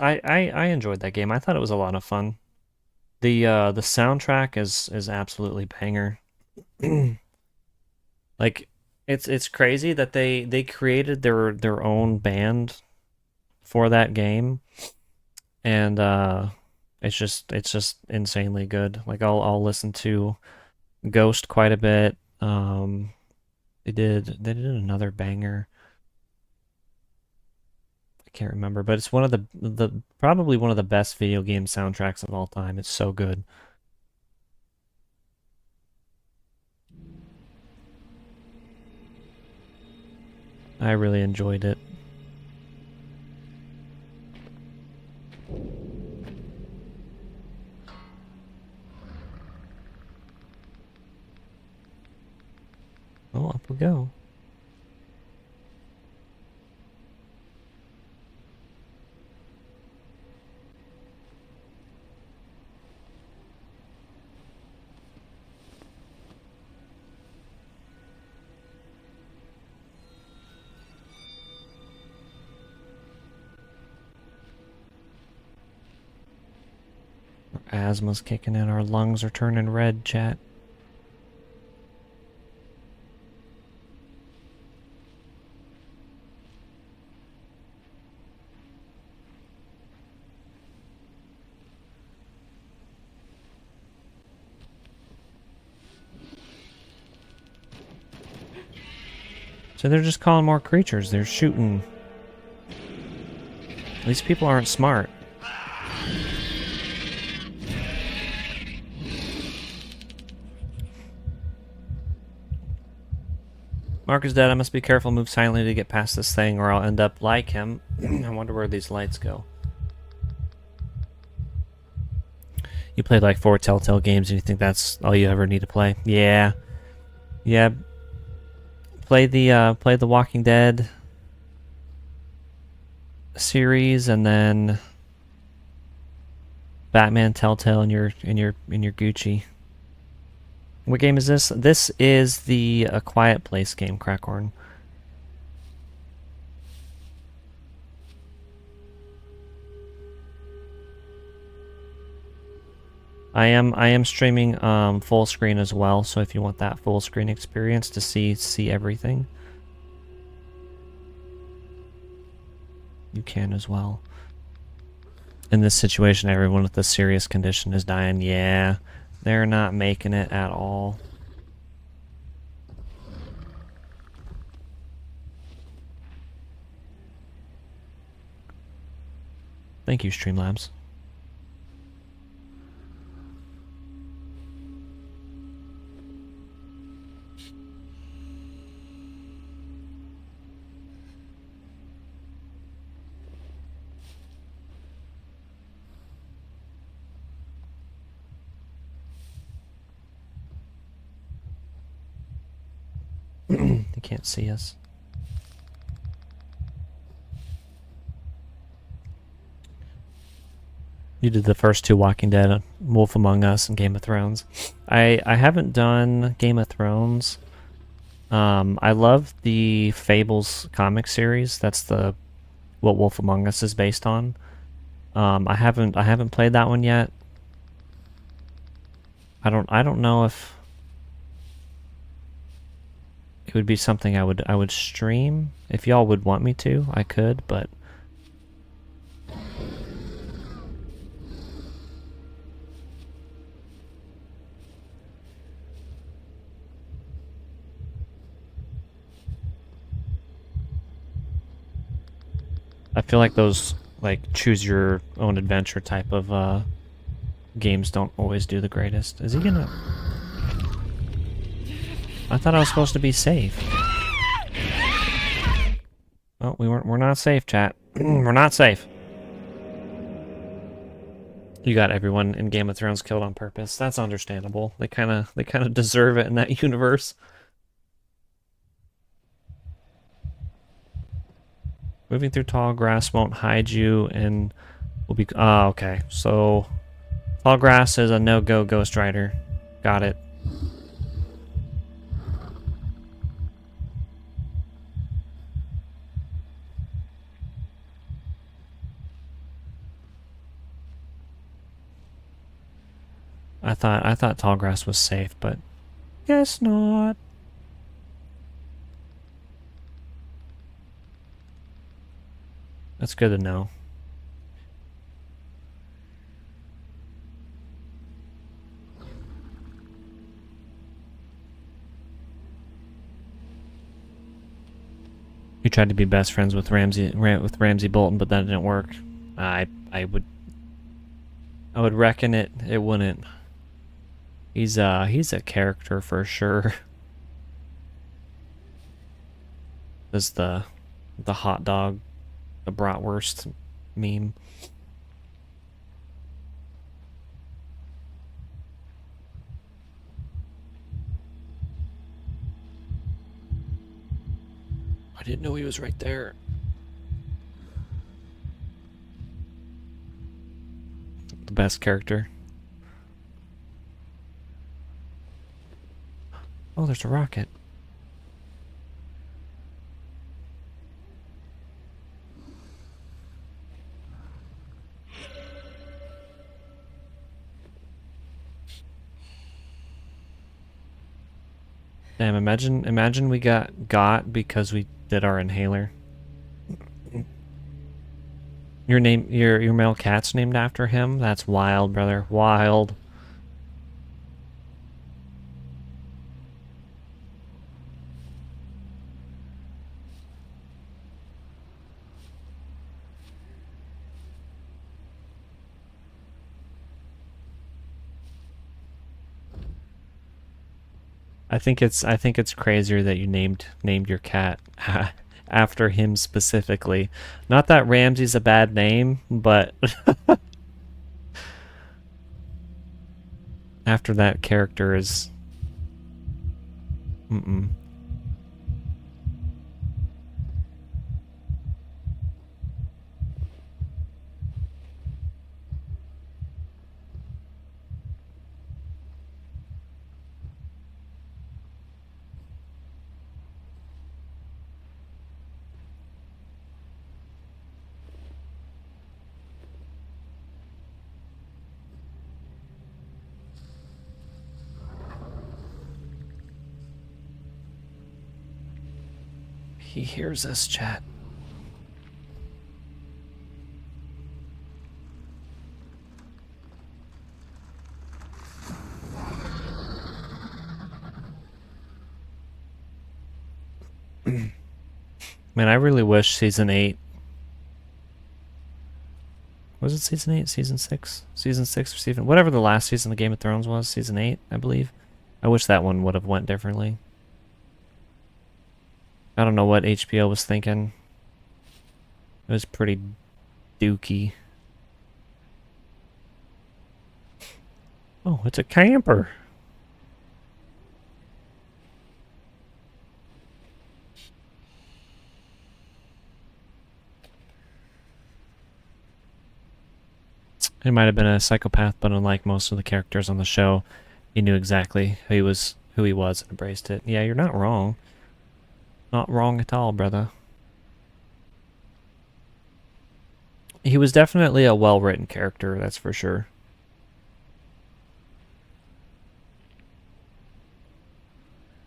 I enjoyed that game. I thought it was a lot of fun. The soundtrack is absolutely banger. Like it's crazy that they created their own band for that game, and it's just insanely good. Like I'll listen to Ghost quite a bit. They did another banger. I can't remember, but it's one of the probably one of the best video game soundtracks of all time. It's so good. I really enjoyed it. Oh, up we go. Our asthma's kicking in. Our lungs are turning red, chat. So they're just calling more creatures. They're shooting. These people aren't smart. Mark is dead. I must be careful. Move silently to get past this thing, or I'll end up like him. I wonder where these lights go. You played like 4 Telltale games, and you think that's all you ever need to play? Yeah. Yeah. Play the Walking Dead series, and then Batman, Telltale, and your Gucci. What game is this? This is the A Quiet Place game, Crackhorn. I am streaming full screen as well, so if you want that full screen experience to see everything, you can as well. In this situation, everyone with a serious condition is dying. Yeah, they're not making it at all. Thank you, Streamlabs. They can't see us. You did the first 2 Walking Dead, Wolf Among Us, and Game of Thrones. I haven't done Game of Thrones. I love the Fables comic series. That's what Wolf Among Us is based on. I haven't played that one yet. I don't know if it would be something I would stream. If y'all would want me to, I could, but I feel like those like choose your own adventure type of games don't always do the greatest. Is he gonna? I thought I was supposed to be safe. Oh, we're not safe, chat. We're not safe. You got everyone in Game of Thrones killed on purpose. That's understandable. They kind of deserve it in that universe. Moving through tall grass won't hide you and will be... Oh, okay. So, tall grass is a no-go Ghost Rider. Got it. I thought tall grass was safe, but guess not. That's good to know. You tried to be best friends with Ramsey Bolton, but that didn't work. I would reckon it wouldn't. He's a character for sure. There's the hot dog, the bratwurst meme. I didn't know he was right there. The best character. Oh, there's a rocket. Damn, imagine we got because we did our inhaler. Your male cat's named after him? That's wild, brother. Wild. I think it's crazier that you named your cat after him specifically. Not that Ramsey's a bad name, but after that character is He hears us, chat. Man, I really wish season 8... Was it season 8? Season 6? Season 6 or season... Whatever the last season of Game of Thrones was. Season 8, I believe. I wish that one would have went differently. I don't know what HBO was thinking. It was pretty dookie. Oh, it's a camper. He might have been a psychopath, but unlike most of the characters on the show, he knew exactly who he was and embraced it. Yeah, you're not wrong. Not wrong at all, brother. He was definitely a well-written character, that's for sure.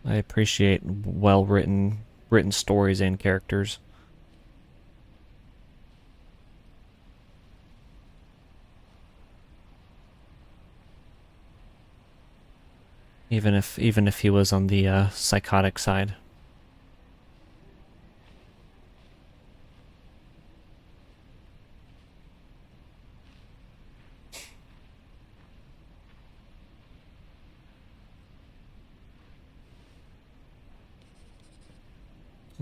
I appreciate well-written stories and characters. Even if he was on the psychotic side.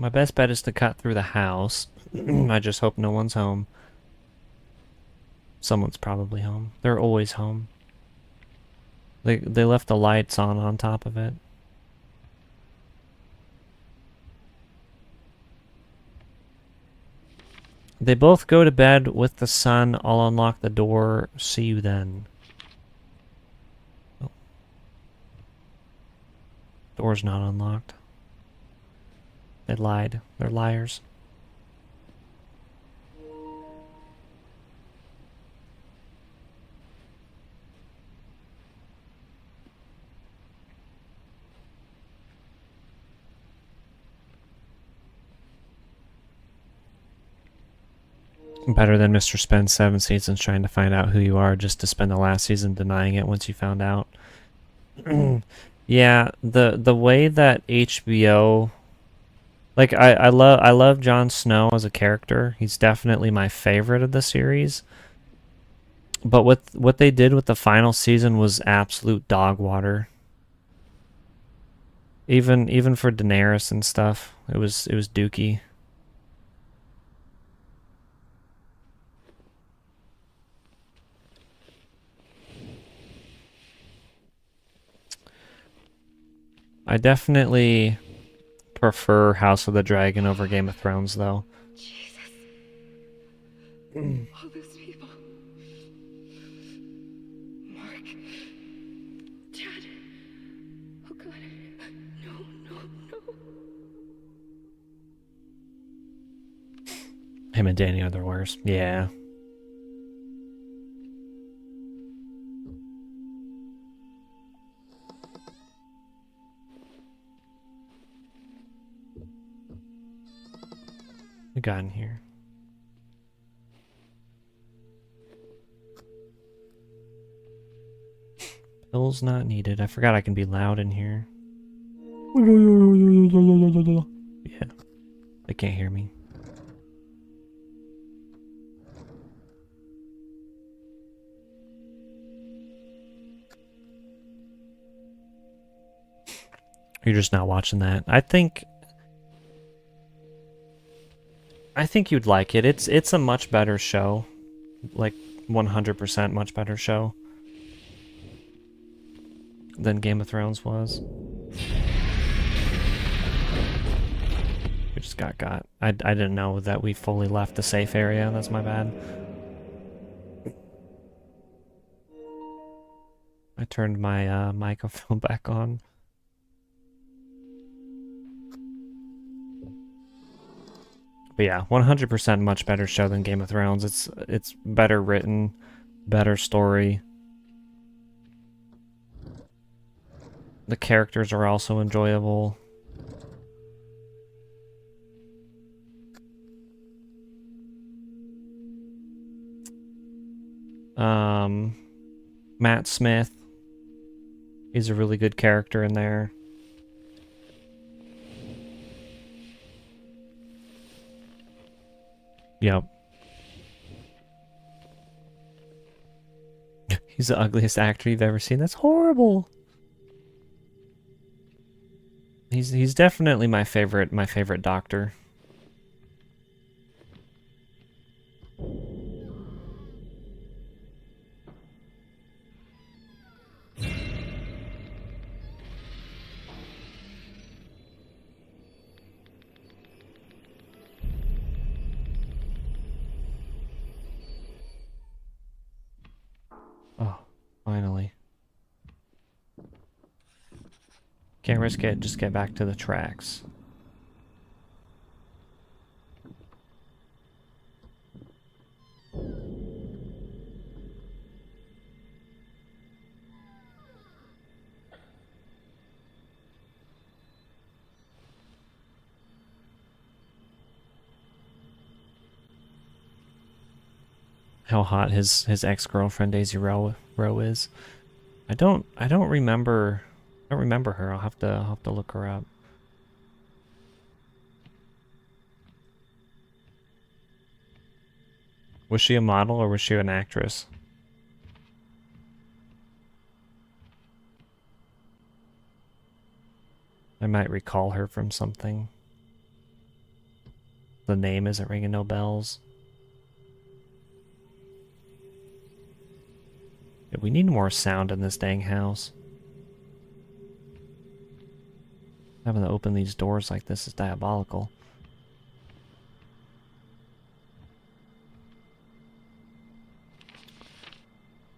My best bet is to cut through the house. I just hope no one's home. Someone's probably home. They're always home. They left the lights on top of it. They both go to bed with the sun. I'll unlock the door. See you then. Oh. Door's not unlocked. They lied. They're liars. Better than Mr. Spend 7 seasons trying to find out who you are just to spend the last season denying it once you found out. Yeah, the way that HBO, like I love Jon Snow as a character. He's definitely my favorite of the series. But what they did with the final season was absolute dog water. Even for Daenerys and stuff, it was dookie. I definitely prefer House of the Dragon over Game of Thrones, though. Jesus. All those people. Mark. Dad. Oh God. No, no, no. Him and Danny are the worst. Yeah. We got in here. Pills not needed. I forgot I can be loud in here. Yeah. They can't hear me. You're just not watching that. I think you'd like it. It's a much better show. Like 100% much better show than Game of Thrones was. We just got. I didn't know that we fully left the safe area. That's my bad. I turned my microphone back on. But yeah, 100% much better show than Game of Thrones. It's better written, better story. The characters are also enjoyable. Matt Smith, he's a really good character in there. Yep. He's the ugliest actor you've ever seen. That's horrible. He's definitely my favorite doctor. Oh, finally. Can't risk it, just get back to the tracks. How hot his ex-girlfriend Daisy Rowe is. I don't remember her. I'll have to look her up. Was she a model or was she an actress? I might recall her from something. The name isn't ringing no bells. Yeah, we need more sound in this dang house. Having to open these doors like this is diabolical.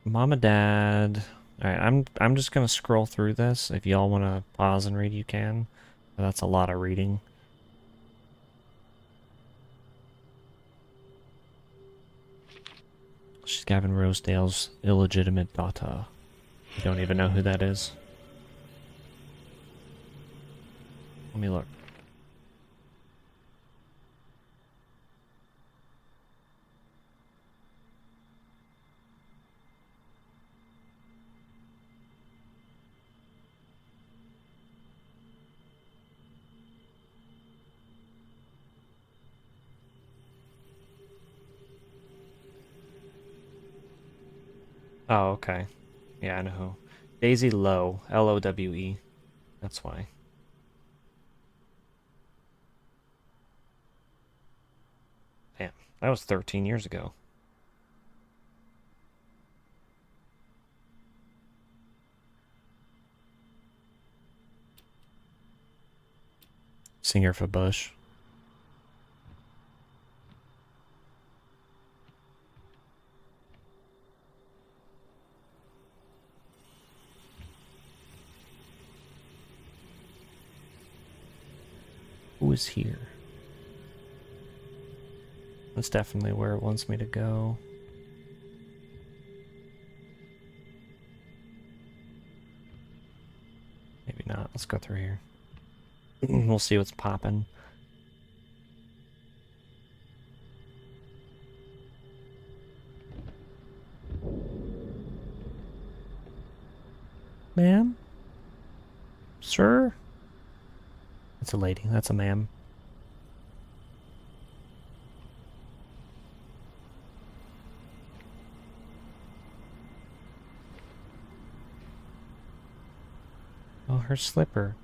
Mom and Dad. Alright, I'm just gonna scroll through this. If y'all wanna pause and read, you can. That's a lot of reading. She's Gavin Rosedale's illegitimate daughter. You don't even know who that is. Let me look. Oh, okay. Yeah, I know who. Daisy Lowe. Lowe. That's why. Damn, that was 13 years ago. Singer for Bush. Who is here? That's definitely where it wants me to go. Maybe not. Let's go through here. We'll see what's popping. Ma'am? Sir? That's a lady. That's a ma'am. Oh, her slipper.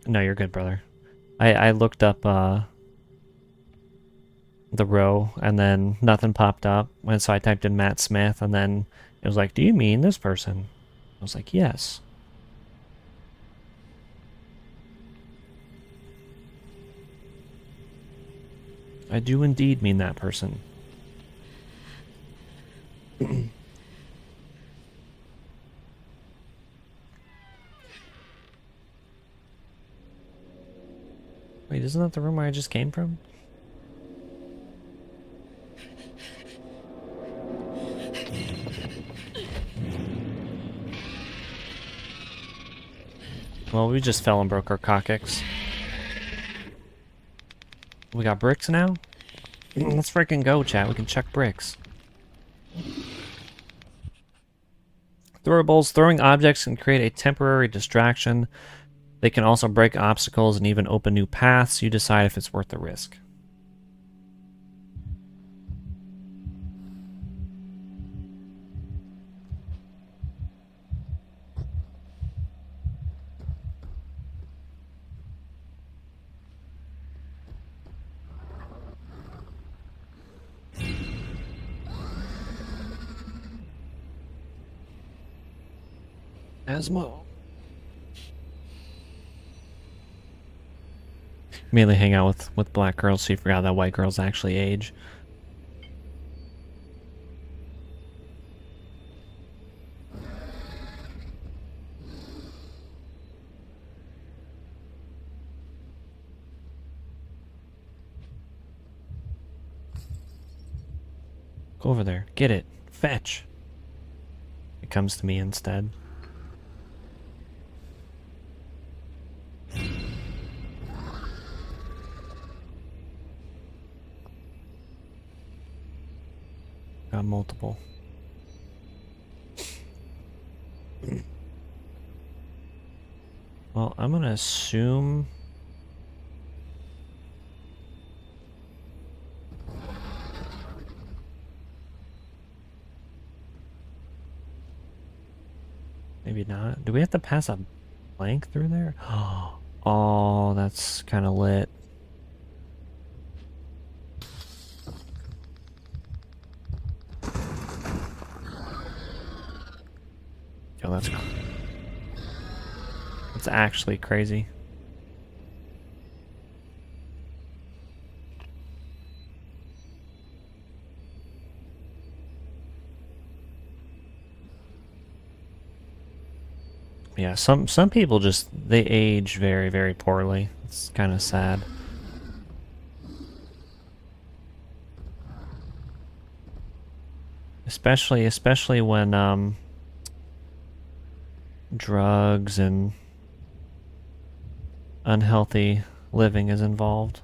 No, you're good, brother. I looked up the row and then nothing popped up. And so I typed in Matt Smith and then it was like, do you mean this person? I was like, yes. I do indeed mean that person. Wait, isn't that the room where I just came from? Well, we just fell and broke our coccyx. We got bricks now? Let's freaking go, chat. We can check bricks. Throwables. Throwing objects can create a temporary distraction. They can also break obstacles and even open new paths. You decide if it's worth the risk. Asmo. Mainly hang out with black girls, so you forgot that white girls actually age. Go over there. Get it. Fetch. It comes to me instead. Got multiple. Well, I'm gonna assume... Maybe not. Do we have to pass a blank through there? Oh, that's kind of lit. Yo, that's actually crazy. Yeah, some people just they age very, very poorly. It's kind of sad. Especially when drugs and unhealthy living is involved.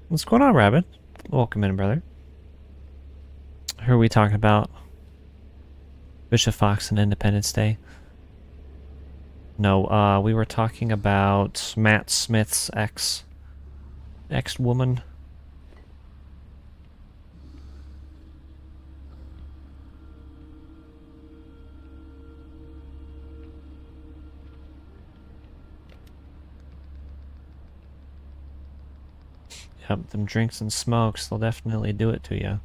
What's going on, Rabbit? Welcome in, brother. Who are we talking about? Bishop Fox and Independence Day? No, we were talking about Matt Smith's ex-woman. Yep, them drinks and smokes, they'll definitely do it to you.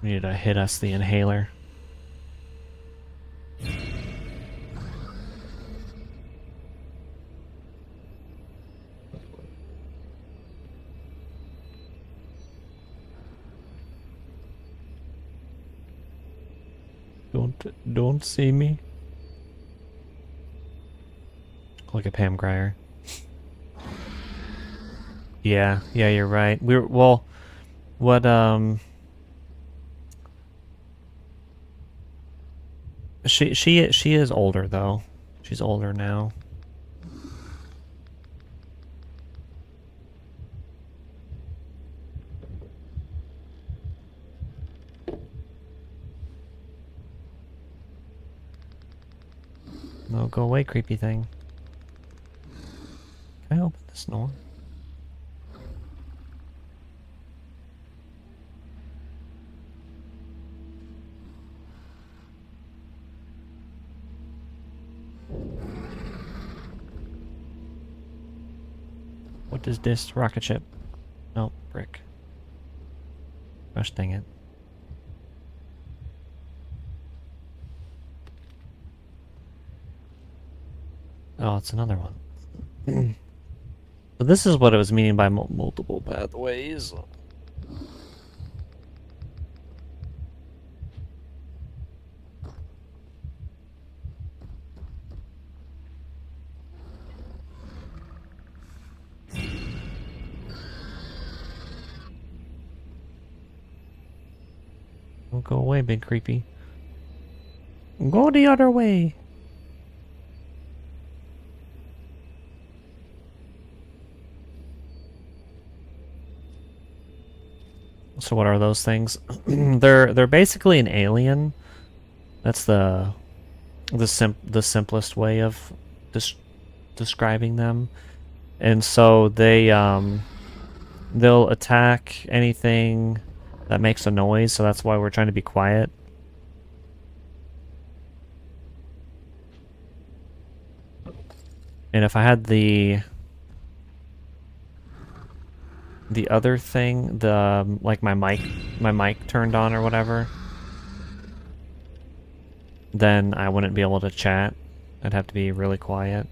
We need to hit us the inhaler. Don't see me. Look at Pam Grier. Yeah, you're right. Well, what she is older though. She's older now. No, go away, creepy thing. Can I open this door? What is this? Rocket ship? No, brick. Gosh dang it. Oh, it's another one. So this is what it was meaning by multiple pathways. Don't go away, big creepy. Go the other way. So what are those things? They're basically an alien. That's the simplest way of describing them. And so they'll attack anything that makes a noise, so that's why we're trying to be quiet. And if I had the other thing, like my mic turned on or whatever, then I wouldn't be able to chat. I'd have to be really quiet.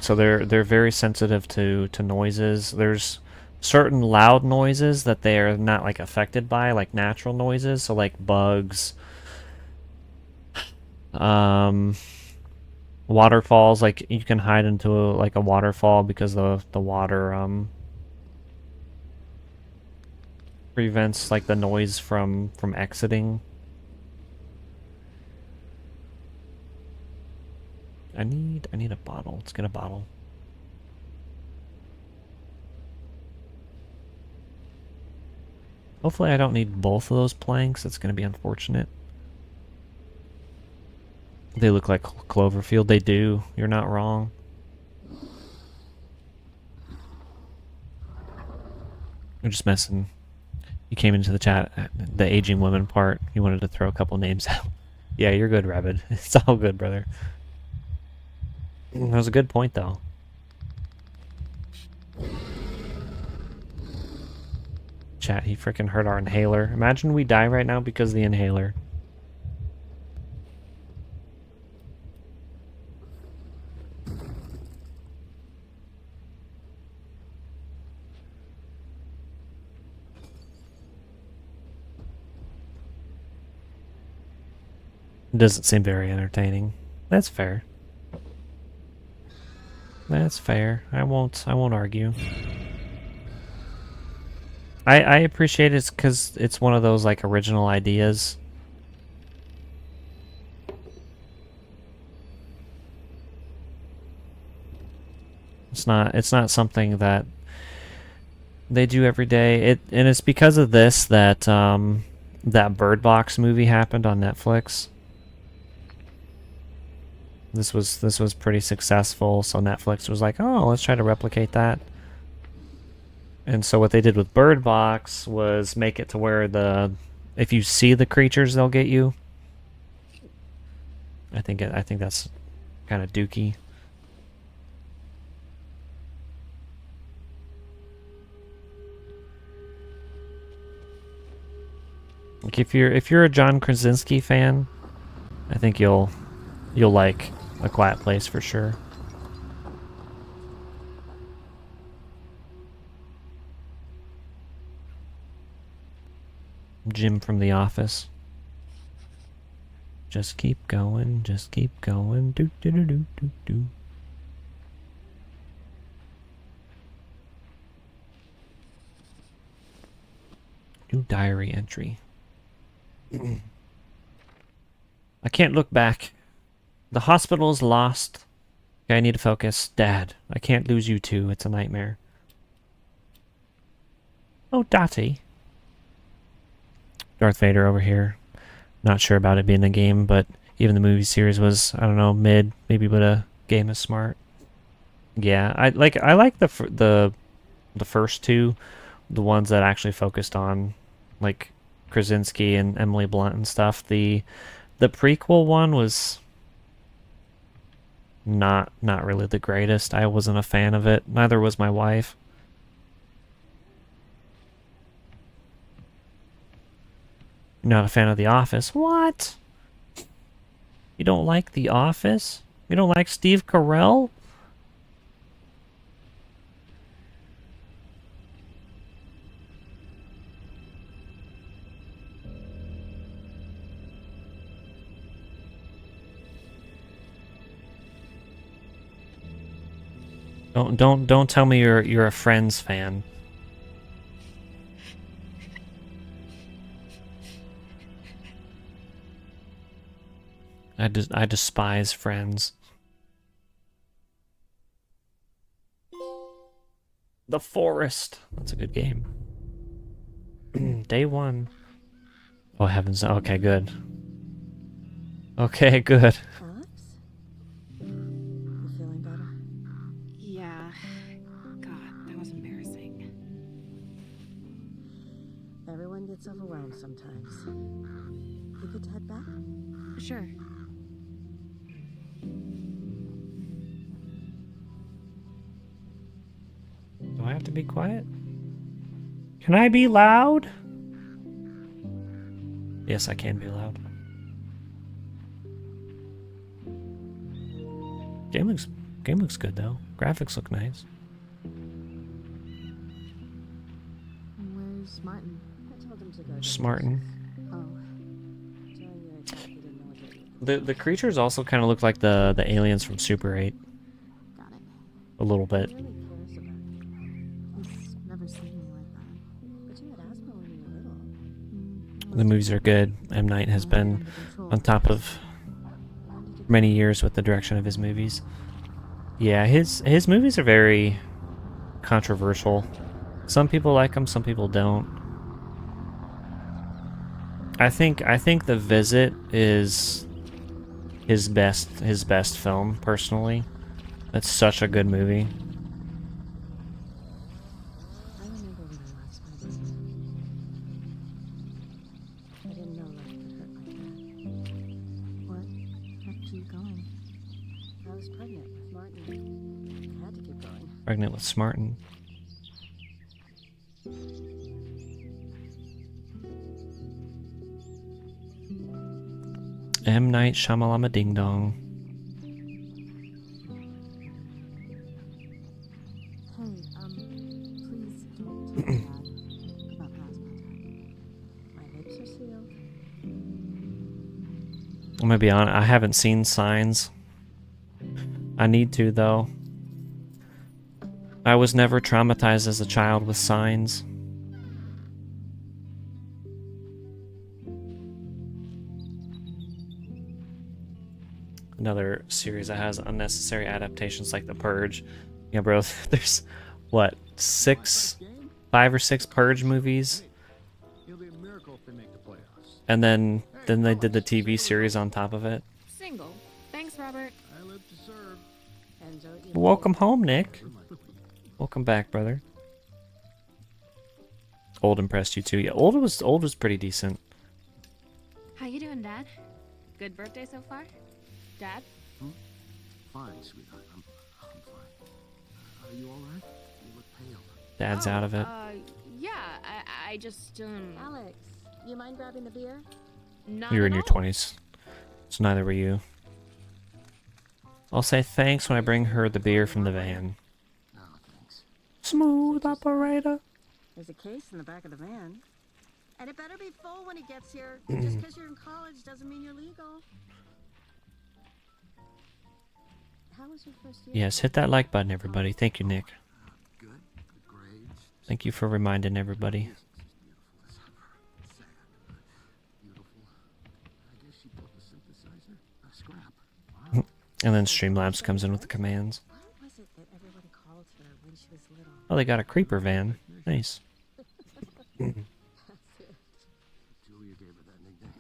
So they're very sensitive to noises. There's certain loud noises that they are not like affected by, like natural noises. So like bugs, waterfalls. Like you can hide into like a waterfall because the water prevents like the noise from exiting. I need a bottle. Let's get a bottle. Hopefully I don't need both of those planks. It's going to be unfortunate. They look like Cloverfield. They do. You're not wrong. I'm just messing. You came into the chat, the aging women part. You wanted to throw a couple names out. Yeah, you're good, Rabbit. It's all good, brother. That was a good point, though. Chat, he freaking hurt our inhaler. Imagine we die right now because of the inhaler. It doesn't seem very entertaining. That's fair. That's fair. I won't argue. I appreciate it because it's one of those like original ideas. It's not something that they do every day. And it's because of this that that Bird Box movie happened on Netflix. This was pretty successful, so Netflix was like, "Oh, let's try to replicate that." And so what they did with Bird Box was make it to where if you see the creatures, they'll get you. I think that's kind of dooky. Like if you're a John Krasinski fan, I think you'll like A Quiet Place for sure. Jim from The Office. Just keep going, just keep going. Do do do do do do. New diary entry. I can't look back. The hospital is lost. Okay, I need to focus. Dad, I can't lose you two. It's a nightmare. Oh, Dottie. Darth Vader over here. Not sure about it being a game, but even the movie series was, I don't know, mid. Maybe, but a game is smart. Yeah, I like the first two, the ones that actually focused on like Krasinski and Emily Blunt and stuff. The prequel one was not really the greatest. I wasn't a fan of it. Neither was my wife. You're not a fan of The Office. What? You don't like The Office? You don't like Steve Carell? Don't tell me you're a Friends fan. I despise Friends. The Forest. That's a good game. Day one. Oh heavens. Okay, good. Okay, good. Alex? You feeling better? Yeah. God, that was embarrassing. Everyone gets overwhelmed sometimes. You good to head back? Sure. Do I have to be quiet? Can I be loud? Yes, I can be loud. Game looks good though. Graphics look nice. Where's Martin? I told him to go. Smartin. Oh. So you exactly didn't know what to do. The creatures also kind of look like the aliens from Super 8. Got it. A little bit. He really cares about you. He's never seen me like that. But you had asthma when you were little. The movies are good. M. Night has been on top of many years with the direction of his movies. Yeah, his movies are very controversial. Some people like them, some people don't. I think The Visit is his best film personally. That's such a good movie. I remember when I lost my baby. I didn't know life could hurt like that. What kept you going? I was pregnant with Martin. I had to keep going. Pregnant with Smartin. M. Night Shyamalama Ding Dong. Hey, please don't tell Dad about past time. My lips are sealed. I'm gonna be honest, I haven't seen Signs. I need to, though. I was never traumatized as a child with Signs. Another series that has unnecessary adaptations like The Purge. Yeah, bro, there's, what, 5 or 6 Purge movies? It'll be a miracle if they make the playoffs. And then they did the TV series on top of it. Single. Thanks, Robert. I live to serve. And don't you Welcome home, Nick. Welcome back, brother. Old impressed you too. Yeah, Old was pretty decent. How you doing, Dad? Good birthday so far? Dad? Fine, sweetheart. I'm fine. Are you all right? You look pale. Dad's out of it. Yeah, I just, Alex, you mind grabbing the beer? not You were at in your all. 20s. So neither were you. I'll say thanks when I bring her the beer from the van. No, thanks. Smooth operator. There's a case in the back of the van. And it better be full when he gets here. Just because you're in college doesn't mean you're legal. How was your first year? Yes, hit that like button, everybody. Thank you, Nick. Good. Good grades. Thank you for reminding everybody. Music's as beautiful as ever. Sad. Beautiful. I guess she built a synthesizer. A scrap. Wow. And then Streamlabs comes in with the commands. What was it that everybody called her when she was little? Oh, they got a creeper van. Nice. Julia gave her that nickname.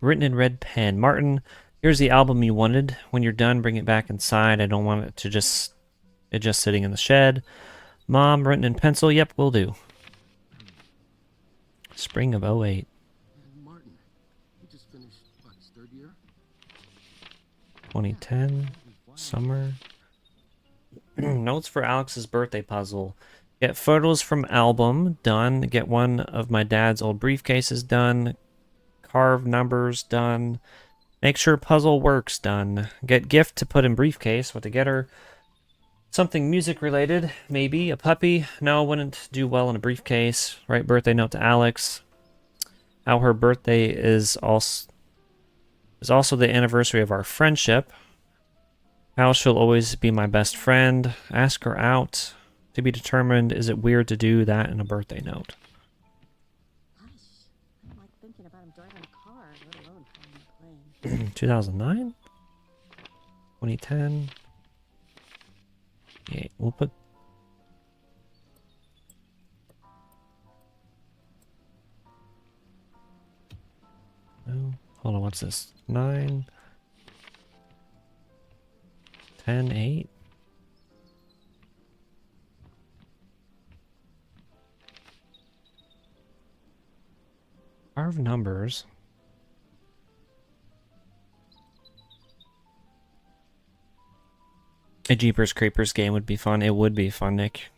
Written in red pen. Martin, here's the album you wanted. When you're done, bring it back inside. I don't want it to just sitting in the shed. Mom, written in pencil. Yep, will do. Spring of 08. And Martin, he just finished, what, his third year? 2010. Summer. Notes for Alex's birthday puzzle. Get photos from album. Done. Get one of my dad's old briefcases. Done. Carve numbers. Done. Make sure puzzle works. Done. Get gift to put in briefcase. What to get her? Something music related. Maybe. A puppy. No, wouldn't do well in a briefcase. Write birthday note to Alex. How her birthday is also the anniversary of our friendship. How she'll always be my best friend. Ask her out. To be determined. Is it weird to do that in a birthday note? Gosh, I don't like thinking about him driving a car, let alone flying a plane. 2009? 2010? Yeah, we'll put... No. Hold on, what's this? 9... 10, 8? Carve numbers. A Jeepers Creepers game would be fun. It would be fun, Nick.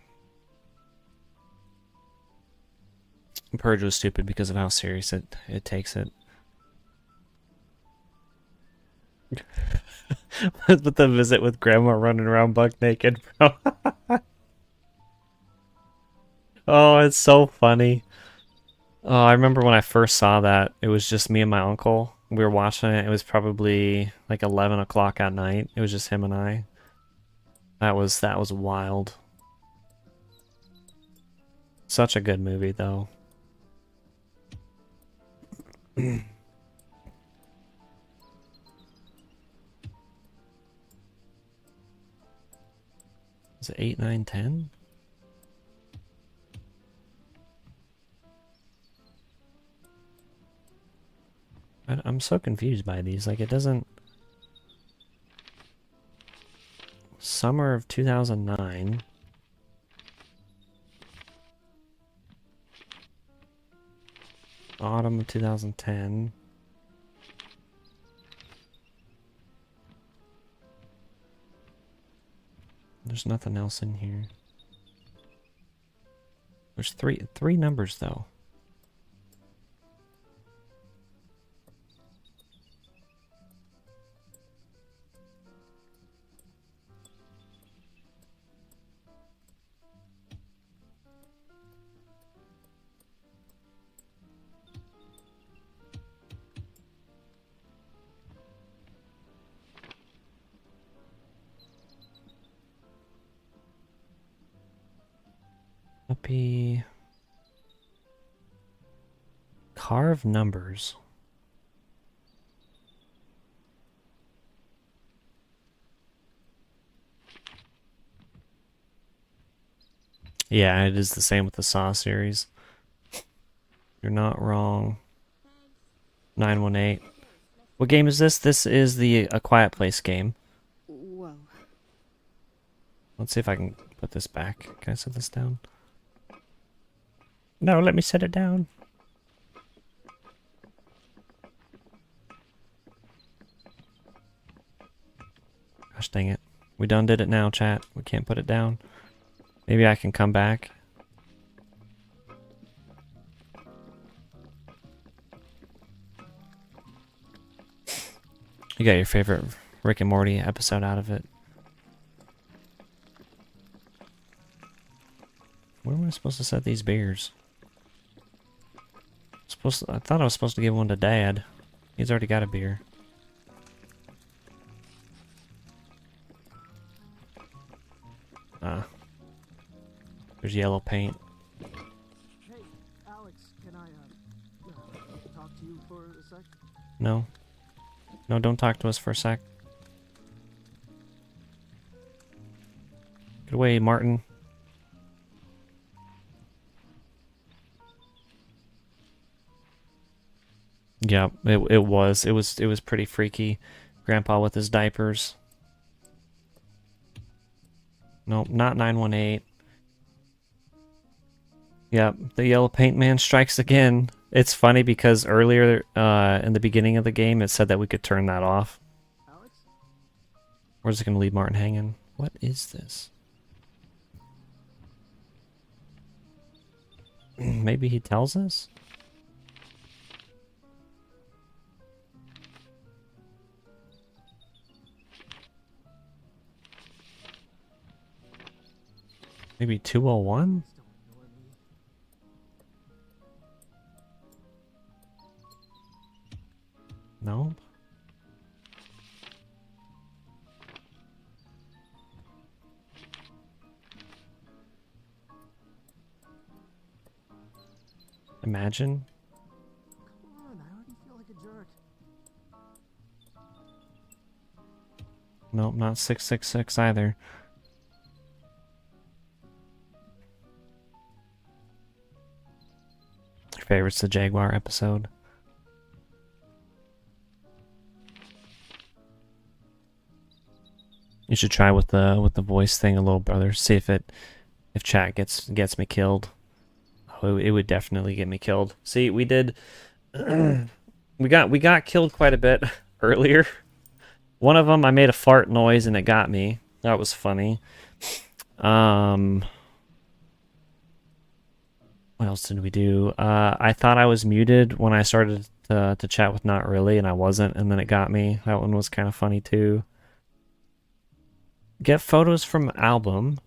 Purge was stupid because of how serious it takes it. But the visit with Grandma running around buck naked, bro. Oh, it's so funny. Oh, I remember when I first saw that, it was just me and my uncle. We were watching it. It was probably like 11 o'clock at night. It was just him and I. That was wild. Such a good movie, though. Is it 8, 9, 10? I'm so confused by these. Like, it doesn't... Summer of 2009. Autumn of 2010. There's nothing else in here. There's three numbers though. Puppy. Carve numbers. Yeah, it is the same with the Saw series. You're not wrong. 918. What game is this? This is the A Quiet Place game. Whoa. Let's see if I can put this back. Can I set this down? No, let me set it down. Gosh dang it. We done did it now, chat. We can't put it down. Maybe I can come back. You got your favorite Rick and Morty episode out of it. Where am I supposed to set these beers? I thought I was supposed to give one to Dad. He's already got a beer. There's yellow paint. Hey, Alex, can I talk to you for a sec? No. No, don't talk to us for a sec. Get away, Martin. Yeah, it was pretty freaky. Grandpa with his diapers. Nope, not 918. Yep, the yellow paint man strikes again. It's funny because earlier in the beginning of the game it said that we could turn that off. Alex? Where's it gonna leave Martin hanging? What is this? Maybe he tells us? Maybe 201? No. Imagine. Come on, I already feel like a jerk. Nope, not 666 either. Your favorite's the Jaguar episode. You should try with the voice thing a little, brother. See if chat gets me killed. Oh, it would definitely get me killed. See, we did we got killed quite a bit earlier. One of them I made a fart noise and it got me. That was funny. What else did we do? I thought I was muted when I started to chat with Not Really, and I wasn't, and then it got me. That one was kind of funny too. Get photos from album.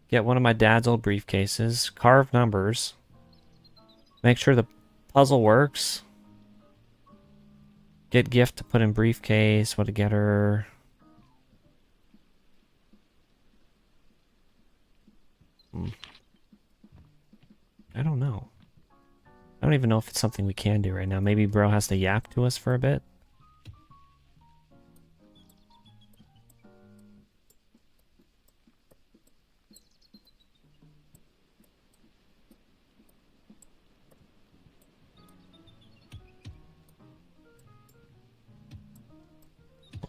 Get one of my dad's old briefcases. Carve numbers. Make sure the puzzle works. Get gift to put in briefcase. What to get her. I don't know. I don't even know if it's something we can do right now. Maybe bro has to yap to us for a bit.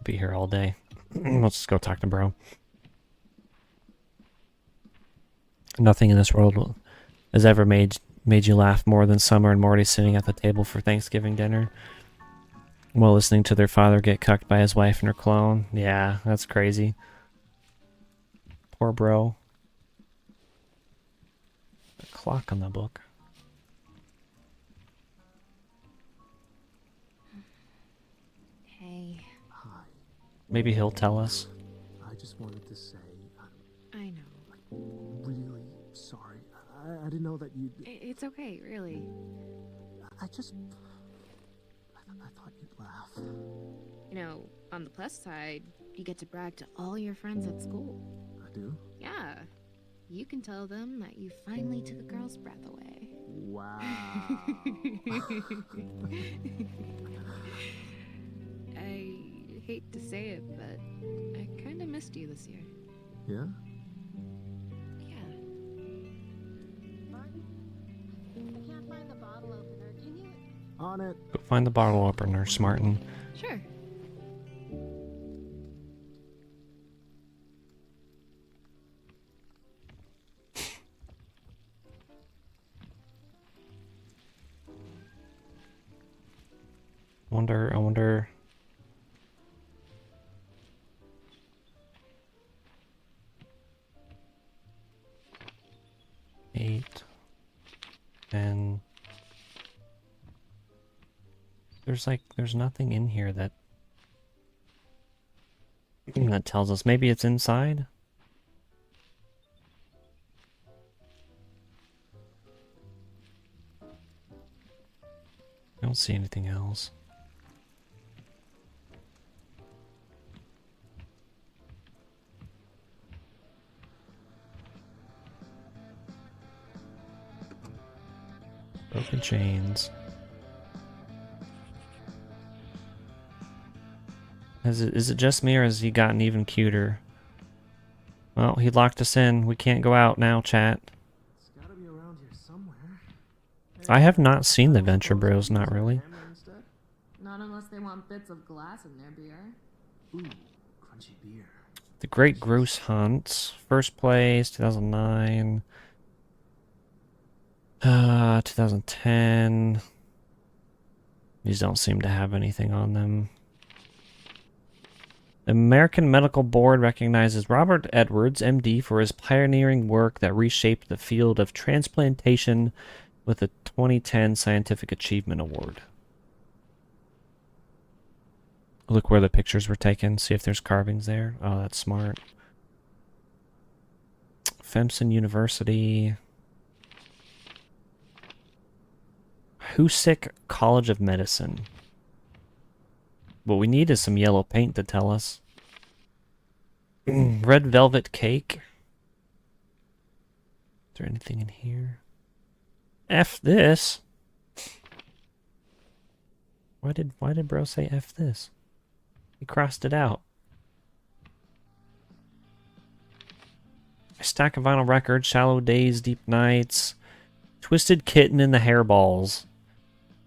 be here all day. Let's just go talk to bro. Nothing in this world has ever made you laugh more than Summer and Morty sitting at the table for Thanksgiving dinner while listening to their father get cucked by his wife and her clone. Yeah, that's crazy. Poor bro. A clock on the book. Hey. Hi. Maybe he'll tell us. I just wanted to say, I know. really sorry. I didn't know that you'd... It's okay, really. I just... I thought you'd laugh. You know, on the plus side, you get to brag to all your friends at school. I do? Yeah. You can tell them that you finally took a girl's breath away. Wow. I hate to say it, but I kind of missed you this year. Yeah? Yeah. Martin, I can't find the bottle opener. Can you? On it. Go find the bottle opener, Smartin. Sure. I wonder. Eight. And there's nothing in here that tells us. Maybe it's inside? I don't see anything else. Broken chains. Is it just me, or has he gotten even cuter? Well, he locked us in. We can't go out now, chat. It's gotta be around here somewhere. I have not seen the Venture Bros, not really. Not unless they want bits of glass in their beer. Ooh, crunchy beer. The Great Grouse Hunt. First place, 2009. 2010. These don't seem to have anything on them. The American Medical Board recognizes Robert Edwards, MD, for his pioneering work that reshaped the field of transplantation with the 2010 Scientific Achievement Award. Look where the pictures were taken, see if there's carvings there. Oh, that's smart. Femson University. Hoosick College of Medicine. What we need is some yellow paint to tell us. Red velvet cake. Is there anything in here? F this. Why did bro say F this? He crossed it out. A stack of vinyl records, Shallow Days, Deep Nights, Twisted Kitten in the Hairballs,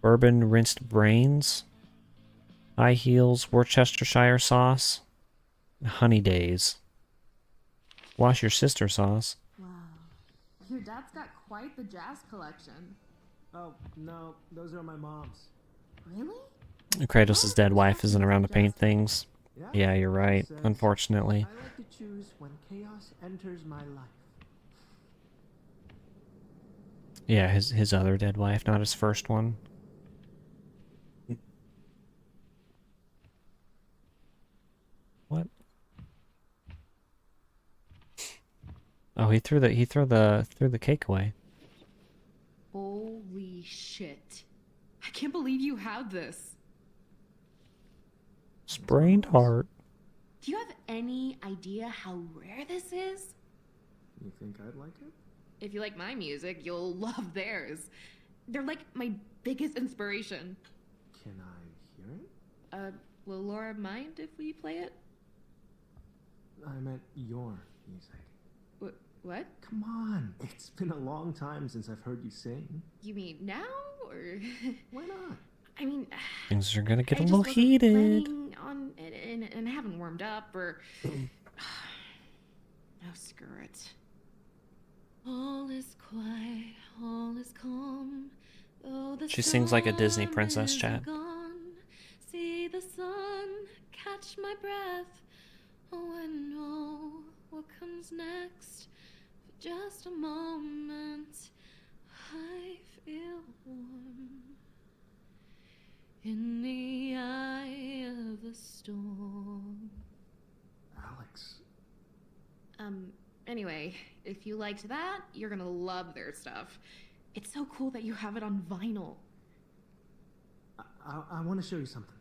Bourbon Rinsed Brains, High Heels, Worcestershire Sauce, Honey Days, Wash Your Sister Sauce. Wow. Your dad's got quite the jazz collection. Oh, no, those are my mom's. Really? Kratos' dead wife isn't around to paint things. Yeah, you're right, Says, unfortunately. I like to choose when chaos enters my life. Yeah, his other dead wife, not his first one. What? Oh, he threw the cake away. Holy shit. I can't believe you had this. Sprained heart. Do you have any idea how rare this is? You think I'd like it? If you like my music, you'll love theirs. They're like my biggest inspiration. Can I hear it? Will Laura mind if we play it? I meant your music. What? Come on. It's been a long time since I've heard you sing. You mean now, or? Why not? I mean, Things are gonna get I a just little wasn't heated. planning on it and warmed up or... Oh, screw it. All is quiet, all is calm. Though the She sings like a Disney storm princess, is chat. gone. See the sun catch my breath. Oh, I know what comes next. For just a moment, I feel warm in the eye of the storm. Alex. Anyway, if you liked that, you're gonna love their stuff. It's so cool that you have it on vinyl. I want to show you something.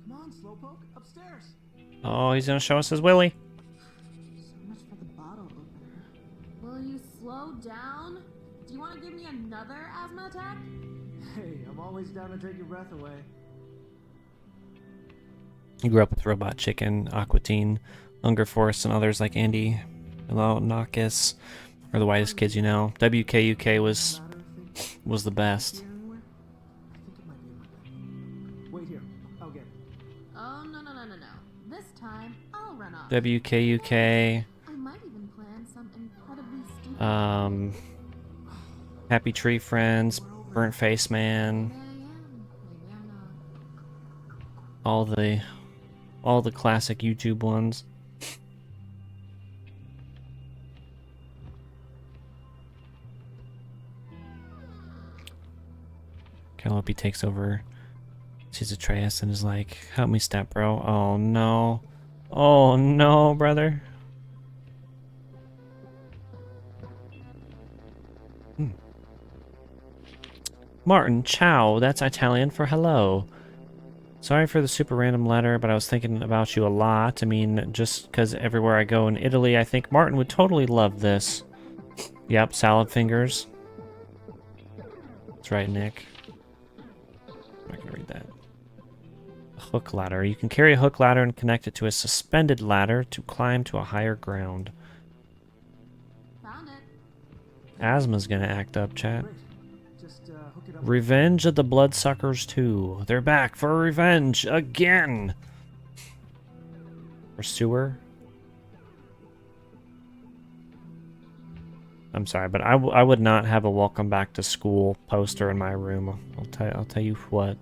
Come on, Slowpoke, upstairs. Oh, he's gonna show us his willy. So much for the bottle opener. Will you slow down? Do you want to give me another asthma attack? Hey, I'm always down to take your breath away. He grew up with Robot Chicken, Aqua Teen, Hunger Force, and others like Andy, Nakis, or the whitest kids you know. WKUK was the best. Here anywhere? I think it might be in my bag. Wait here. I'll get it. Oh, no. This time, I'll run off. WKUK, I might even plan some incredibly stupid... Happy Tree Friends, Burnt Face Man, Maybe I am. Maybe I'm not. all the classic YouTube ones. Calliope takes over, sees Atreus, and is like, "Help me, step bro." Oh no, oh no, brother. Martin, ciao. That's Italian for hello. Sorry for the super random letter, but I was thinking about you a lot. I mean, just because everywhere I go in Italy, I think Martin would totally love this. Yep, salad fingers. That's right, Nick. I'm not gonna read that. A hook ladder. You can carry a hook ladder and connect it to a suspended ladder to climb to a higher ground. Found it. Asthma's gonna act up, chat. Great. Just hook it up. Revenge of the Bloodsuckers 2. They're back for revenge again. Or sewer. I'm sorry, but I would not have a welcome back to school poster in my room. I'll tell you what.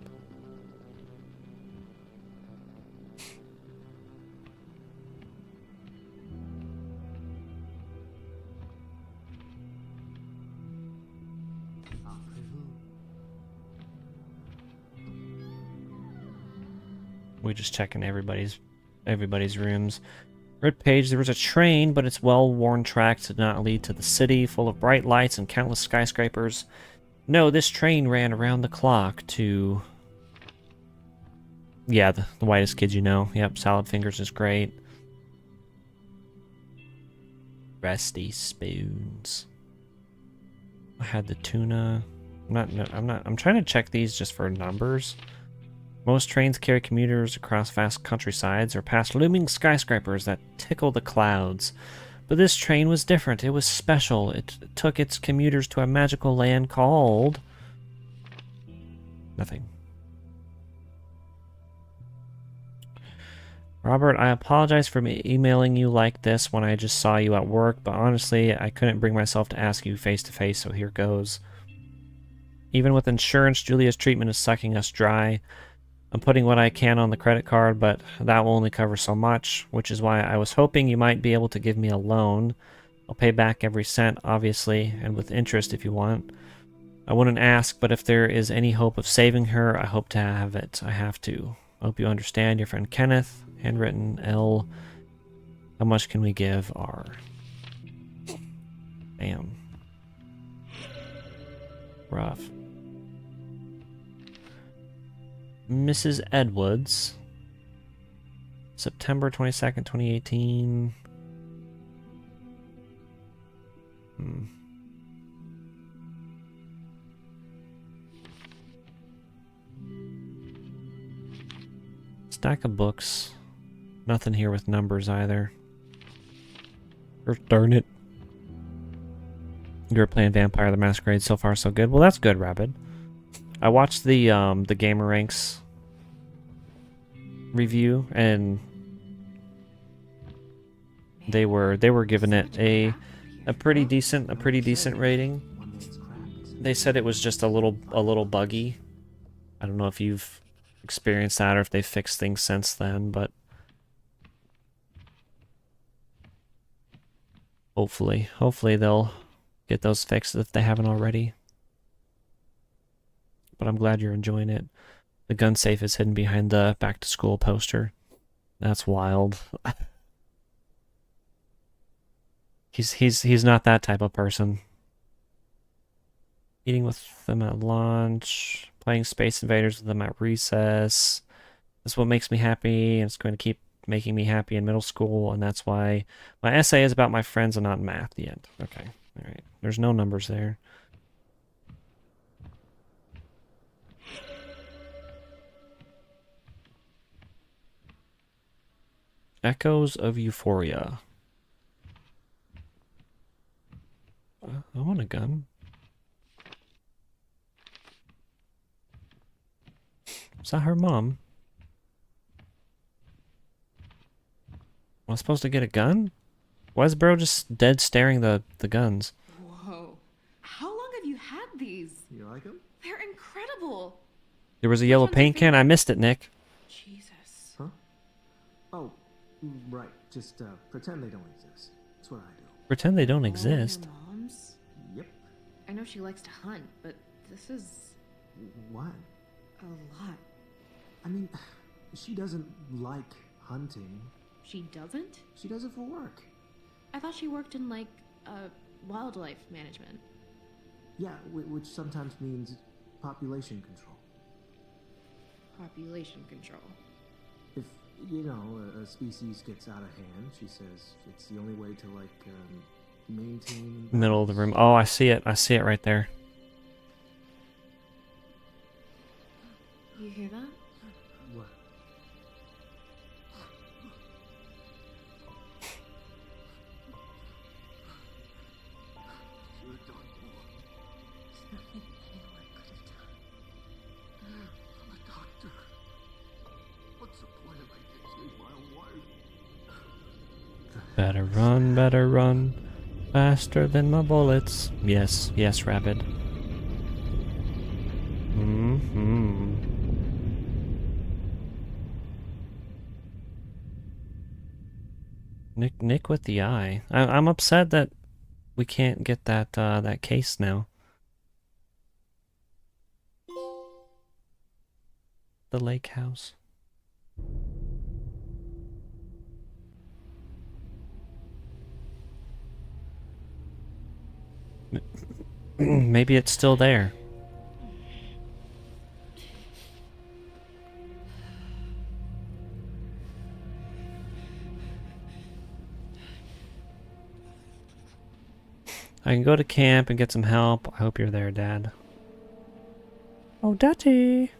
We're just checking everybody's rooms. Red page, there was a train, but its well-worn tracks did not lead to the city, full of bright lights and countless skyscrapers. No, this train ran around the clock to... Yeah, the whitest kids you know. Yep, Salad Fingers is great. Rusty spoons. I had the tuna. I'm trying to check these just for numbers. Most trains carry commuters across vast countrysides or past looming skyscrapers that tickle the clouds. But this train was different. It was special. It took its commuters to a magical land called... Nothing. Robert, I apologize for emailing you like this when I just saw you at work, but honestly, I couldn't bring myself to ask you face to face, so here goes. Even with insurance, Julia's treatment is sucking us dry. I'm putting what I can on the credit card, but that will only cover so much, which is why I was hoping you might be able to give me a loan. I'll pay back every cent, obviously, and with interest if you want. I wouldn't ask, but if there is any hope of saving her, I hope to have it. I have to. I hope you understand. Your friend Kenneth, handwritten L. How much can we give R? Damn. Rough. Mrs. Edwards, September 22nd, 2018. Stack of books. Nothing here with numbers either. Or darn it. You were playing Vampire the Masquerade, so far so good. Well, that's good, Rabbit. I watched the Gamer Ranks review, and they were giving it a pretty decent rating. They said it was just a little buggy. I don't know if you've experienced that or if they've fixed things since then, but hopefully they'll get those fixed if they haven't already. But I'm glad you're enjoying it. The gun safe is hidden behind the back to school poster. That's wild. He's not that type of person. Eating with them at lunch, playing Space Invaders with them at recess. That's what makes me happy, and it's going to keep making me happy in middle school, and that's why my essay is about my friends and not math. The end. Okay. All right. There's no numbers there. Echoes of Euphoria. I want a gun. Is that her mom? Am I supposed to get a gun? Why is bro just dead staring the guns? Whoa. How long have you had these? You like them? They're incredible. There was a yellow one's your paint can. I missed it, Nick. Jesus. Huh? Oh, right. Just pretend they don't exist. That's what I do. Pretend they don't All exist. your moms? Yep. I know she likes to hunt, but this is What? a lot. I mean, she doesn't like hunting. She doesn't? She does it for work. I thought she worked in, like, wildlife management. Yeah, which sometimes means population control. Population control. If, you know, a species gets out of hand, she says it's the only way to, like, maintain... Middle of the room. Oh, I see it. I see it right there. You hear that? What? Should have done more. There's nothing anyone could have done. I'm a doctor. What's the point if I can't save my own wife? Better run. Faster than my bullets. Yes, yes, Rabbit. Nick with the eye. I'm upset that we can't get that that case now. The lake house. Maybe it's still there. I can go to camp and get some help. I hope you're there, Dad. Oh, Daddy!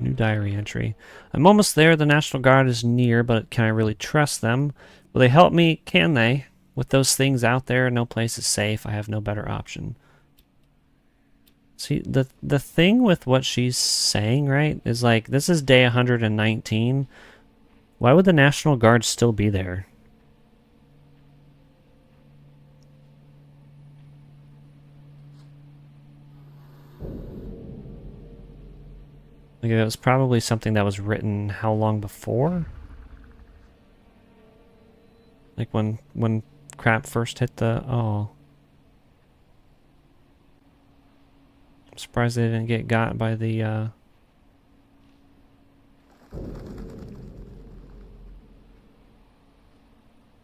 New diary entry. I'm almost there. The National Guard is near, but can I really trust them? Will they help me? Can they? With those things out there, no place is safe. I have no better option. See, the thing with what she's saying, right, is like, this is day 119. Why would the National Guard still be there? Like, it was probably something that was written how long before? Like when crap first hit the... Oh. I'm surprised they didn't get got by the,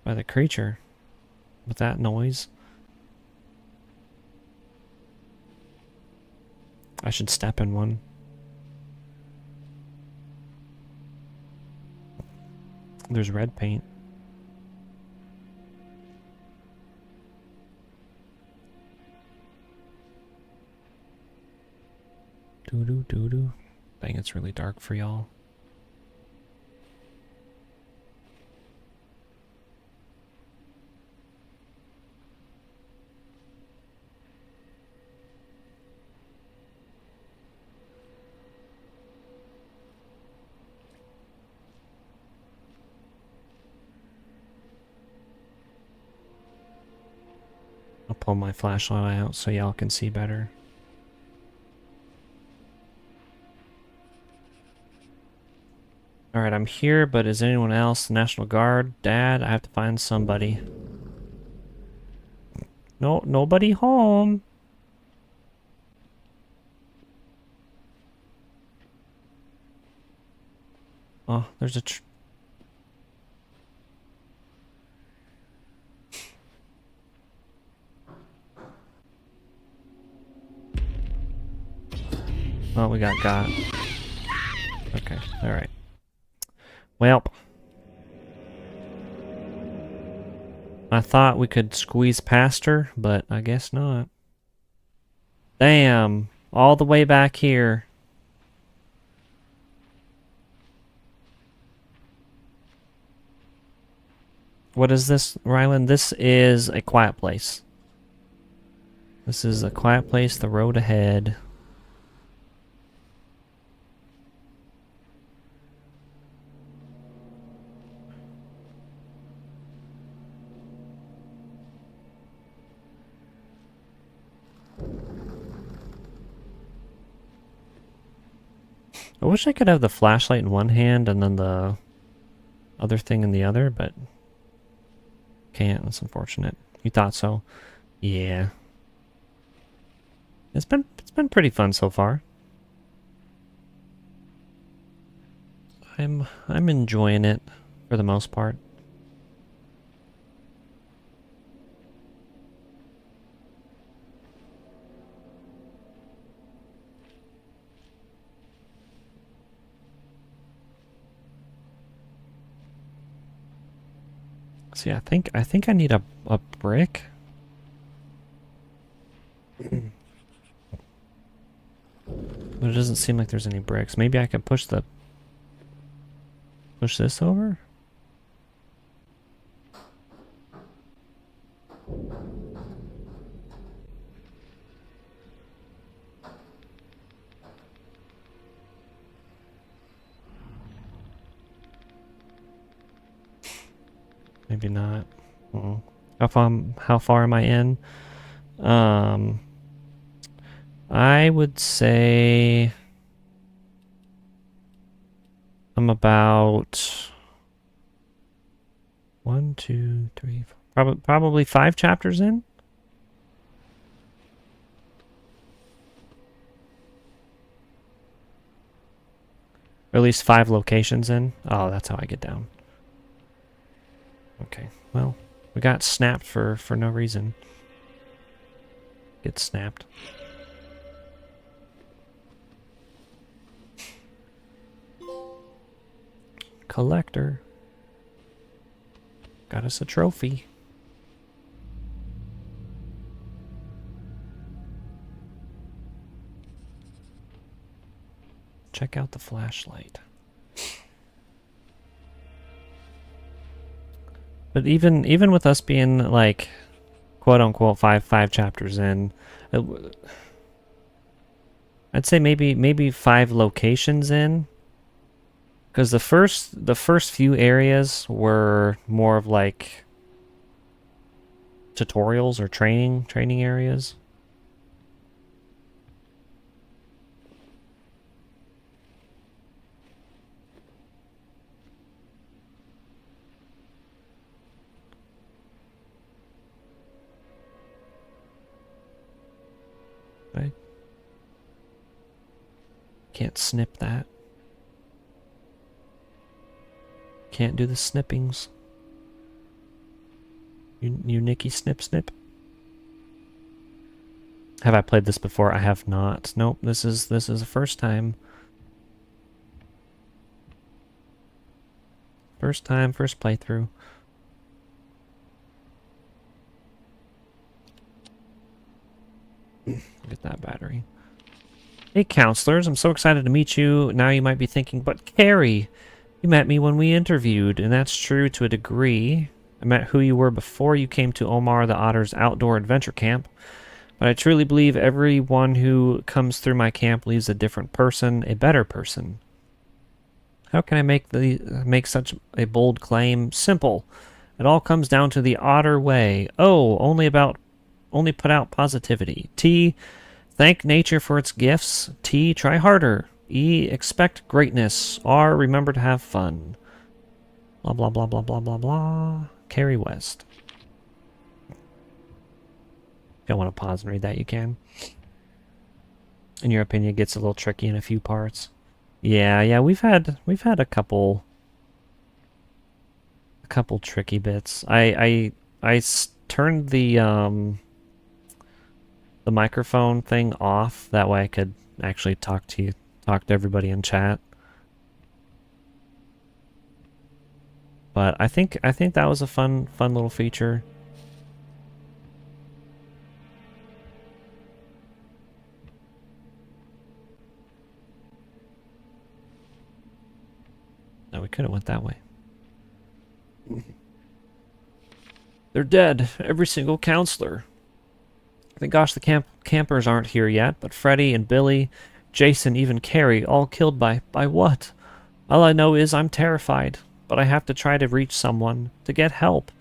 by the creature. With that noise. I should step in one. There's red paint. Doo-doo-doo-doo. Dang, it's really dark for y'all. I'll pull my flashlight out so y'all can see better. Alright, I'm here, but is anyone else? The National Guard? Dad? I have to find somebody. No, nobody home. Oh, there's a oh, we got. Okay, alright. Well, I thought we could squeeze past her, but I guess not. Damn, all the way back here. What is this, Ryland? This is a quiet place. This is a quiet place, the road ahead. I wish I could have the flashlight in one hand and then the other thing in the other, but can't. That's unfortunate. You thought so? Yeah. It's been pretty fun so far. I'm enjoying it for the most part. See, I think I need a brick. But it doesn't seem like there's any bricks. Maybe I could push this over? Maybe not. How far am I in? I would say I'm about 1, 2, 3, probably 5 chapters in. Or at least 5 locations in. Oh, that's how I get down. Okay, well, we got snapped for no reason. Get snapped. Collector. Got us a trophy. Check out the flashlight. But even with us being like quote unquote five chapters in, I'd say maybe 5 locations in. Because the first few areas were more of like tutorials or training areas. I can't snip that. Can't do the snippings. You Nicky snip. Have I played this before? I have not. Nope, this is the first time. First playthrough. Get that battery. Hey counselors, I'm so excited to meet you. Now you might be thinking, but Carrie, you met me when we interviewed, and that's true to a degree. I met who you were before you came to Omar the Otter's outdoor adventure camp, but I truly believe everyone who comes through my camp leaves a different person, a better person. How can I make such a bold claim? Simple. It all comes down to the Otter way. Oh, only about only put out positivity. T, thank nature for its gifts. T, try harder. E, expect greatness. R, remember to have fun. Blah, blah, blah, blah, blah, blah, blah. Carrie West. If you want to pause and read that, you can. In your opinion, it gets a little tricky in a few parts. Yeah, we've had a couple tricky bits. I turned the microphone thing off, that way I could actually talk to everybody in chat. But I think that was a fun little feature. No, we could have went that way. They're dead, every single counselor. Thank gosh the campers aren't here yet, but Freddy and Billy, Jason, even Carrie, all killed by what? All I know is I'm terrified, but I have to try to reach someone, to get help.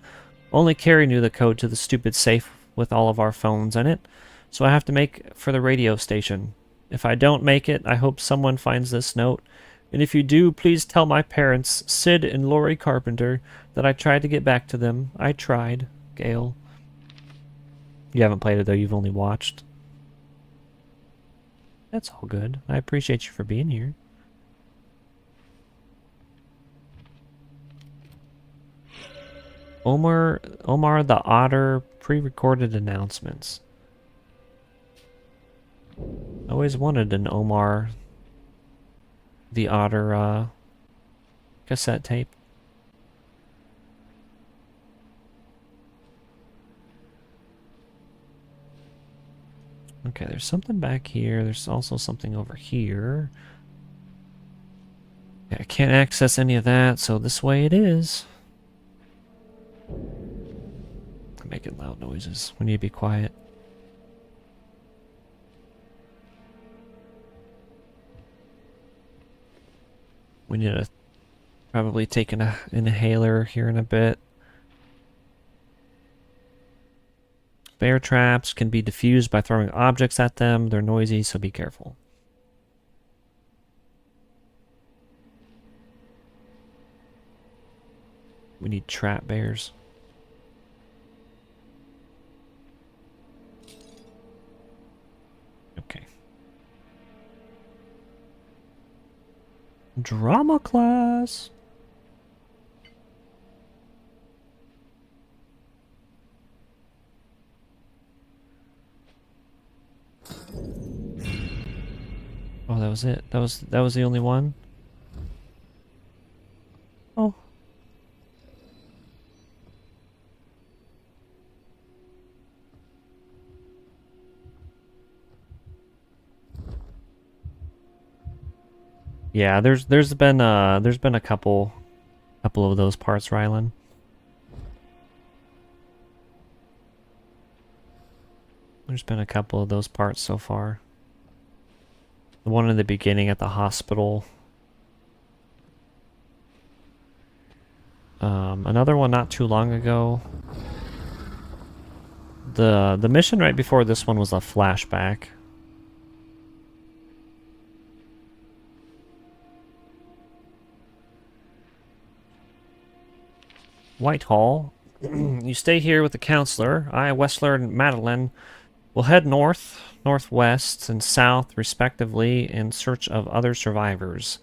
Only Carrie knew the code to the stupid safe with all of our phones in it, so I have to make for the radio station. If I don't make it, I hope someone finds this note. And if you do, please tell my parents, Sid and Lori Carpenter, that I tried to get back to them. I tried. Gail. You haven't played it, though. You've only watched. That's all good. I appreciate you for being here. Omar the Otter pre-recorded announcements. I always wanted an Omar the Otter cassette tape. Okay, there's something back here. There's also something over here. Okay, I can't access any of that, so this way it is. I'm making loud noises. We need to be quiet. We need to probably take an inhaler here in a bit. Bear traps can be diffused by throwing objects at them. They're noisy, so be careful. We need trap bears. Okay. Drama class. Oh, that was it. That was the only one. Oh. Yeah, there's been a couple of those parts, Rylan. There's been a couple of those parts so far. The one in the beginning at the hospital. Another one not too long ago. The mission right before this one was a flashback. Whitehall. You stay here with the counselor. I, Wessler, and Madeline will head north, northwest, and south, respectively, in search of other survivors.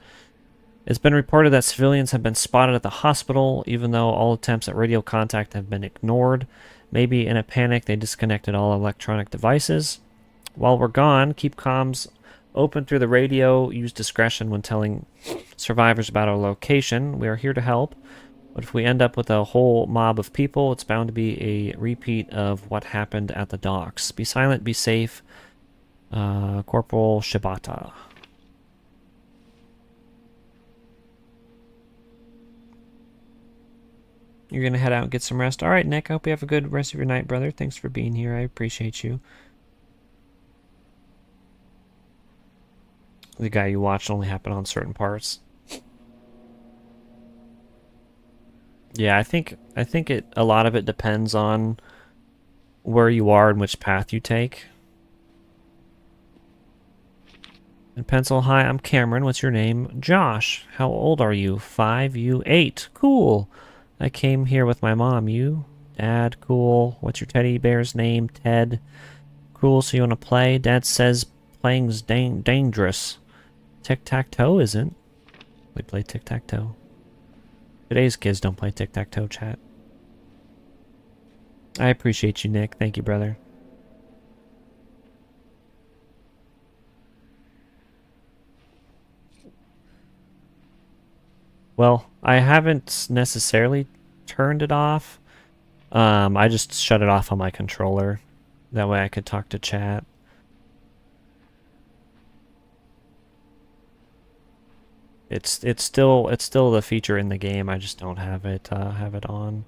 It's been reported that civilians have been spotted at the hospital, even though all attempts at radio contact have been ignored. Maybe in a panic, they disconnected all electronic devices. While we're gone, keep comms open through the radio. Use discretion when telling survivors about our location. We are here to help. But if we end up with a whole mob of people, it's bound to be a repeat of what happened at the docks. Be silent, be safe. Corporal Shibata. You're going to head out and get some rest. All right, Nick, I hope you have a good rest of your night, brother. Thanks for being here. I appreciate you. The guy you watched only happened on certain parts. Yeah, I think a lot of it depends on where you are and which path you take. In Pencil, hi, I'm Cameron. What's your name? Josh. How old are you? 5, you 8. Cool. I came here with my mom. You? Dad, cool. What's your teddy bear's name? Ted. Cool, so you want to play? Dad says playing's dangerous. Tic-tac-toe isn't. We play tic-tac-toe. Today's kids don't play tic-tac-toe, chat. I appreciate you, Nick. Thank you, brother. Well, I haven't necessarily turned it off. I just shut it off on my controller. That way I could talk to chat. It's still the feature in the game. I just don't have it on.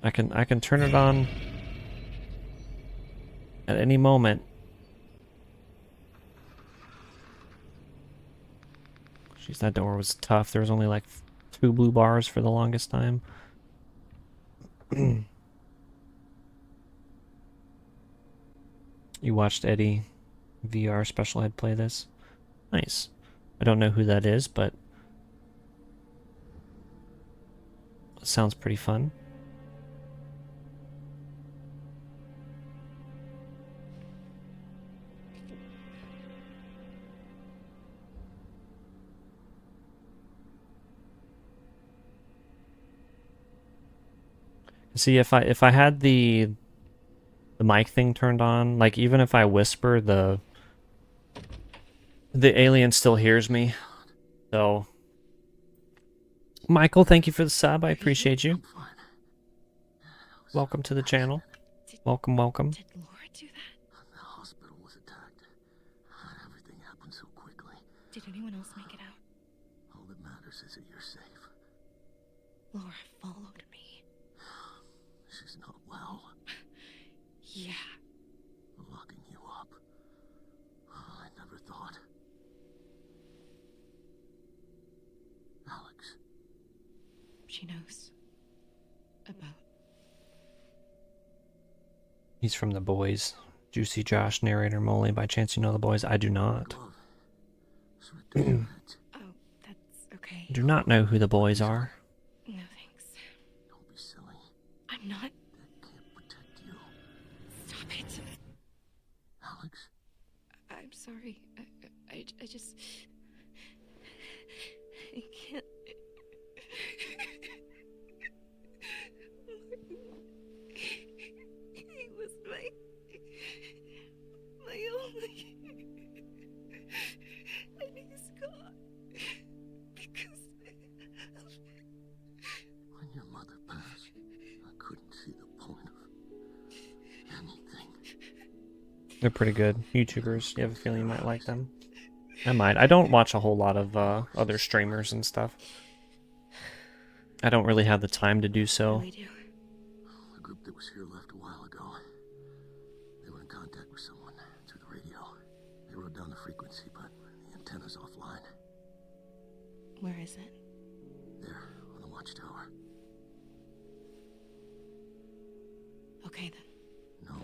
I can turn it on at any moment. Jeez, that door was tough. There was only like 2 blue bars for the longest time. You watched Eddie VR Special Ed play this? Nice. I don't know who that is, but it sounds pretty fun. See, if I had the mic thing turned on, like even if I whisper, the alien still hears me. So, Michael, thank you for the sub. I appreciate you. Welcome to the channel. Welcome, welcome. Did Laura do that? The hospital was attacked. Everything happened so quickly. Did anyone else make it out? All that matters is that you're safe. Laura followed me. She's not well. Yeah. Locking you up. I never thought. Alex. She knows. About. He's from The Boys. Juicy Josh, narrator Molly. By chance you know The Boys? I do not. Glove. It's right there, Ed. Oh, that's okay. Do not know who The Boys are. No thanks. Don't be silly. I'm not. That can't protect you. Stop it. Alex. I'm sorry. I just. I can't. He was my only. And he's gone. Because When your mother passed, I couldn't see the point of anything. They're pretty good YouTubers. You have a feeling you might like them? I might. I don't watch a whole lot of other streamers and stuff. I don't really have the time to do so. we do. The group that was here left a while ago. They were in contact with someone through the radio. They wrote down the frequency, but the antenna's offline. Where is it? There, on the watchtower. Okay then. No,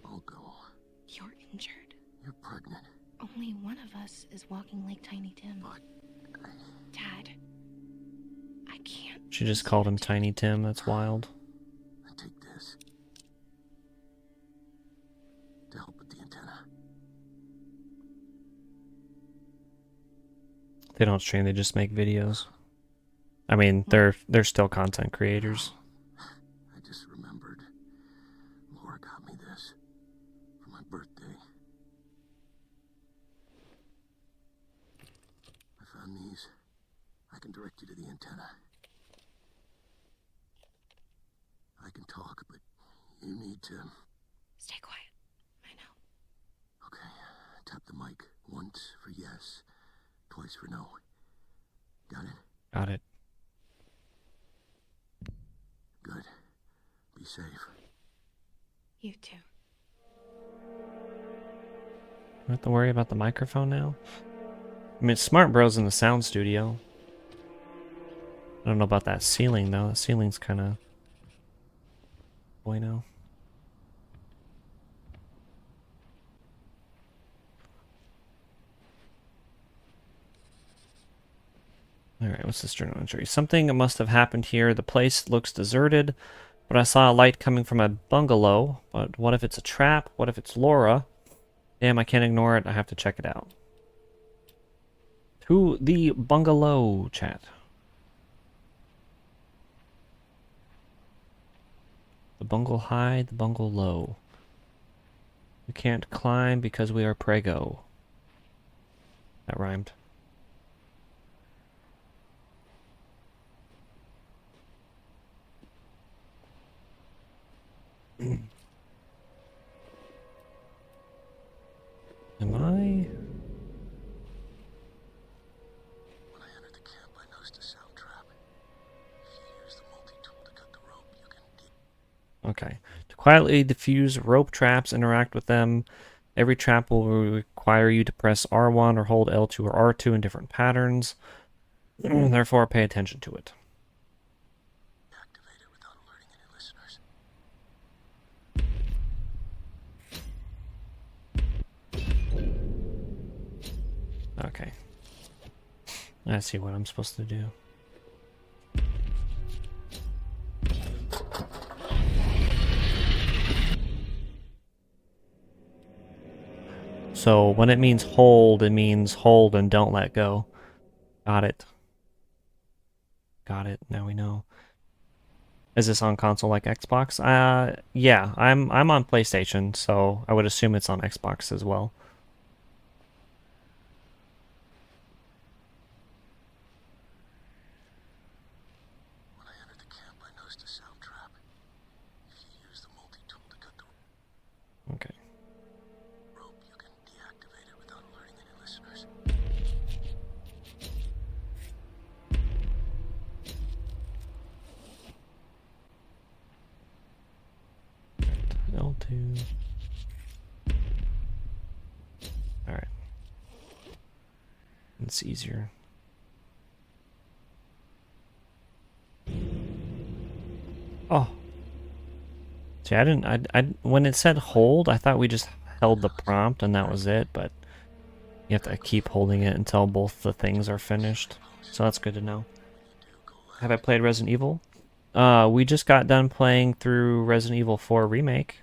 I'll go. You're injured. You're pregnant. Only one of us is walking like Tiny Tim. But Dad, I can't. She just called him Tiny Tim. That's wild. I take this to help with the antenna. They don't stream. They just make videos. I mean, they're still content creators. I just remembered. Laura got me this for my birthday. I found these. I can direct you to the antenna. I can talk, but you need to... Stay quiet. I know. Okay, tap the mic. Once for yes, twice for no. Got it? Got it. Good. Be safe. You too. I have to worry about the microphone now. I mean, Smart Bro's in the sound studio. I don't know about that ceiling though. The ceiling's kind of bueno. Alright, what's this journal entry? Something must have happened here. The place looks deserted, but I saw a light coming from a bungalow. But what if it's a trap? What if it's Laura? Damn, I can't ignore it. I have to check it out. To the bungalow, chat. The bungle high, the bungle low. We can't climb because we are prego. That rhymed. Am I? When I entered the camp, I noticed a sound trap. If you use the multi-tool to cut the rope, you can... Okay. To quietly diffuse rope traps, interact with them. Every trap will require you to press R1 or hold L2 or R2 in different patterns. Therefore, pay attention to it. Activate it without alerting any listeners. Okay. I see what I'm supposed to do. So when it means hold and don't let go. Got it. Got it. Now we know. Is this on console like Xbox? Yeah, I'm on PlayStation, so I would assume it's on Xbox as well. When I entered the camp, I noticed a sound trap. If you use the multi-tool to cut the Okay. rope, you can deactivate it without alerting any listeners. L2. Alright. It's easier. Oh. See, when it said hold, I thought we just held the prompt and that was it, but you have to keep holding it until both the things are finished. So that's good to know. Have I played Resident Evil? We just got done playing through Resident Evil 4 Remake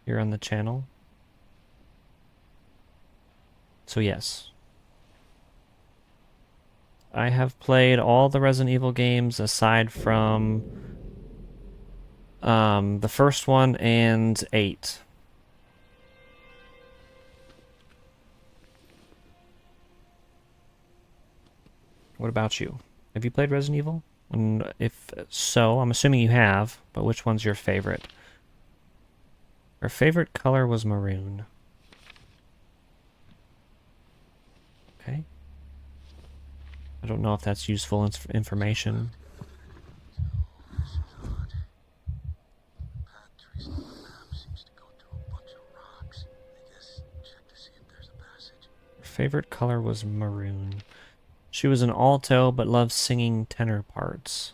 here on the channel. So yes. I have played all the Resident Evil games aside from the first one and 8. What about you? Have you played Resident Evil? And if so, I'm assuming you have, but which one's your favorite? Our favorite color was maroon. Okay. I don't know if that's useful information. Her favorite color was maroon. She was an alto, but loved singing tenor parts.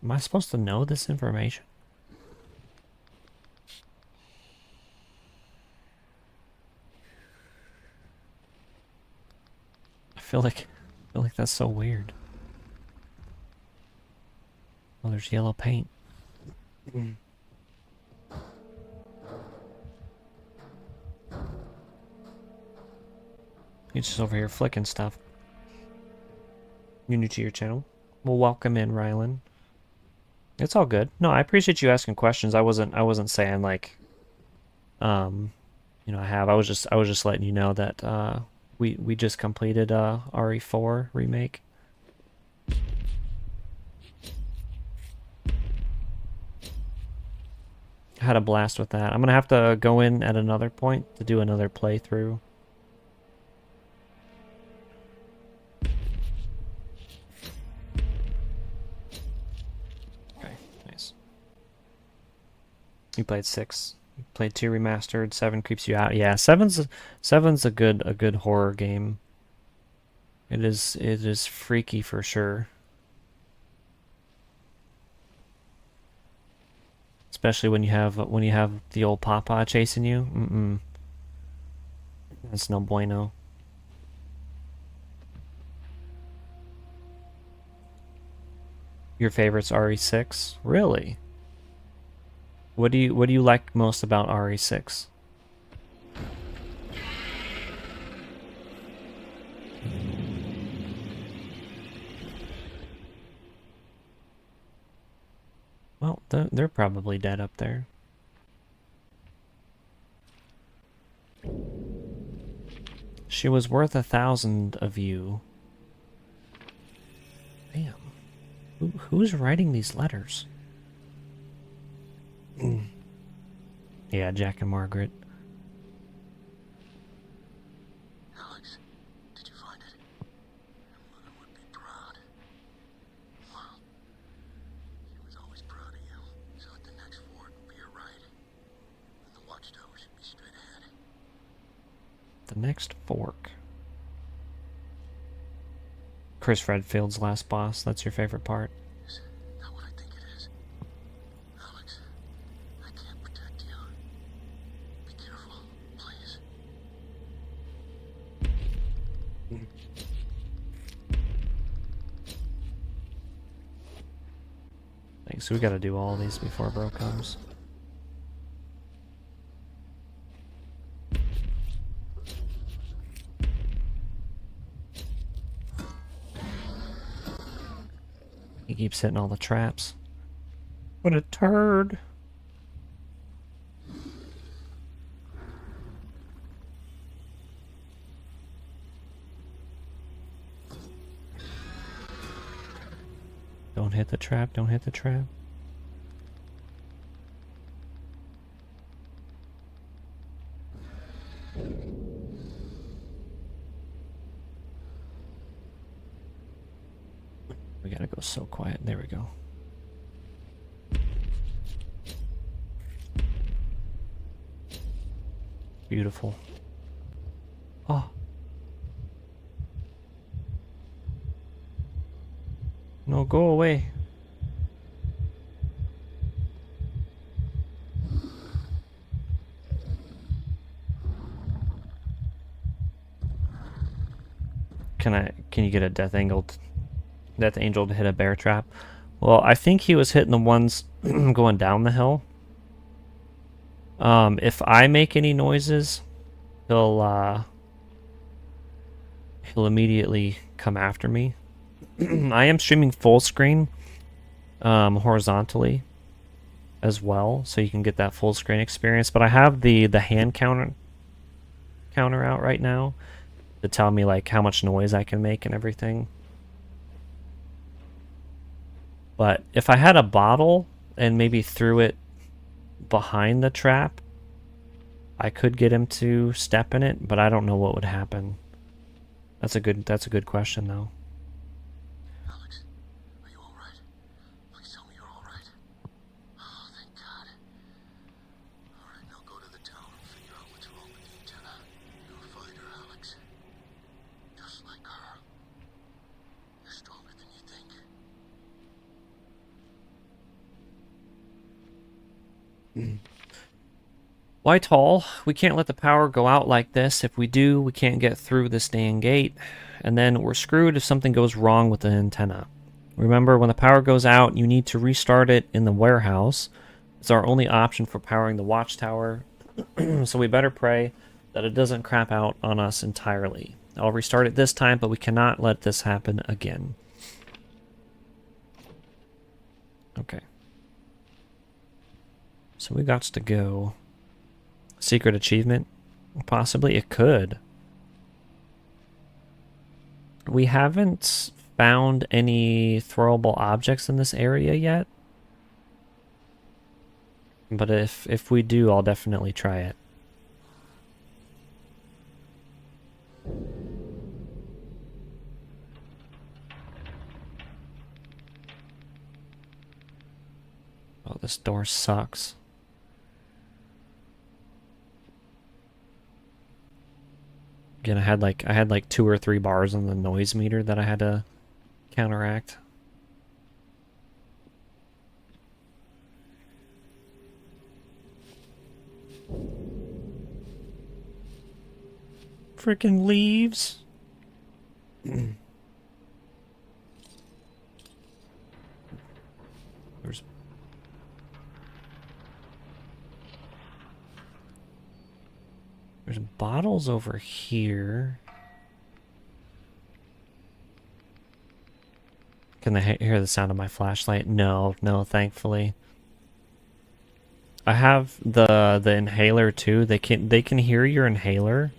Am I supposed to know this information? I feel like that's so weird. Oh, there's yellow paint. He's just over here flicking stuff. You're new to your channel? Well, welcome in, Rylan. It's all good. No, I appreciate you asking questions. I wasn't saying like, you know, I was just letting you know that we just completed RE4 remake. Had a blast with that. I'm gonna have to go in at another point to do another playthrough. Okay, nice. You played 6. You played 2 remastered. 7 creeps you out. Yeah, seven's a good horror game. It is freaky for sure. Especially when you have the old Papa chasing you. That's no bueno. Your favorite's RE6? Really? What do you like most about RE6? Well, they're probably dead up there. She was worth 1,000 of you. Damn. Who's writing these letters? Yeah, Jack and Margaret. Alex, did you find it? Your mother would be proud. Well, she was always proud of you. So at the next fort will be a right. And the watchtower should be straight ahead. The next fork. Chris Redfield's last boss. That's your favorite part. Is that what I think it is? Alex, I can't protect you. Be careful, please. Thanks. We gotta do all these before bro comes. He keeps hitting all the traps. What a turd. Don't hit the trap, don't hit the trap. We gotta go so quiet. There we go. Beautiful. Oh. No, go away. Can you get a Death Angel to hit a bear trap? Well, I think he was hitting the ones going down the hill. If I make any noises, he'll immediately come after me. I am streaming full screen, horizontally as well, so you can get that full screen experience. But I have the hand counter out right now to tell me like how much noise I can make and everything. But if I had a bottle and maybe threw it behind the trap, I could get him to step in it, but I don't know what would happen. That's a good question though. Alex, are you alright? Please tell me you're alright. Oh, thank God. Alright, now go to the tower and figure out what's wrong with the antenna. You're a fighter, Alex. Just like her. You're stronger than you think. Whitehall, we can't let the power go out like this. If we do, we can't get through this dang gate. And then we're screwed if something goes wrong with the antenna. Remember, when the power goes out, you need to restart it in the warehouse. It's our only option for powering the watchtower. So we better pray that it doesn't crap out on us entirely. I'll restart it this time, but we cannot let this happen again. Okay. So we got to go. Secret achievement? Possibly it could. We haven't found any throwable objects in this area yet. But if we do, I'll definitely try it. Oh, this door sucks. Again, I had like 2 or 3 bars on the noise meter that I had to counteract. Freaking leaves. There's bottles over here. Can they hear the sound of my flashlight? No, no, thankfully. I have the inhaler too. They can hear your inhaler,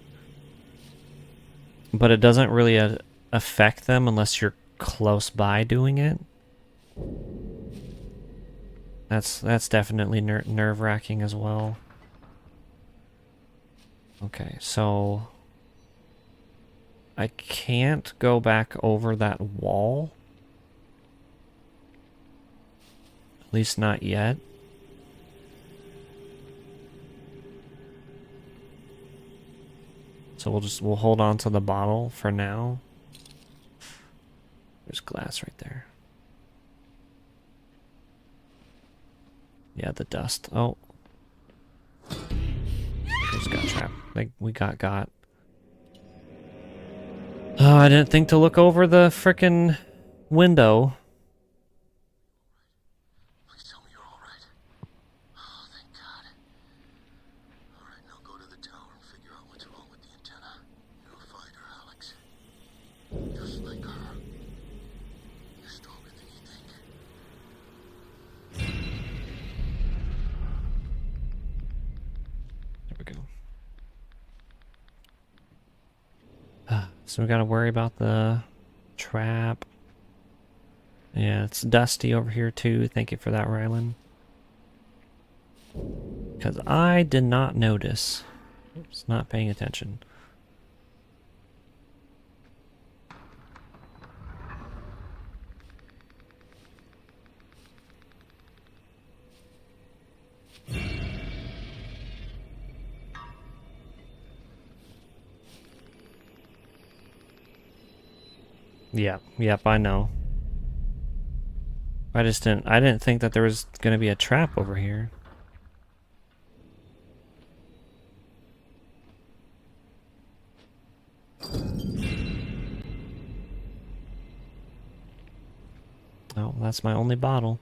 but it doesn't really affect them unless you're close by doing it. That's definitely nerve-wracking as well. Okay, so I can't go back over that wall. At least not yet. So we'll hold on to the bottle for now. There's glass right there. Yeah, the dust. Oh. Just got trapped. Like we got. Oh, I didn't think to look over the frickin' window. Please tell me you're all right. Oh, thank God. All right, now go to the tower and figure out what's wrong with the antenna. You'll find her, Alex. Just like her. You're stronger than you think. There we go. So we gotta worry about the trap. Yeah, it's dusty over here too. Thank you for that, Rylan. Because I did not notice. Oops, not paying attention. Yep, I know. I didn't think that there was gonna be a trap over here. Oh, that's my only bottle.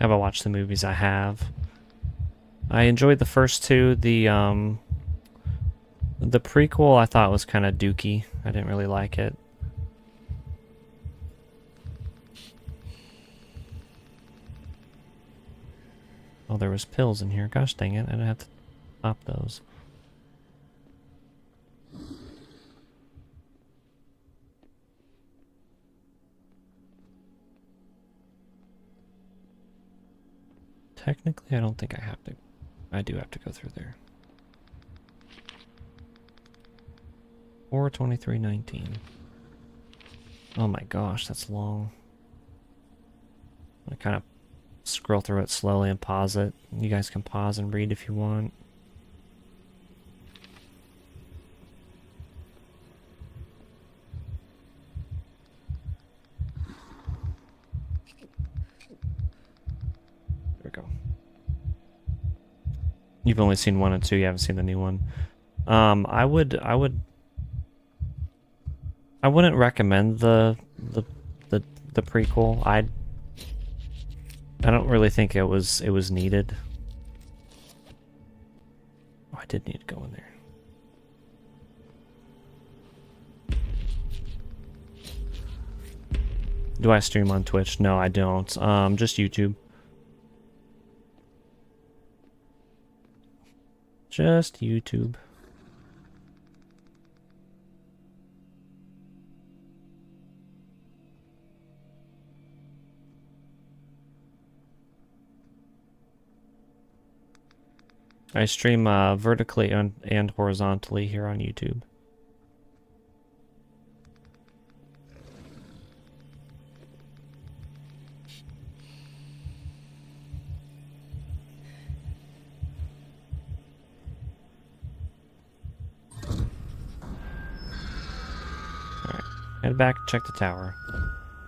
Have I watched the movies? I have. I enjoyed the first two. The prequel I thought was kind of dooky. I didn't really like it. Oh, there was pills in here. Gosh dang it. I didn't have to pop those. Technically, I don't think I have to. I do have to go through there. 4:23:19. Oh my gosh, that's long. I kind of scroll through it slowly and pause it. You guys can pause and read if you want. There we go. You've only seen 1 and 2. You haven't seen the new one. I would I wouldn't recommend the prequel. I don't really think it was needed. Oh, I did need to go in there. Do I stream on Twitch? No, I don't. Just YouTube. Just YouTube. I stream vertically and horizontally here on YouTube. Alright, head back, check the tower.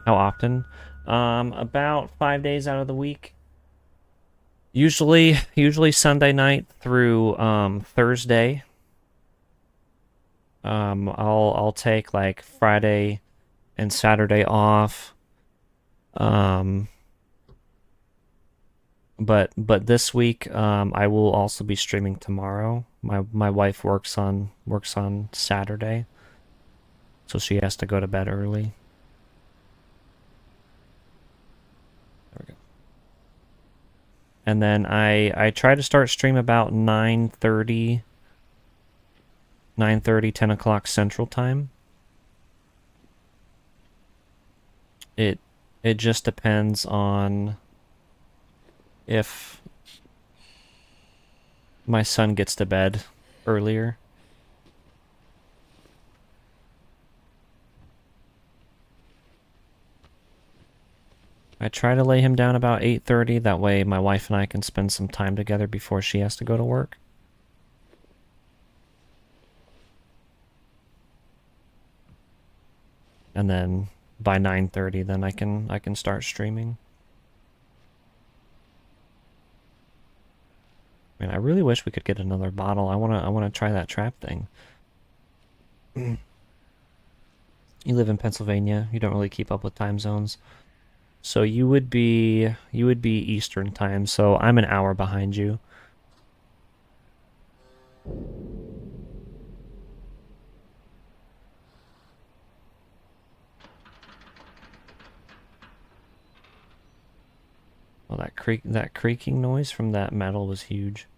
How often? About 5 days out of the week. Usually Sunday night through Thursday. I'll take like Friday and Saturday off. But this week I will also be streaming tomorrow. My wife works on Saturday, so she has to go to bed early. There we go. And then I try to start stream about 9:30, 10 o'clock Central Time. It just depends on if my son gets to bed earlier. I try to lay him down about 8:30, that way my wife and I can spend some time together before she has to go to work. And then by 9:30 then I can start streaming. Man, I really wish we could get another bottle. I wanna try that trap thing. You live in Pennsylvania. You don't really keep up with time zones. So you would be Eastern time, so I'm an hour behind you. Well, that creaking noise from that metal was huge.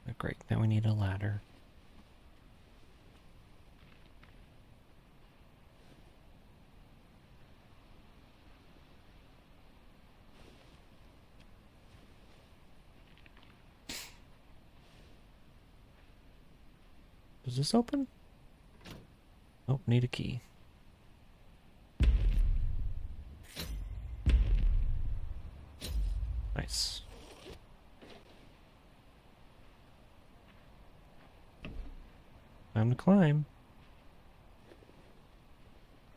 Oh, great, now we need a ladder. Does this open? Oh, need a key. Nice. Time to climb.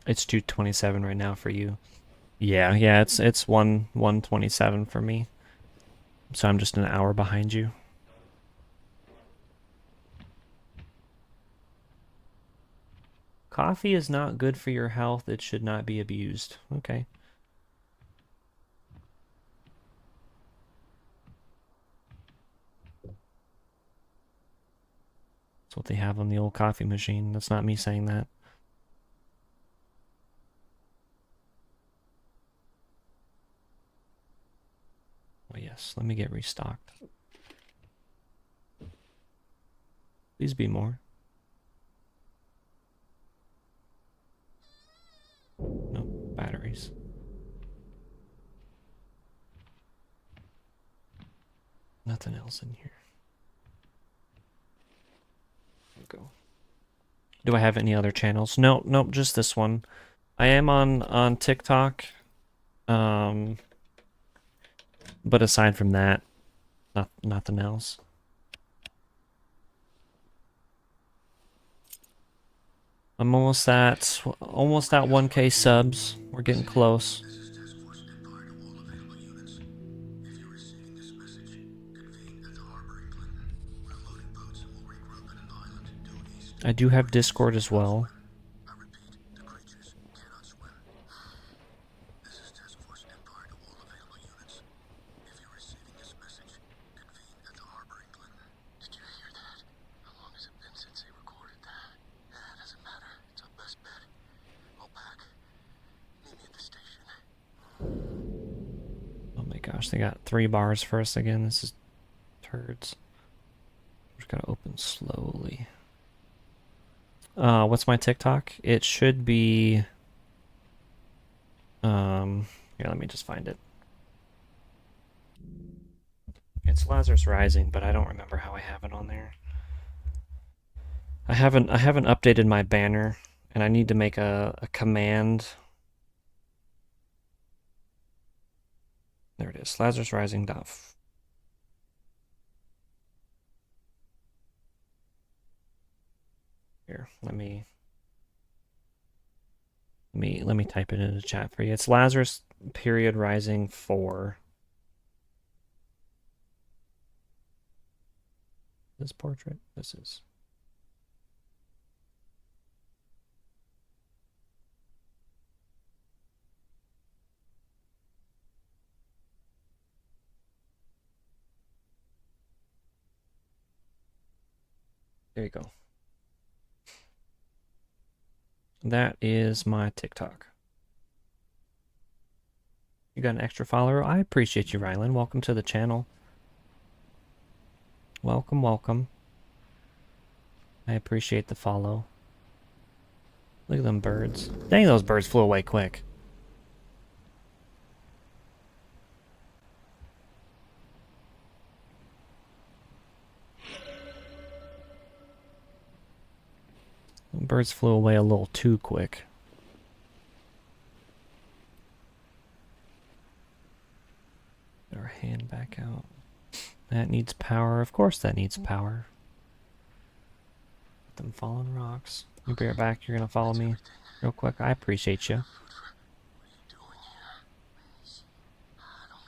It's 2:27 right now for you. Yeah, it's 1:27 for me. So I'm just an hour behind you. Coffee is not good for your health. It should not be abused. Okay. That's what they have on the old coffee machine. That's not me saying that. Oh yes, let me get restocked. Please be more. No, batteries. Nothing else in here. Go. Do I have any other channels? No, nope, just this one. I am on TikTok. But aside from that, nothing else. I'm almost at 1K subs. We're getting close. This is Task Force Empire to all available units. If you're receiving this message, convene at the harbor I do have Discord as well. I repeat, the creatures cannot swim. This is Task Force Empire to all available units. If you're receiving this message, convene at the harbor, England. Did you hear that? How long has it been since they recorded that? Yeah, it doesn't matter. It's our best bet. I'll pack. Meet me at the station. Oh my gosh, they got 3 bars for us again. This is turds. Just gotta open slowly. What's my TikTok? It should be... Here, let me just find it. It's Lazarus Rising, but I don't remember how I have it on there. I haven't updated my banner, and I need to make a command. There it is. Lazarus Rising dot. Here, let me type it in the chat for you. It's Lazarus period Rising 4. This portrait. This is. There you go. That is my TikTok. You got an extra follower? I appreciate you, Rylan. Welcome to the channel. Welcome, welcome. I appreciate the follow. Look at them birds. Dang, those birds flew away quick. Birds flew away a little too quick. Get our hand back out. That needs power. Of course that needs power. Let them fall on rocks. You be right back. You're gonna follow me real quick. I appreciate you. What are you doing here? I don't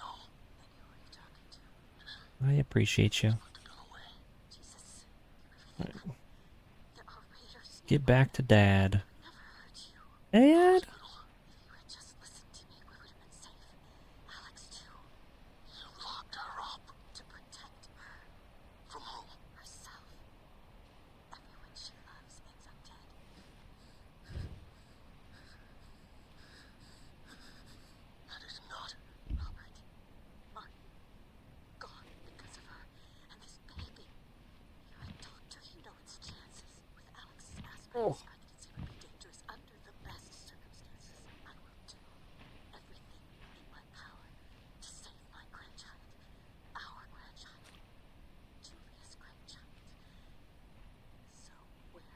know. I appreciate you. Put the gun away. Jesus. Right. There are raiders. Get back to Dad. Never hurt you. Dad? If you had just listened to me, we would have been safe. Alex, too. You locked her up. To protect her. From whom? Herself. Everyone she loves ends up dead. That is not. Robert. Martin. Gone because of her. And this baby. You're a doctor. You know its chances. With Alex's aspects, I can see it would be dangerous under the best circumstances. I will do everything in my power to save my grandchild. Our grandchild. Julia's grandchild. So, where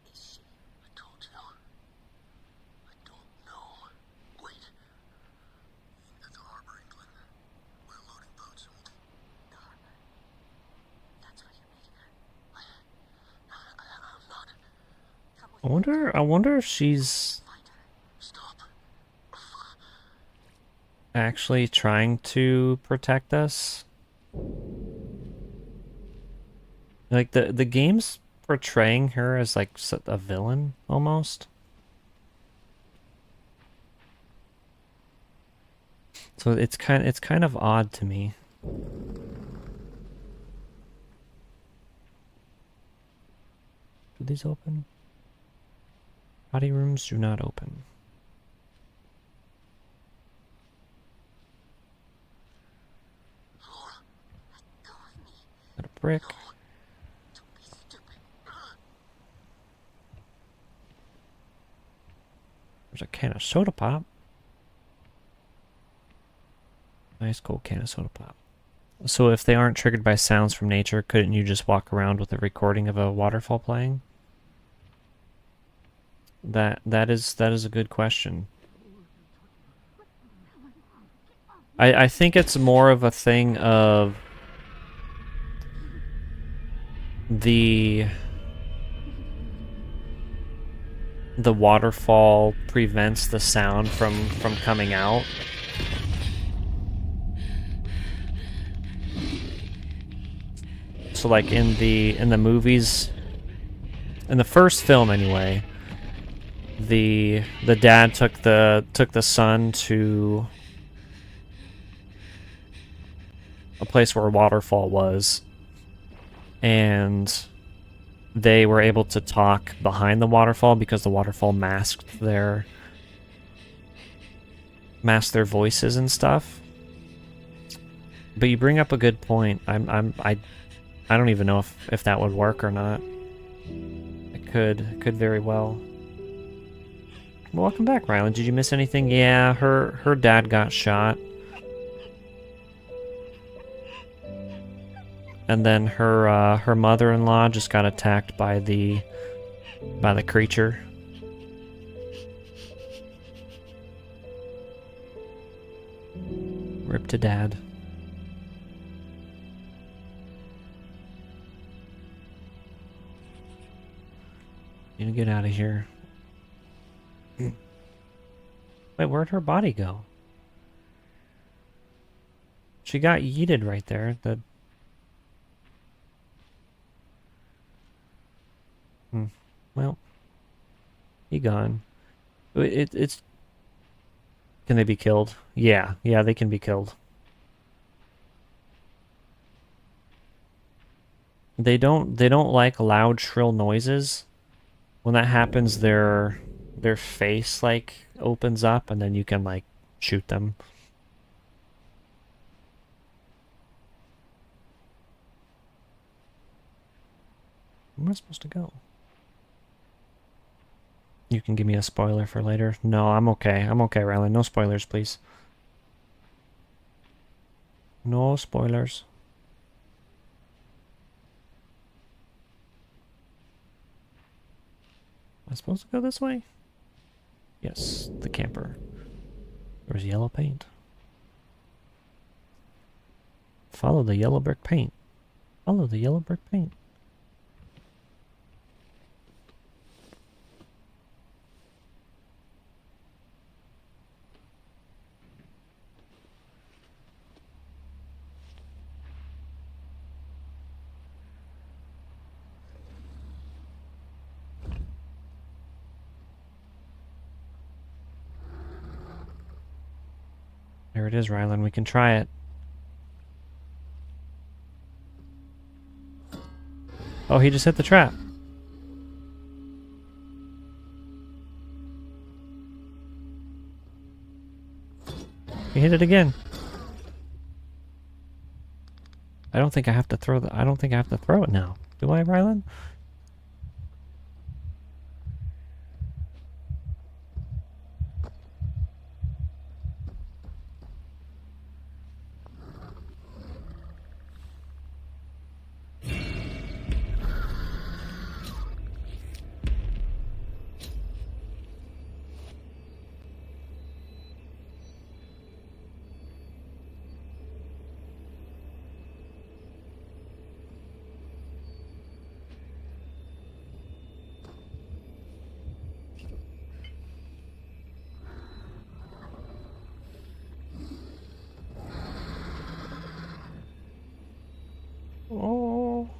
is she? I told you. I don't know. Wait. At the harbor, England. We're loading boats and we'll... The harbor. That's where you're meeting her. I'm not. Come with me. I wonder if she's Find her. Stop. actually trying to protect us. Like the game's portraying her as like a villain almost. So it's kind of odd to me. Do these open? Body rooms do not open. Laura. Let go of me. Got a brick. Don't be stupid. There's a can of soda pop. Nice cold can of soda pop. So if they aren't triggered by sounds from nature, couldn't you just walk around with a recording of a waterfall playing? That is a good question. I think it's more of a thing of the waterfall prevents the sound from coming out. So like in the movies, in the first film anyway, the dad took the son to a place where a waterfall was, and they were able to talk behind the waterfall because the waterfall masked their voices and stuff. But you bring up a good point. I don't even know if that would work or not. It could very well. Welcome back, Rylan. Did you miss anything? Yeah, her dad got shot. And then her mother-in-law just got attacked by the creature. Rip to dad. Need to get out of here. Wait, where'd her body go? She got yeeted right there. Well, he gone. It's. Can they be killed? Yeah, they can be killed. They don't like loud, shrill noises. When that happens, their face like opens up, and then you can like shoot them. Where am I supposed to go? You can give me a spoiler for later. No, I'm okay. I'm okay, Rylan. No spoilers, please. No spoilers. Am I supposed to go this way? Yes, the camper. There's yellow paint. Follow the yellow brick paint. Follow the yellow brick paint. There it is, Rylan. We can try it. Oh, he just hit the trap. He hit it again. I don't think I have to throw it now. Do I, Rylan? Oh.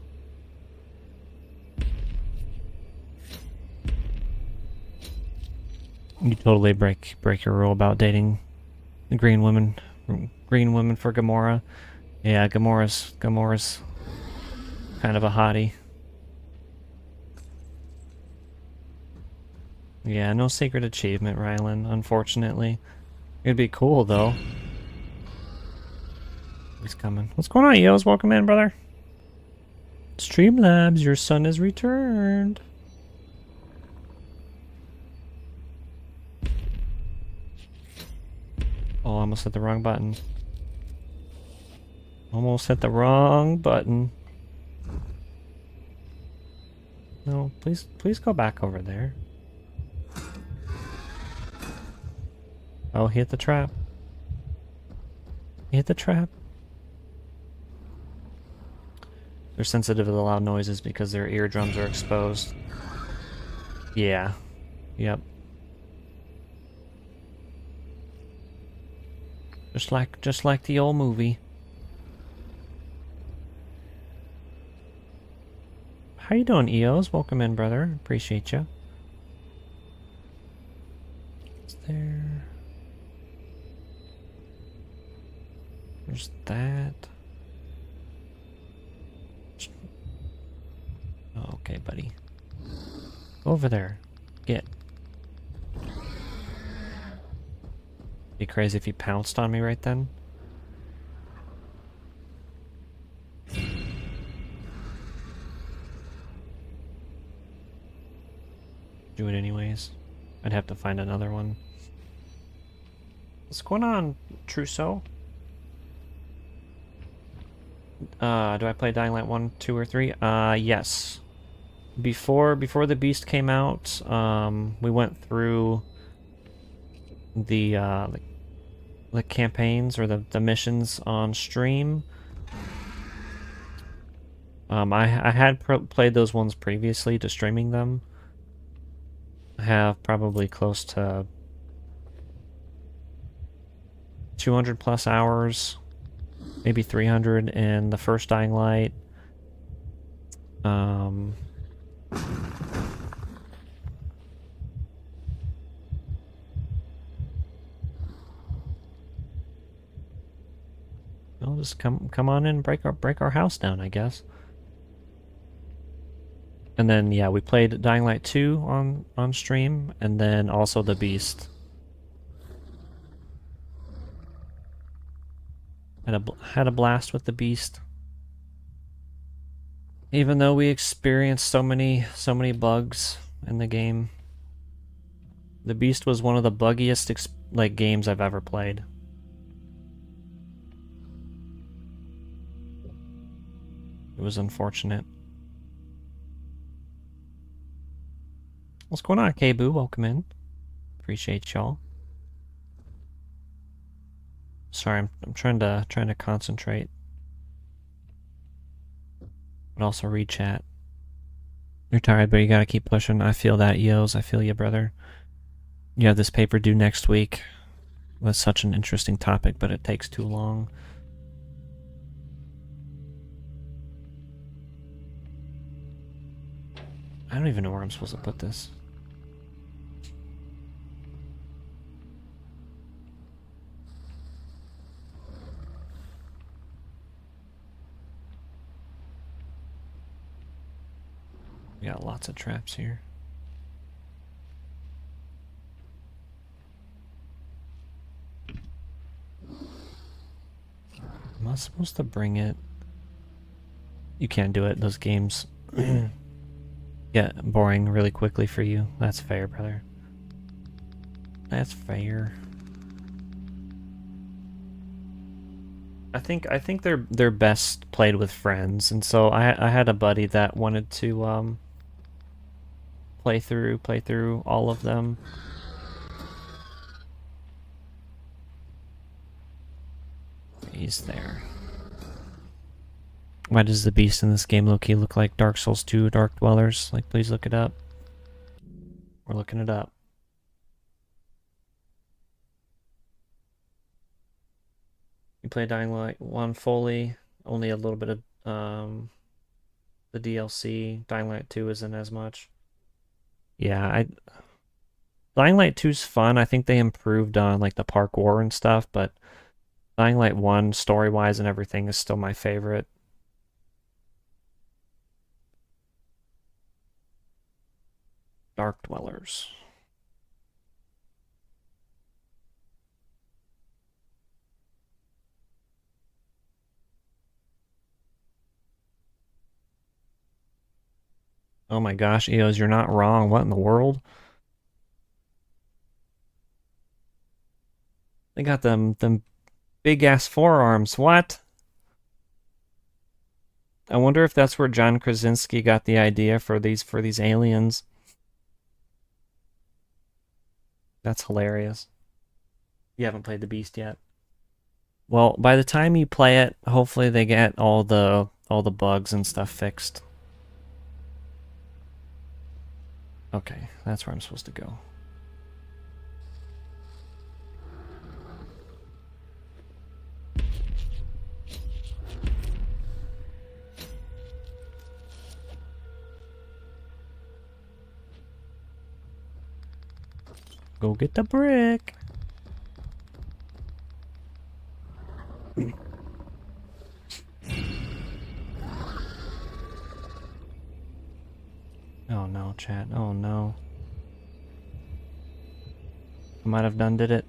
You totally break your rule about dating the green women for Gamora. Yeah, Gamora's kind of a hottie. Yeah, no secret achievement, Rylan, unfortunately. It'd be cool though. He's coming. What's going on, Yos? Welcome in, brother. Streamlabs, your son has returned. Oh, I almost hit the wrong button. Almost hit the wrong button. No, please go back over there. Oh, he hit the trap. He hit the trap. They're sensitive to the loud noises because their eardrums are exposed. Yeah. Yep. Just like the old movie. How you doing, EOS? Welcome in, brother. Appreciate you. Is there... There's that. Oh, okay, buddy. Over there. Get. Be crazy if he pounced on me right then. Do it anyways. I'd have to find another one. What's going on, Trousseau? Do I play Dying Light 1, 2, or 3? Yes. Before the Beast came out, we went through the campaigns or the missions on stream. I had played those ones previously to streaming them. I have probably close to 200 plus hours, maybe 300 in the first Dying Light. I'll just come on in and break our house down, I guess. And then yeah, we played Dying Light 2 on stream, and then also the Beast. Had a blast with the Beast. Even though we experienced so many bugs in the game, the Beast was one of the buggiest like games I've ever played. It was unfortunate. What's going on, K-Boo? Welcome in. Appreciate y'all. Sorry, I'm trying to concentrate. But also read chat. You're tired, but you gotta keep pushing. I feel that, Yos. I feel you, brother. You have this paper due next week. That's such an interesting topic, but it takes too long. I don't even know where I'm supposed to put this. We got lots of traps here. Am I supposed to bring it? You can't do it. Those games get boring really quickly for you. That's fair, brother. That's fair. I think they're best played with friends, and so I had a buddy that wanted to play through all of them. He's there. Why does the Beast in this game low-key look like Dark Souls 2 Dark Dwellers? Like, please look it up. We're looking it up. You play Dying Light 1 fully, only a little bit of the DLC. Dying Light 2 isn't as much. Yeah, Dying Light 2's fun. I think they improved on like the parkour and stuff, but Dying Light 1, story-wise and everything, is still my favorite. Dark Dwellers. Oh my gosh, EOS, you're not wrong. What in the world? They got them big ass forearms. What? I wonder if that's where John Krasinski got the idea for these aliens. That's hilarious. You haven't played the Beast yet. Well, by the time you play it, hopefully they get all the bugs and stuff fixed. Okay, that's where I'm supposed to go. Go get the brick. Oh no, chat. Oh no. I might have done did it.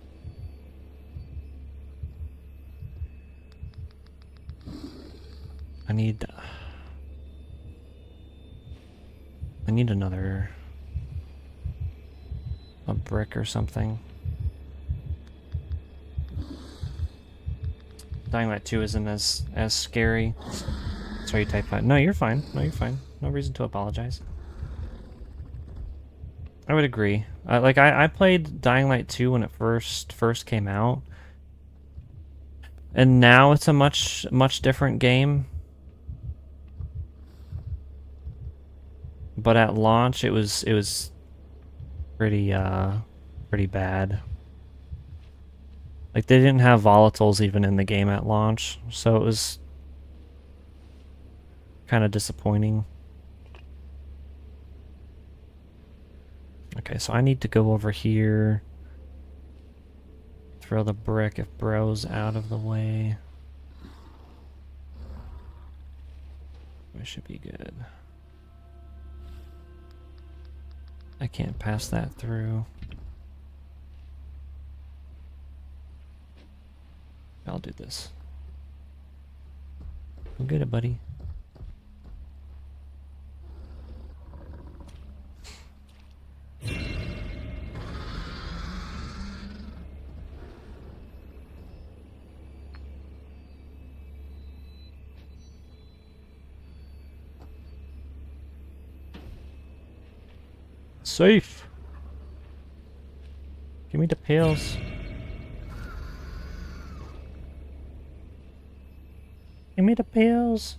I need another a brick or something. Dying Light 2 isn't as scary. Sorry, you type that. No, you're fine. No, you're fine. No reason to apologize. I would agree. Like I played Dying Light 2 when it first came out, and now it's a much different game. But at launch, it was pretty bad. Like they didn't have volatiles even in the game at launch, so it was kind of disappointing. Okay, so I need to go over here, throw the brick if bro's out of the way. We should be good. I can't pass that through. I'll do this. Go get it, buddy. Safe. Give me the pills. Give me the pills.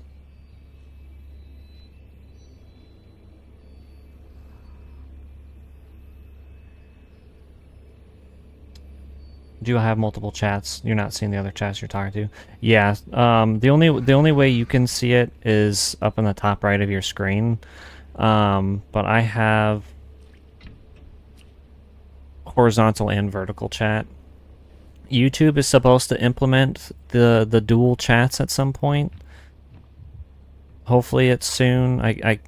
Do you have multiple chats? You're not seeing the other chats you're talking to. Yeah. The only way you can see it is up in the top right of your screen. But I have horizontal and vertical chat. YouTube is supposed to implement the dual chats at some point. Hopefully it's soon. I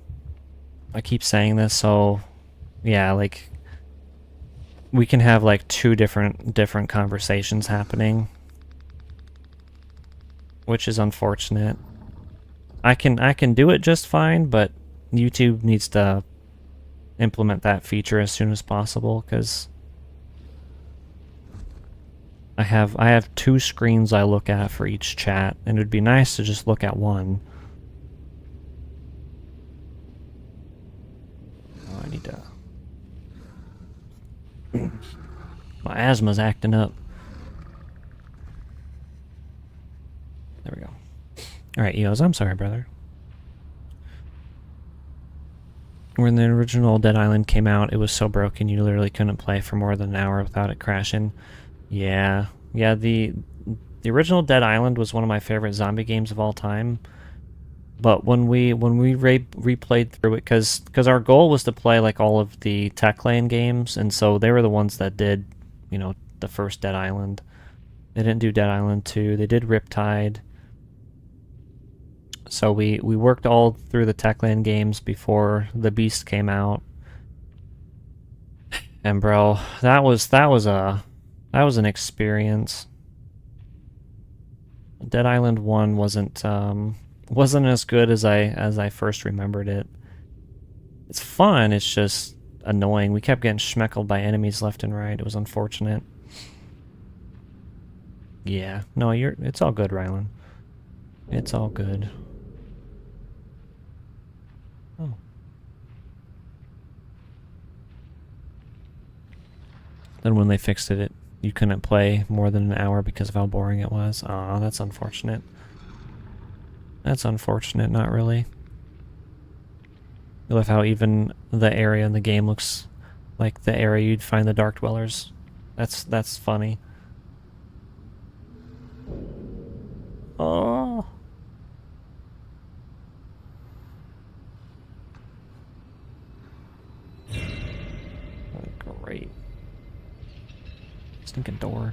keep saying this, so yeah, like we can have like two different conversations happening, which is unfortunate. I can do it just fine, but YouTube needs to implement that feature as soon as possible, because I have two screens I look at for each chat, and it would be nice to just look at one. Oh, I need to... My asthma's acting up. There we go. Alright, Eos, I'm sorry, brother. When the original Dead Island came out, it was so broken you literally couldn't play for more than an hour without it crashing. Yeah, the original Dead Island was one of my favorite zombie games of all time. But when we replayed through it, because our goal was to play like all of the Techland games, and so they were the ones that did, you know, the first Dead Island. They didn't do Dead Island 2. They did Riptide. So we worked all through the Techland games before the Beast came out. And bro, that was an experience. Dead Island 1 wasn't as good as I first remembered it. It's fun, it's just annoying. We kept getting schmeckled by enemies left and right. It was unfortunate. Yeah, no, it's all good, Rylan. It's all good. Oh. Then when they fixed it, you couldn't play more than an hour because of how boring it was. Aw, that's unfortunate. That's unfortunate, not really. I love how even the area in the game looks like the area you'd find the Dark Dwellers. That's funny. Oh. Great. stinking door.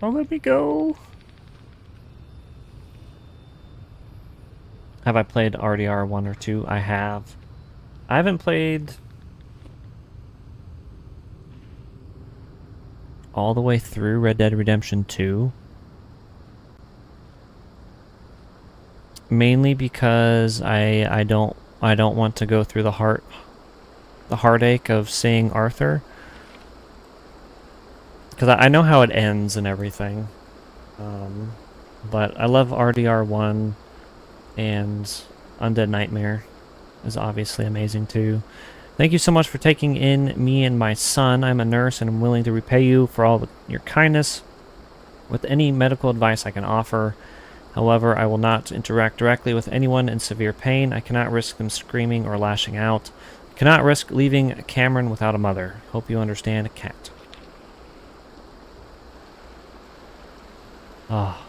Oh, let me go. Have I played RDR 1 or 2? I have. I haven't played all the way through Red Dead Redemption 2. Mainly because I don't want to go through the heartache of seeing Arthur. Because I know how it ends and everything. But I love RDR 1, and Undead Nightmare is obviously amazing too. Thank you so much for taking in me and my son. I'm a nurse and I'm willing to repay you for all your kindness with any medical advice I can offer. However, I will not interact directly with anyone in severe pain. I cannot risk them screaming or lashing out. I cannot risk leaving Cameron without a mother. Hope you understand, Cat. Ah.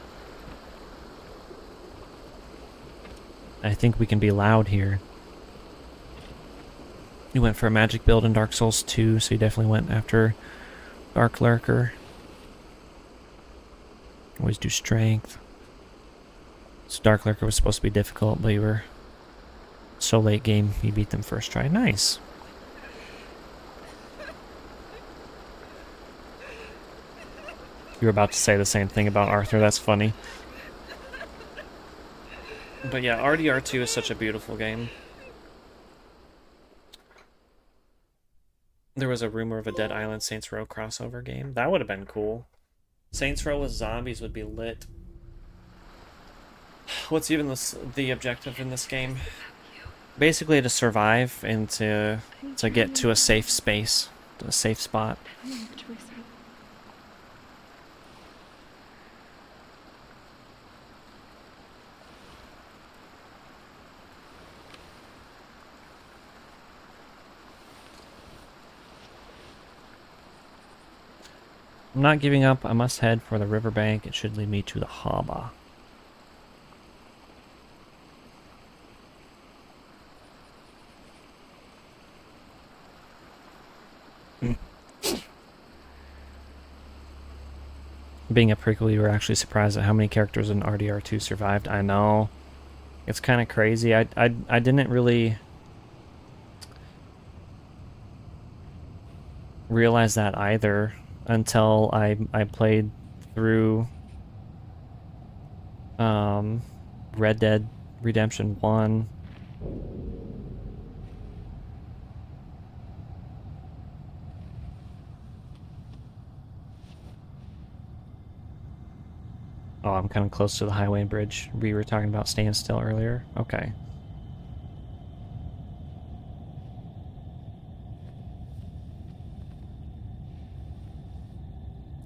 I think we can be loud here. You went for a magic build in Dark Souls 2, so you definitely went after Dark Lurker. Always do strength. So Dark Lurker was supposed to be difficult, but you were so late game, you beat them first try. Nice. You were about to say the same thing about Arthur, that's funny. But yeah, RDR 2 is such a beautiful game. There was a rumor of a Dead Island Saints Row crossover game. That would have been cool. Saints Row with zombies would be lit. What's even the objective in this game? Basically to survive and to get to a safe space, a safe spot. I'm not giving up. I must head for the riverbank. It should lead me to the harbor. Being a prequel, you were actually surprised at how many characters in RDR2 survived. I know. It's kind of crazy. I didn't really realize that either until I played through Red Dead Redemption 1. Oh, I'm kind of close to the highway and bridge. We were talking about staying still earlier. Okay.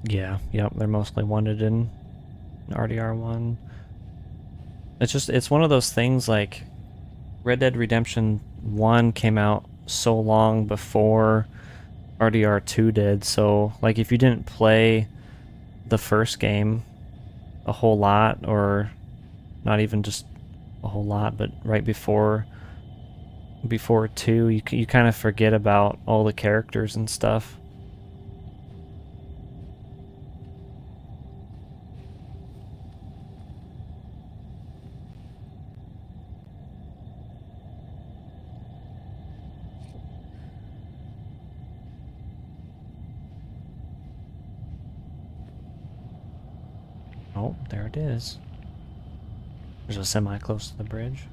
Yeah, yep, they're mostly wanted in RDR1. It's one of those things, like Red Dead Redemption 1 came out so long before RDR2 did, so like if you didn't play the first game a whole lot, or not even just a whole lot, but right before 2, you kind of forget about all the characters and stuff. Oh, there it is. There's a semi close to the bridge.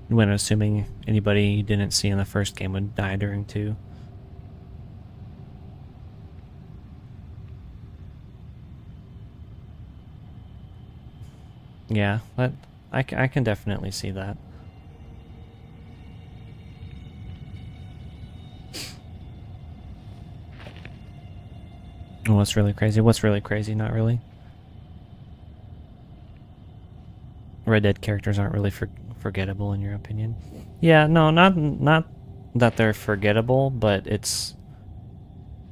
When assuming anybody you didn't see in the first game would die during 2. Yeah, I can definitely see that. What's really crazy? What's really crazy? Not really. Red Dead characters aren't really forgettable in your opinion. Yeah, no, not that they're forgettable, but it's,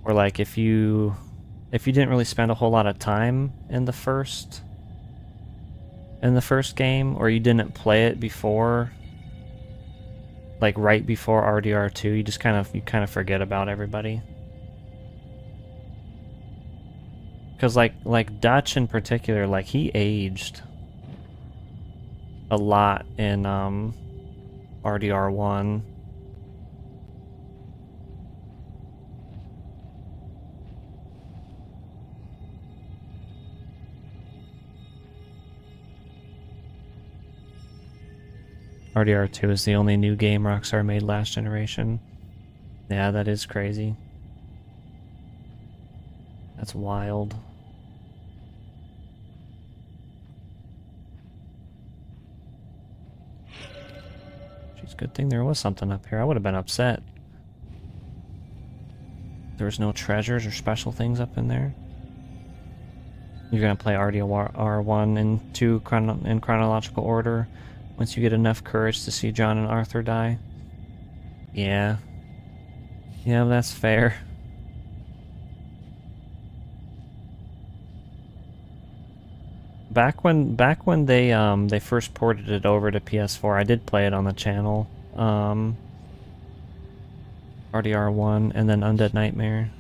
or like if you didn't really spend a whole lot of time in the first game, or you didn't play it before like right before RDR2, you just kind of forget about everybody. Because like Dutch in particular, like he aged a lot in RDR1. RDR2 is the only new game Rockstar made last generation. Yeah, that is crazy. That's wild. Jeez, good thing there was something up here. I would have been upset. There was no treasures or special things up in there. You're gonna play RDR1 and 2 in chronological order once you get enough courage to see John and Arthur die. Yeah. Yeah, that's fair. Back when they first ported it over to PS4, I did play it on the channel. RDR1 and then Undead Nightmare.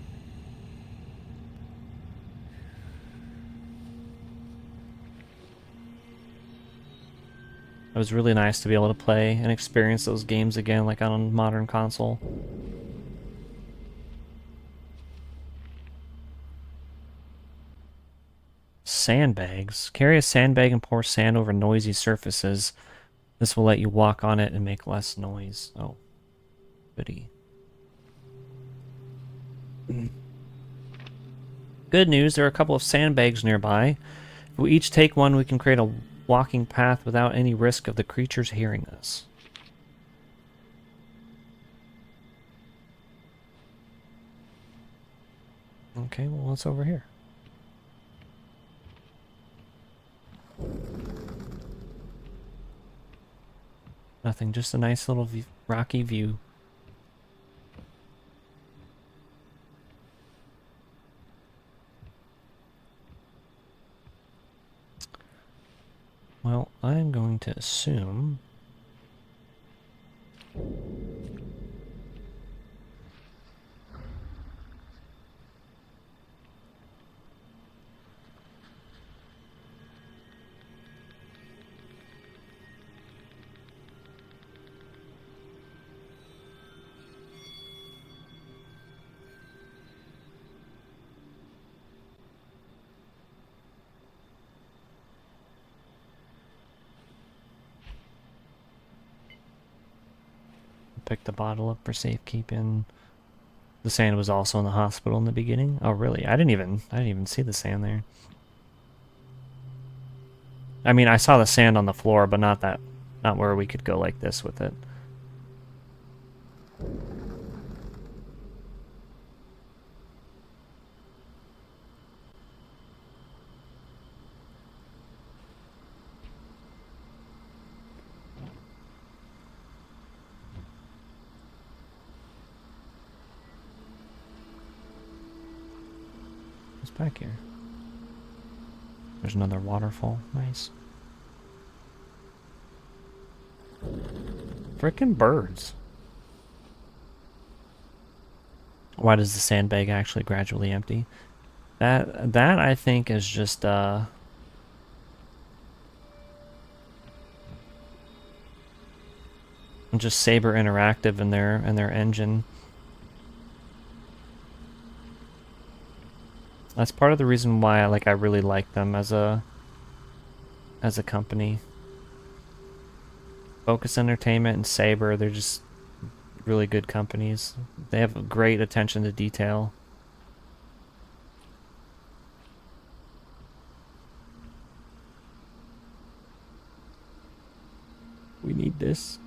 It was really nice to be able to play and experience those games again, like on a modern console. Sandbags. Carry a sandbag and pour sand over noisy surfaces. This will let you walk on it and make less noise. Oh, goody. Good news, there are a couple of sandbags nearby. If we each take one, we can create a walking path without any risk of the creatures hearing us. Okay, well, what's over here? Nothing, just a nice little rocky view. Well, I'm going to assume... Pick the bottle up for safekeeping. The sand was also in the hospital in the beginning. Oh, really? I didn't even see the sand there. I mean, I saw the sand on the floor, but not where we could go like this with it. Back here. There's another waterfall. Nice. Frickin' birds. Why does the sandbag actually gradually empty? That I think is just Saber Interactive in their engine. That's part of the reason why I really like them as a company. Focus Entertainment and Saber, they're just really good companies. They have great attention to detail. We need this.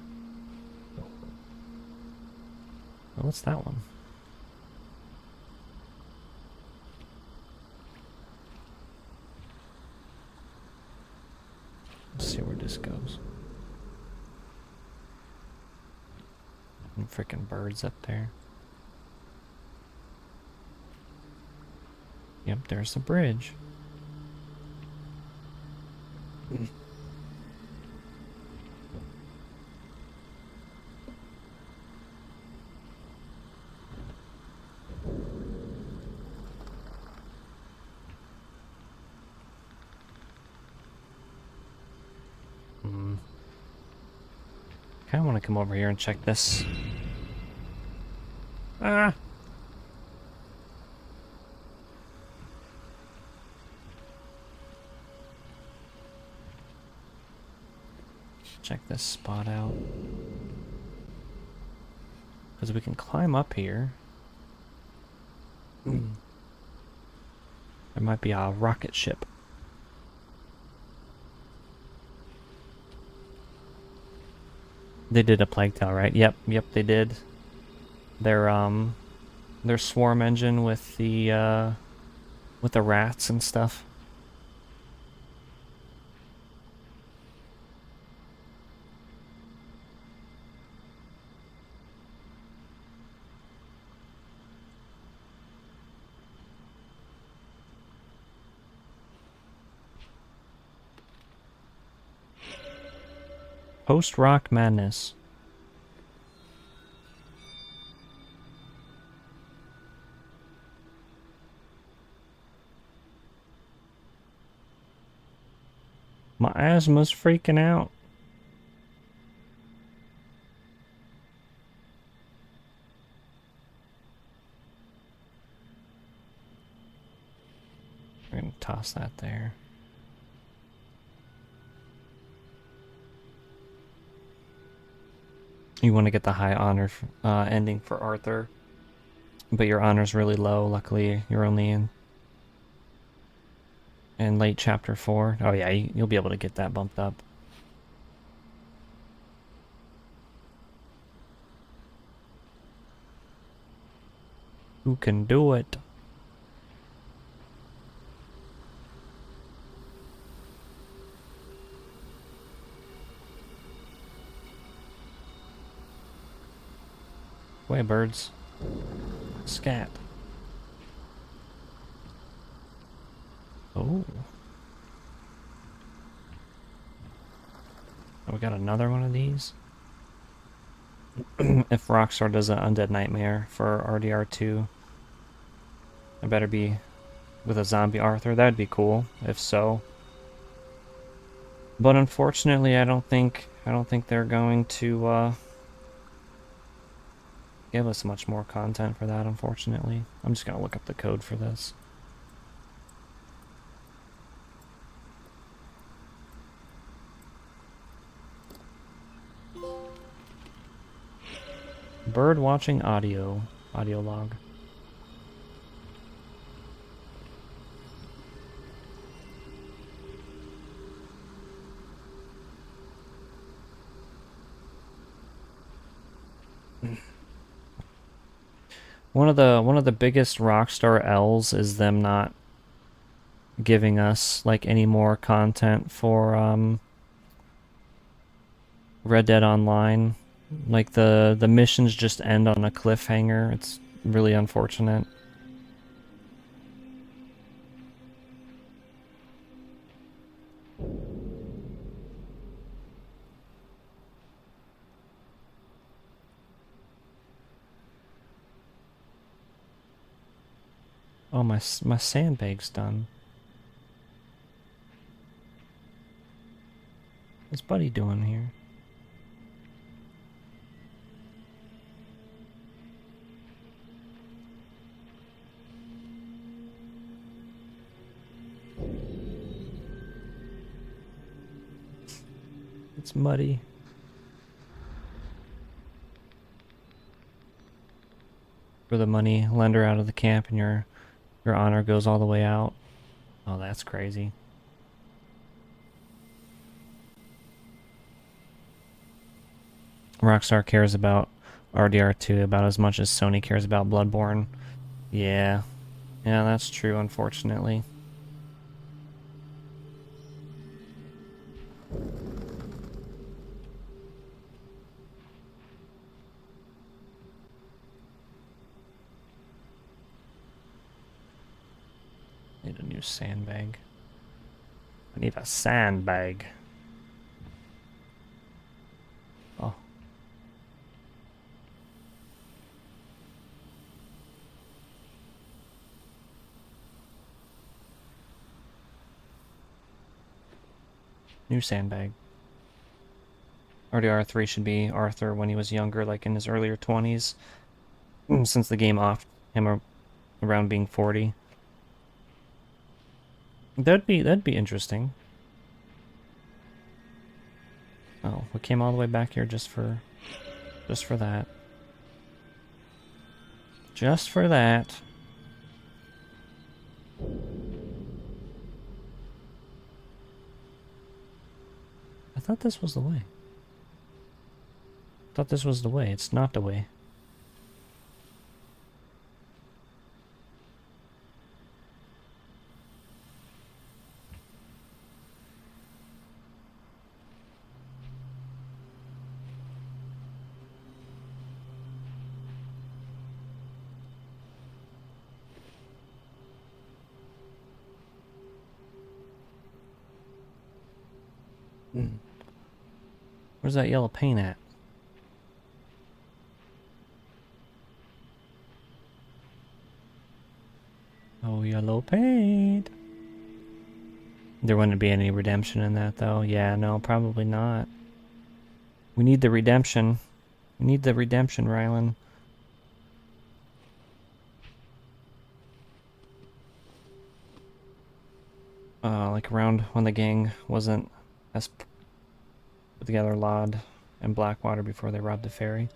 Oh, what's that one? Let's see where this goes. And freaking birds up there. Yep, there's the bridge. Kinda wanna come over here and check this. Ah! Check this spot out. Because we can climb up here. There might be a rocket ship. They did a plague tail, right? Yep, they did. Their swarm engine with the rats and stuff. Post-rock madness. My asthma's freaking out. We're gonna toss that there. You want to get the high honor ending for Arthur, but your honor's really low. Luckily, you're only in late chapter 4. Oh yeah, you'll be able to get that bumped up. Who can do it? Way birds. Scat. Oh. Oh, we got another one of these. If Rockstar does an Undead Nightmare for RDR2, it better be with a zombie Arthur. That'd be cool, if so. But unfortunately, I don't think they're going to give us much more content for that, unfortunately. I'm just gonna look up the code for this. Bird watching audio log. One of the biggest Rockstar L's is them not giving us like any more content for Red Dead Online. Like the missions just end on a cliffhanger. It's really unfortunate. Oh, my sandbag's done. What's Buddy doing here? It's muddy. For the money lender out of the camp and your honor goes all the way out. Oh, that's crazy. Rockstar cares about RDR2 about as much as Sony cares about Bloodborne. Yeah. Yeah, that's true, unfortunately. Need a new sandbag. I need a sandbag. Oh. New sandbag. RDR3 should be Arthur when he was younger, like in his earlier 20s, since the game offed him around being 40. That'd be interesting. Oh, we came all the way back here just for that. Just for that. I thought this was the way. I thought this was the way. It's not the way. Where's that yellow paint at? Oh, yellow paint. There wouldn't be any redemption in that, though. Yeah, no, probably not. We need the redemption. We need the redemption, Rylan. Like around when the gang wasn't as put together, Lod and Blackwater, before they robbed the ferry.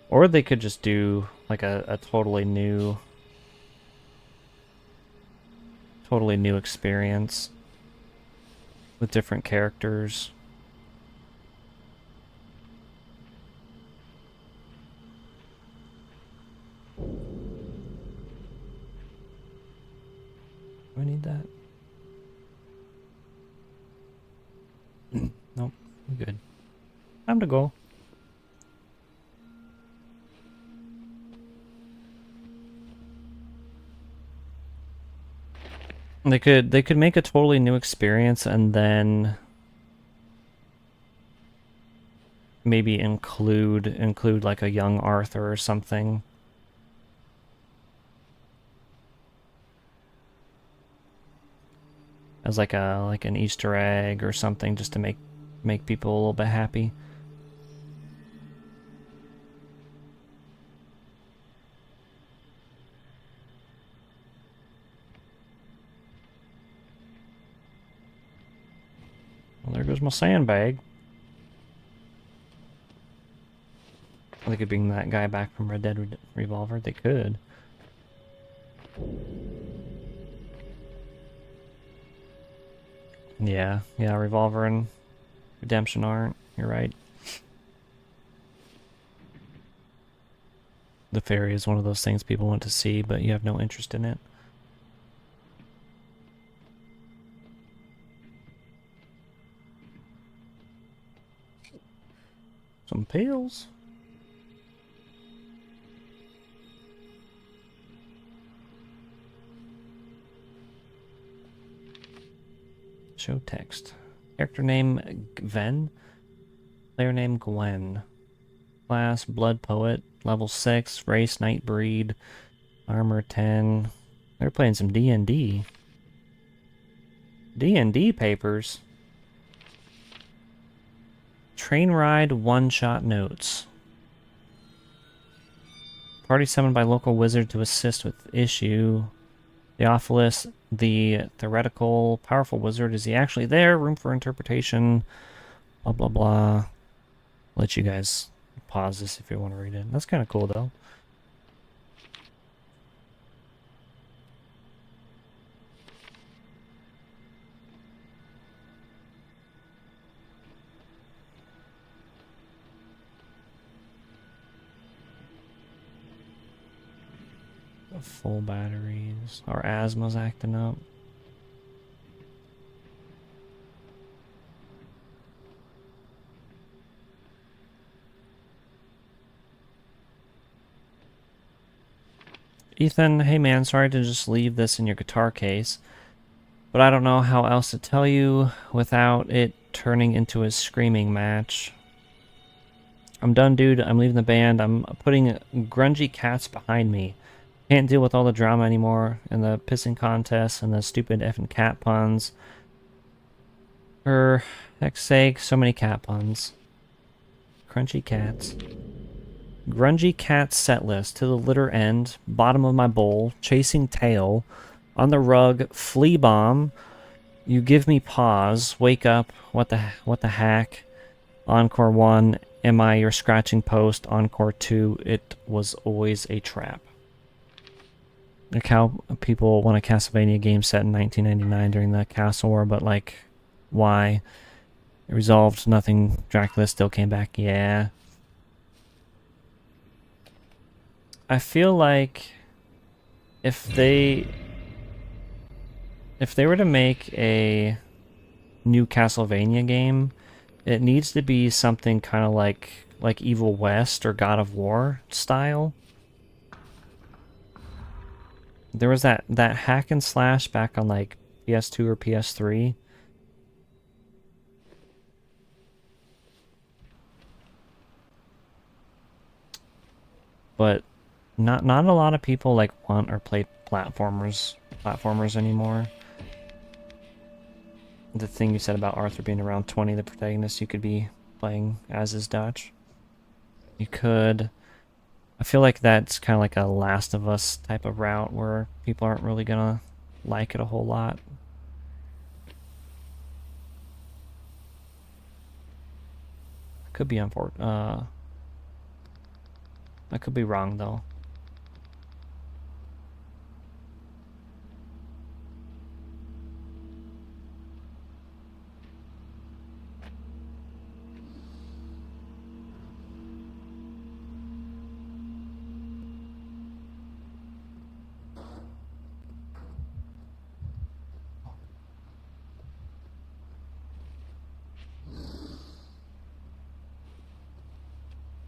Or they could just do like a totally new experience with different characters. Do I need that? Nope, we're good. Time to go. They could make a totally new experience and then maybe include like a young Arthur or something. As like an Easter egg or something, just to make people a little bit happy. Well, there goes my sandbag. They could bring that guy back from Red Dead Revolver. They could. Yeah, Revolver and Redemption aren't. You're right. The ferry is one of those things people want to see, but you have no interest in it. Some pills. Show text. Character name Gwen. Player name Gwen. Class Blood Poet. Level 6. Race Nightbreed. Armor 10. They're playing some D&D. D&D papers. Train ride one-shot notes. Party summoned by local wizard to assist with issue. Theophilus, the theoretical powerful wizard. Is he actually there? Room for interpretation. Blah, blah, blah. Let you guys pause this if you want to read it. That's kind of cool, though. Full batteries. Our asthma's acting up. Ethan, hey man, sorry to just leave this in your guitar case, but I don't know how else to tell you without it turning into a screaming match. I'm done, dude. I'm leaving the band. I'm putting grungy cats behind me. Can't deal with all the drama anymore, and the pissing contests, and the stupid effing cat puns. For heck's sake, so many cat puns. Crunchy cats. Grungy cat set list to the litter end, bottom of my bowl, chasing tail, on the rug, flea bomb, you give me pause, wake up, what the heck, encore 1, am I your scratching post, encore 2, it was always a trap. Like how people want a Castlevania game set in 1999 during the Castle War, but like, why? It resolved, nothing, Dracula still came back, yeah. I feel like if they were to make a new Castlevania game, it needs to be something kind of like Evil West or God of War style. There was that hack and slash back on like PS2 or PS3. But not a lot of people like want or play platformers anymore. The thing you said about Arthur being around 20, the protagonist you could be playing as is Dutch. You could. I feel like that's kind of like a Last of Us type of route where people aren't really gonna like it a whole lot. Could be unfortunate. I could be wrong though.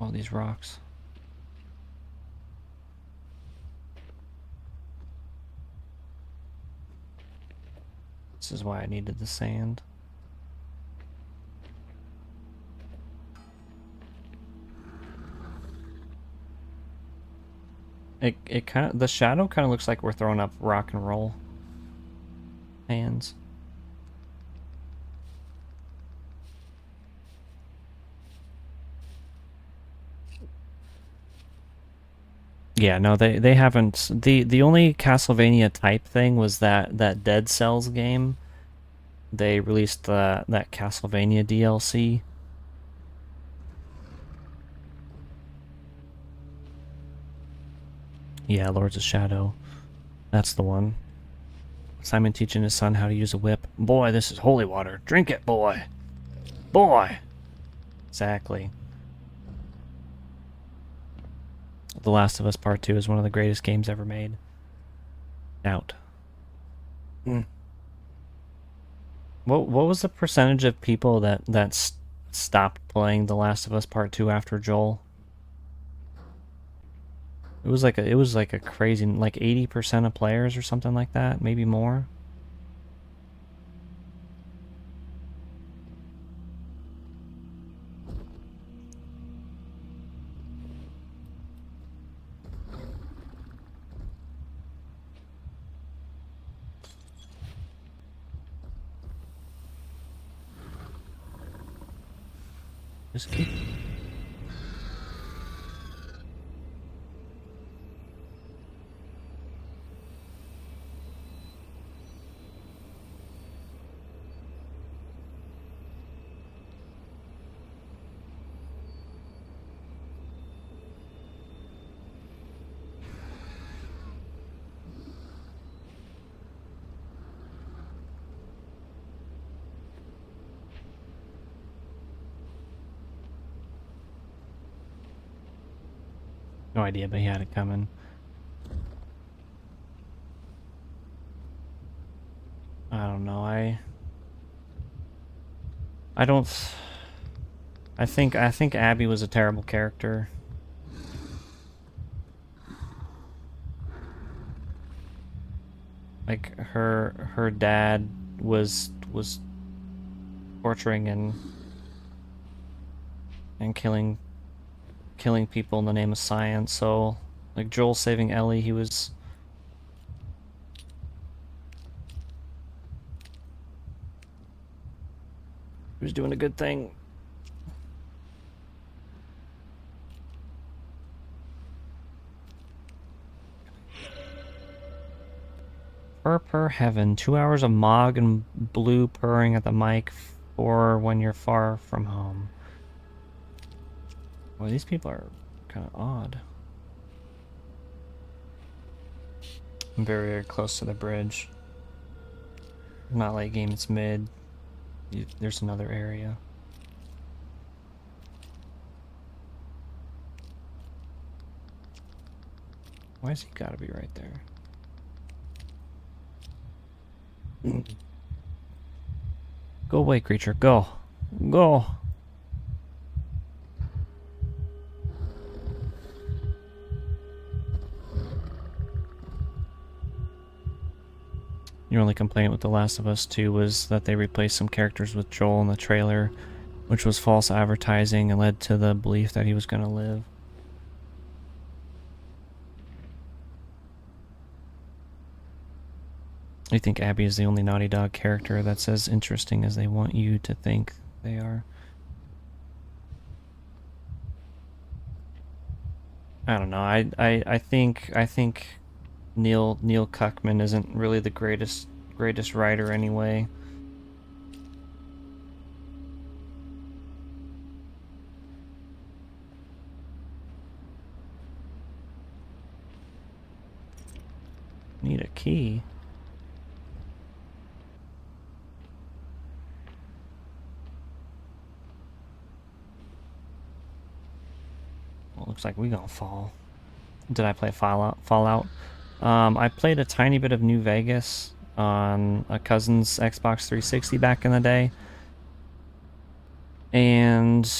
All these rocks. This is why I needed the sand. It kind of, the shadow kind of looks like we're throwing up rock and roll hands. Yeah, no, they haven't. The only Castlevania type thing was that Dead Cells game. They released that Castlevania DLC. Yeah, Lords of Shadow. That's the one. Simon teaching his son how to use a whip. Boy, this is holy water. Drink it, boy. Boy. Exactly. The Last of Us Part 2 is one of the greatest games ever made. Out. What was the percentage of people that stopped playing The Last of Us Part 2 after Joel? It was like a crazy, like 80% of players or something like that, maybe more. Just keep. No idea, but he had it coming. I don't know. I don't. I think Abby was a terrible character. Like her dad was torturing and killing people in the name of science. So like Joel saving Ellie, he was doing a good thing. per heaven. 2 hours of Mog and Blue purring at the mic for when you're far from home. Well, these people are kind of odd. I'm very, very close to the bridge. Not late game, it's mid. There's another area. Why has he gotta be right there? Go away, creature. Go. Go. Your only complaint with The Last of Us 2 was that they replaced some characters with Joel in the trailer, which was false advertising and led to the belief that he was going to live. I think Abby is the only Naughty Dog character that's as interesting as they want you to think they are. I don't know. I think Neil Cuckman isn't really the greatest writer anyway. Need a key. Well, looks like we gonna fall. Did I play Fallout? I played a tiny bit of New Vegas on a cousin's Xbox 360 back in the day, and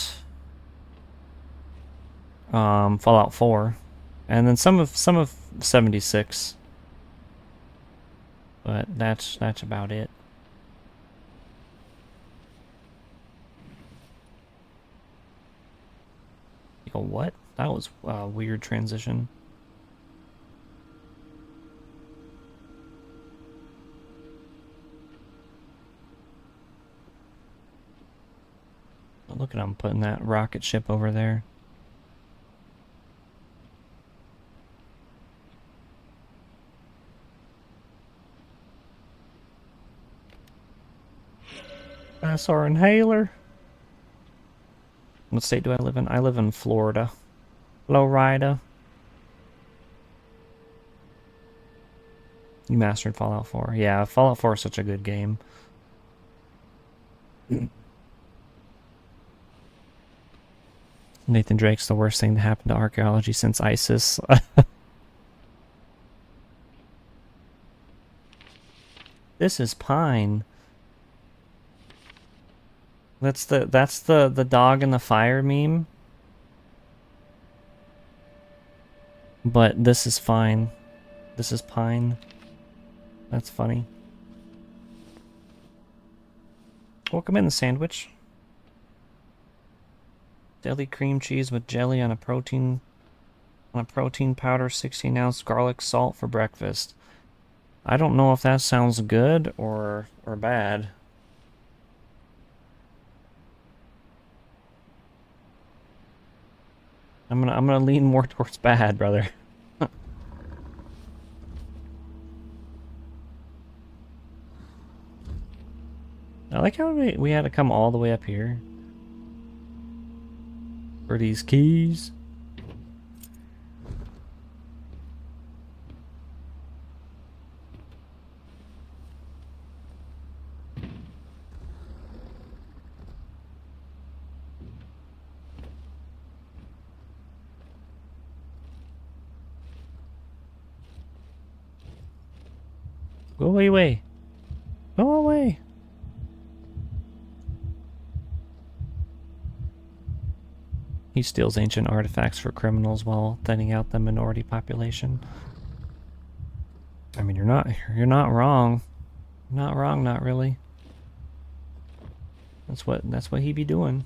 Fallout 4, and then some of 76. But that's about it. You go, what? That was a weird transition. Look at him putting that rocket ship over there. That's our inhaler. What state do I live in? I live in Florida. Florida. You mastered Fallout 4. Yeah, Fallout 4 is such a good game. Nathan Drake's the worst thing to happen to archaeology since ISIS. This is Pine. That's the dog in the fire meme. But this is fine. This is Pine. That's funny. Welcome in, the sandwich. Deli cream cheese with jelly on a protein powder, 16-ounce garlic salt for breakfast. I don't know if that sounds good or bad. I'm gonna lean more towards bad, brother. I like how we had to come all the way up here for these keys. Go away. Go away. He steals ancient artifacts for criminals while thinning out the minority population. I mean, you're not wrong. Not wrong, not really. That's what he be doing.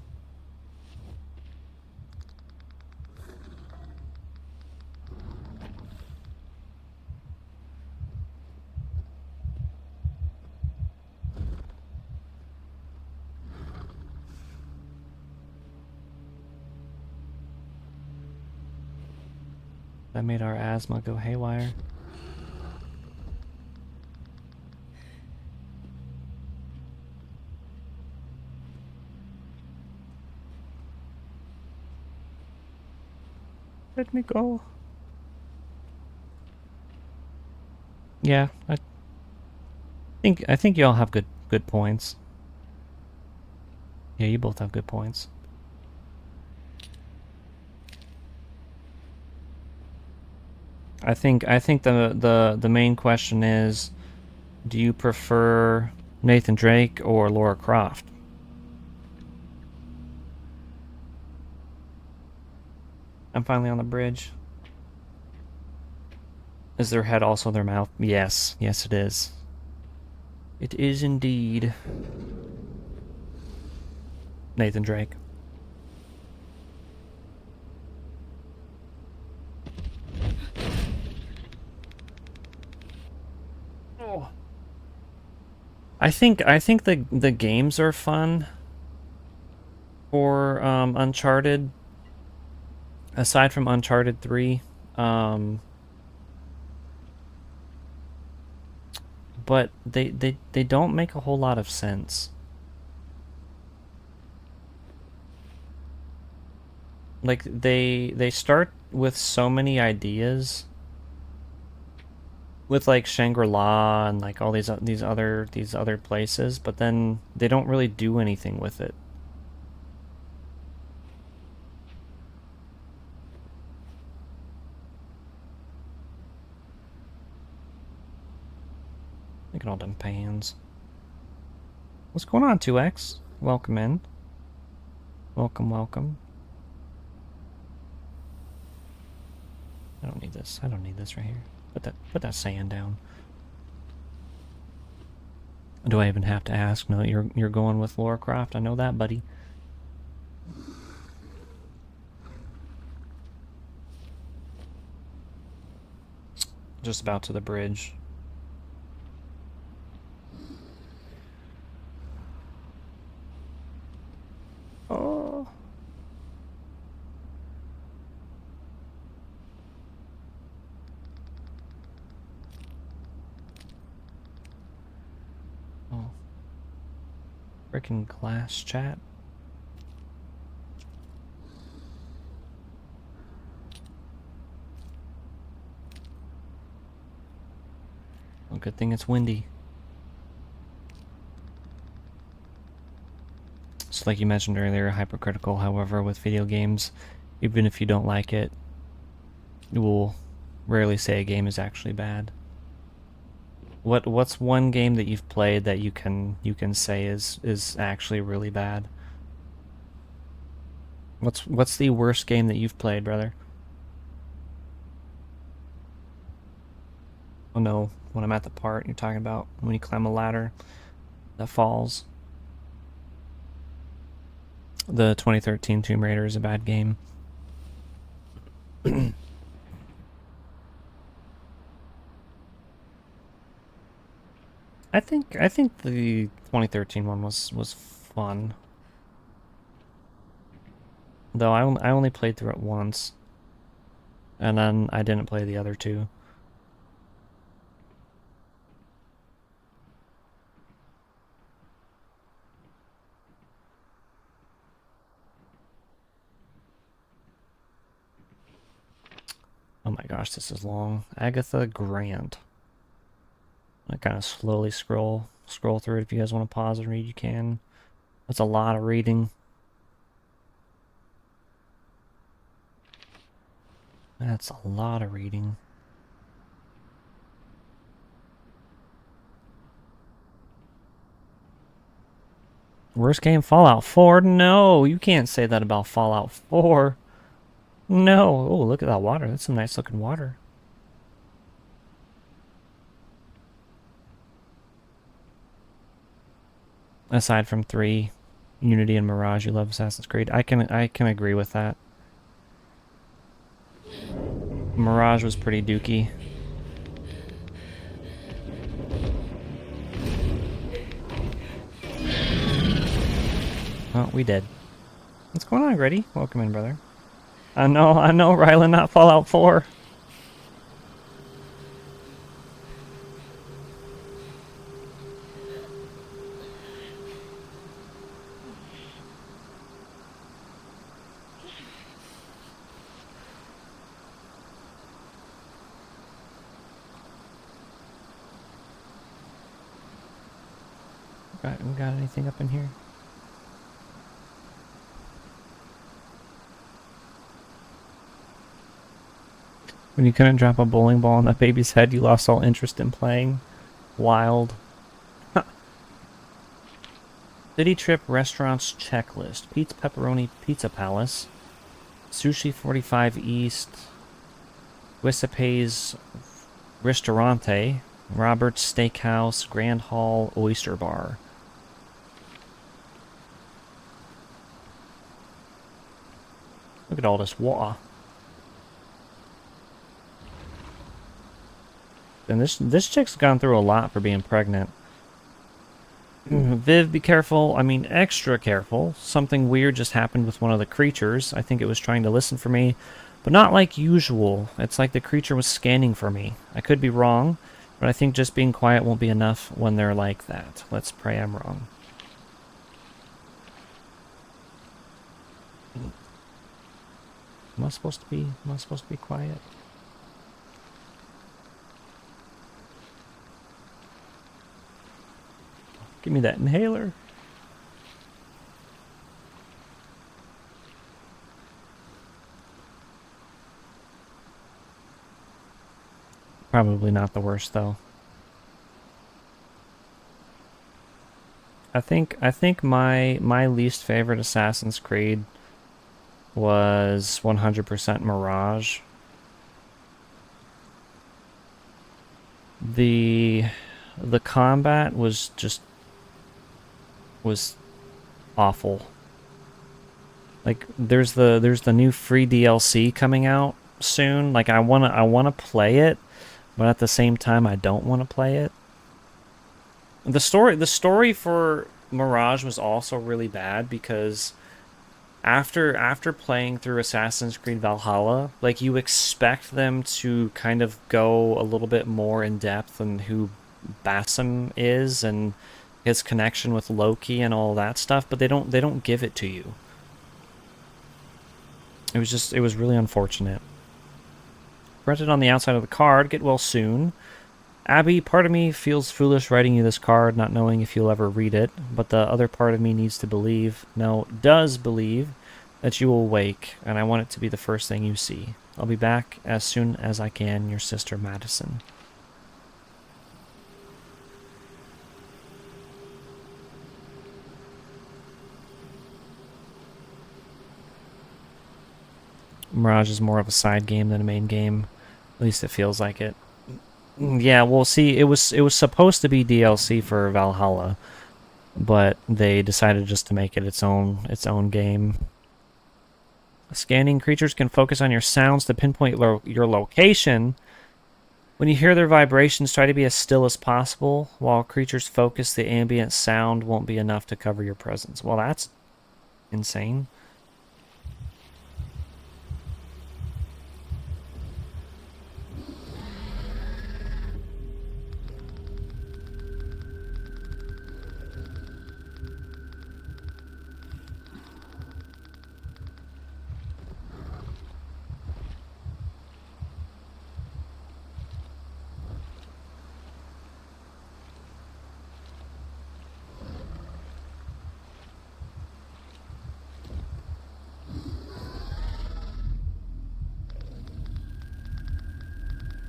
That made our asthma go haywire. Let me go. Yeah, I think you all have good points. Yeah, you both have good points. I think the main question is, do you prefer Nathan Drake or Laura Croft? I'm finally on the bridge. Is their head also their mouth? Yes. Yes, it is. It is indeed. Nathan Drake. Oh. I think the games are fun for Uncharted. Aside from Uncharted 3, but they don't make a whole lot of sense. Like they start with so many ideas with like Shangri-La and like all these other places, but then they don't really do anything with it. Look at all them pans. What's going on, 2X? Welcome in. Welcome, welcome. I don't need this. I don't need this right here. Put that sand down. Do I even have to ask? No, you're going with Laura Croft. I know that, buddy. Just about to the bridge. Oh. Oh. Freaking glass chat. Well, good thing it's windy. So like you mentioned earlier, hypercritical, however, with video games, even if you don't like it, you will rarely say a game is actually bad. What's one game that you've played that you can say is actually really bad? What's the worst game that you've played, brother? Oh no, when I'm at the part you're talking about, when you climb a ladder that falls. The 2013 Tomb Raider is a bad game. I think the 2013 one was fun. Though I only played through it once. And then I didn't play the other two. Oh my gosh, this is long. Agatha Grant. I kind of slowly scroll through it. If you guys want to pause and read, you can. That's a lot of reading. That's a lot of reading. Worst game, Fallout 4? No, you can't say that about Fallout 4. No. Oh, look at that water. That's some nice looking water. Aside from 3, Unity and Mirage, you love Assassin's Creed. I can agree with that. Mirage was pretty dookie. Oh, we did. What's going on, Grady? Welcome in, brother. I know, Rylan, not Fallout 4. Got anything up in here? When you couldn't drop a bowling ball on that baby's head, you lost all interest in playing. Wild. City Trip Restaurants Checklist. Pizza Pepperoni Pizza Palace. Sushi 45 East. Guisape's Ristorante. Robert's Steakhouse. Grand Hall Oyster Bar. Look at all this water. And this chick's gone through a lot for being pregnant. Viv, be careful. I mean, extra careful. Something weird just happened with one of the creatures. I think it was trying to listen for me, but not like usual. It's like the creature was scanning for me. I could be wrong, but I think just being quiet won't be enough when they're like that. Let's pray I'm wrong. Am I supposed to be quiet? Give me that inhaler. Probably not the worst though. I think my least favorite Assassin's Creed was 100% Mirage. The combat was awful. Like there's the new free DLC coming out soon. Like I wanna play it, but at the same time I don't want to play it. The story for Mirage was also really bad because after playing through Assassin's Creed Valhalla, like you expect them to kind of go a little bit more in depth on who Basim is and his connection with Loki and all that stuff, but they don't give it to you. It was really unfortunate. Printed on the outside of the card, get well soon. Abby, part of me feels foolish writing you this card, not knowing if you'll ever read it, but the other part of me needs to believe, no, does believe, that you will wake, and I want it to be the first thing you see. I'll be back as soon as I can, your sister Madison. Mirage is more of a side game than a main game. At least it feels like it. Yeah, well, see, it was supposed to be DLC for Valhalla, but they decided just to make it its own game. Scanning creatures can focus on your sounds to pinpoint your location. When you hear their vibrations, try to be as still as possible. While creatures focus, the ambient sound won't be enough to cover your presence. Well, that's insane.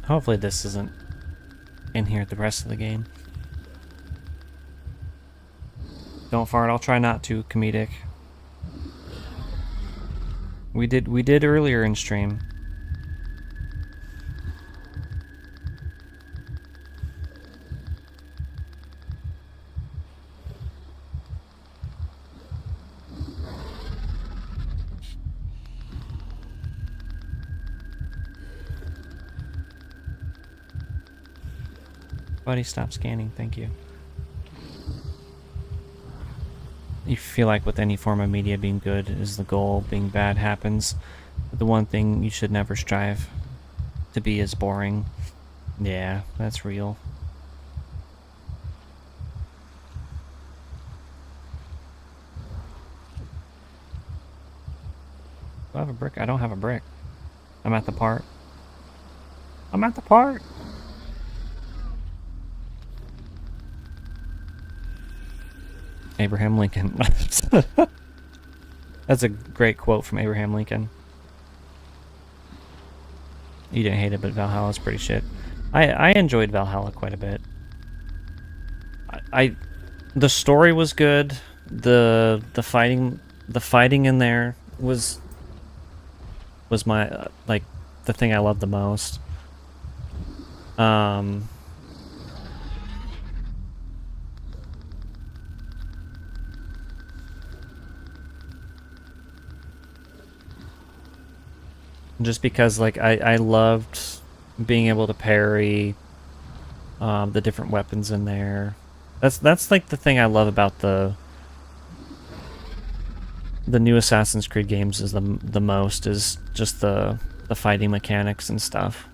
Hopefully this isn't in here the rest of the game. Don't fart, I'll try not to, comedic. We did earlier in stream. Buddy, stop scanning, thank you. You feel like with any form of media, being good is the goal, being bad happens. But the one thing you should never strive to be is boring. Yeah, that's real. Do I have a brick? I don't have a brick. I'm at the part. I'm at the part! Abraham Lincoln. That's a great quote from Abraham Lincoln. You didn't hate it, but Valhalla's pretty shit. I enjoyed Valhalla quite a bit. The story was good. The fighting in there was my like the thing I loved the most. Just because like I loved being able to parry the different weapons in there. That's like the thing I love about the new Assassin's Creed games is the most is just the fighting mechanics and stuff.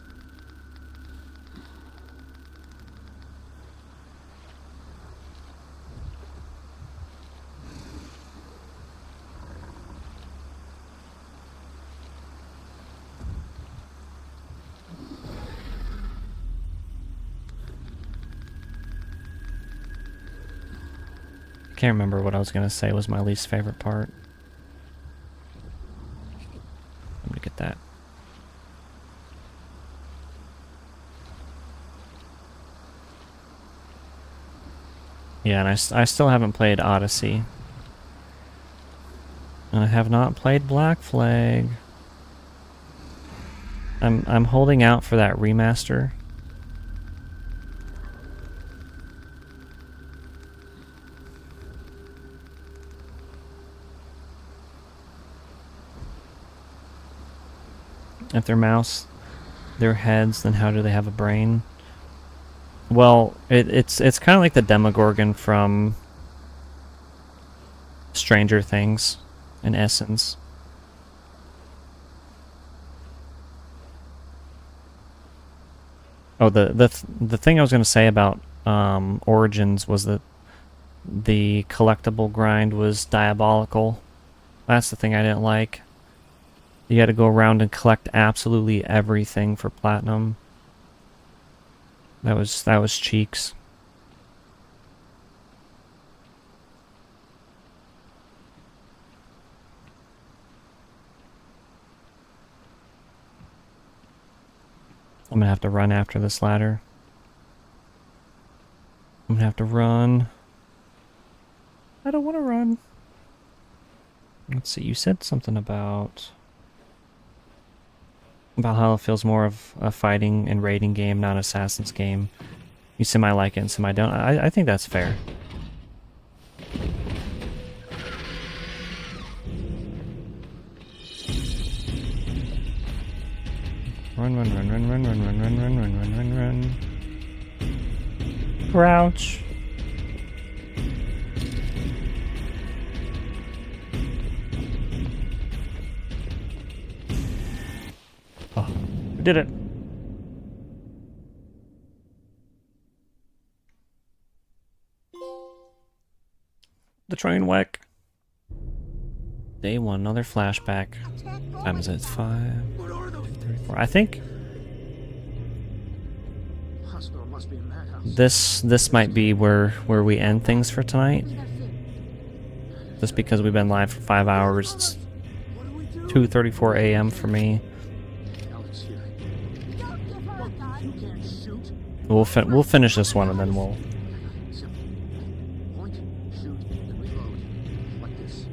Can't remember what I was gonna say was my least favorite part. I'm gonna get that. Yeah, and I still haven't played Odyssey. And I have not played Black Flag. I'm holding out for that remaster. If their mouse, their heads, then how do they have a brain? Well, it's kind of like the Demogorgon from Stranger Things, in essence. Oh, the thing I was going to say about Origins was that the collectible grind was diabolical. That's the thing I didn't like. You had to go around and collect absolutely everything for platinum. That was cheeks. I'm gonna have to run after this ladder. I'm gonna have to run. I don't want to run. Let's see, you said something about Valhalla feels more of a fighting and raiding game, not an Assassin's game. You semi-like it and semi-don't. I think that's fair. Run, run, run, run, run, run, run, run, run, run, run, run, run. Crouch. Oh, we did it. The train wreck. Day one, another flashback. Time is it? 5:34. I think Hospital must be a madhouse. this might be where we end things for tonight. Just because we've been live for 5 hours. It's 2:34 a.m. for me. Alex here. Don't give her a gun. You can't shoot. We'll finish this one and then we'll. Simple. Point, shoot, and reload. Like this.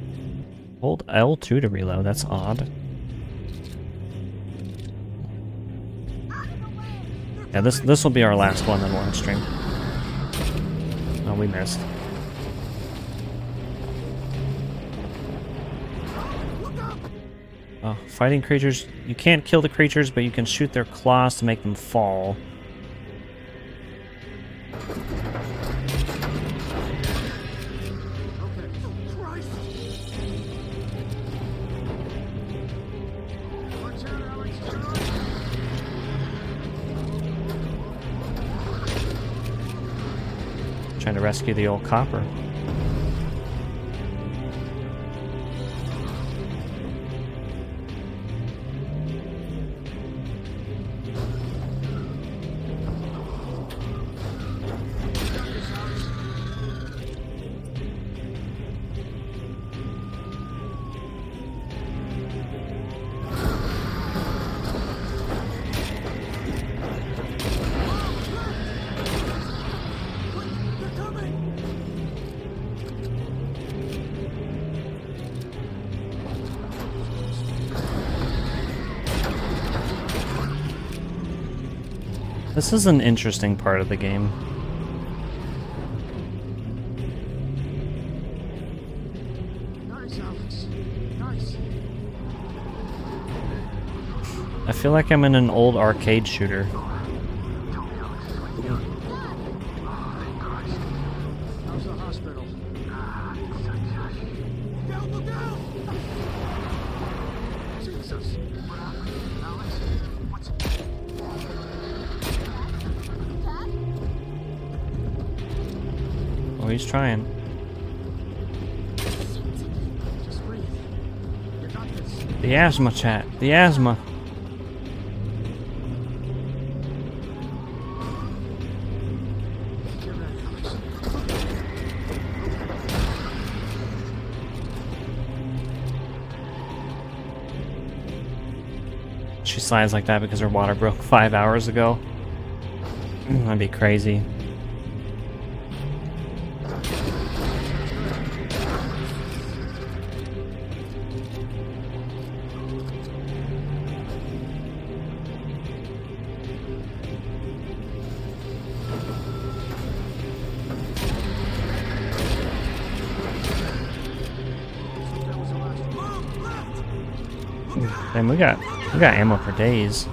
Hold L2 to reload. That's odd. Yeah, this will be our last one, then we'll end stream. Oh, we missed. Oh, fighting creatures. You can't kill the creatures, but you can shoot their claws to make them fall. Trying to rescue the old copper. This is an interesting part of the game. Nice, Alex. Nice. I feel like I'm in an old arcade shooter. How's the hospital? Look out! Jesus. Alex, what's... Oh, he's trying. Just breathe. You got this. The asthma, chat. The asthma. Get ready, Alex. She slides like that because her water broke 5 hours ago. That'd be crazy. And we got ammo for days.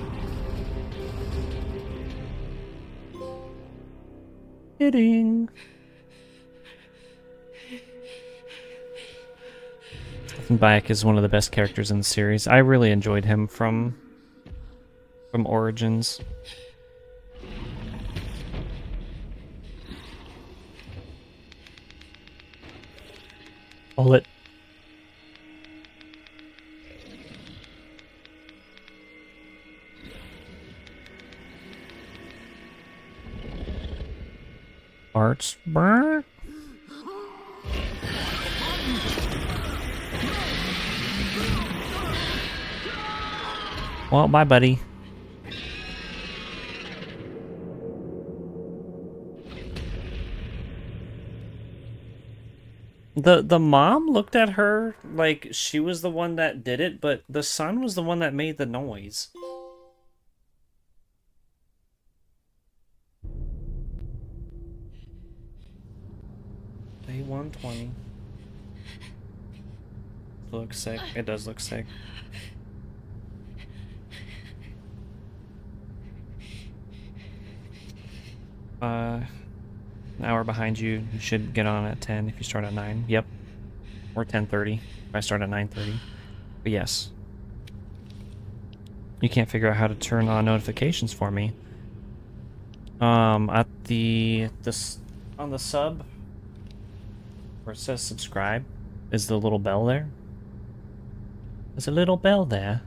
Hitting. Bayek is one of the best characters in the series. I really enjoyed him from Origins. Bullet. Arts. Brr. Well, bye, buddy. The mom looked at her like she was the one that did it, but the son was the one that made the noise. Day 120. Looks sick. It does look sick. An hour behind you. You should get on at 10 if you start at 9. Yep. Or 10:30 if I start at 9:30. But yes. You can't figure out how to turn on notifications for me. At on the sub where it says subscribe is the little bell there. There's a little bell there.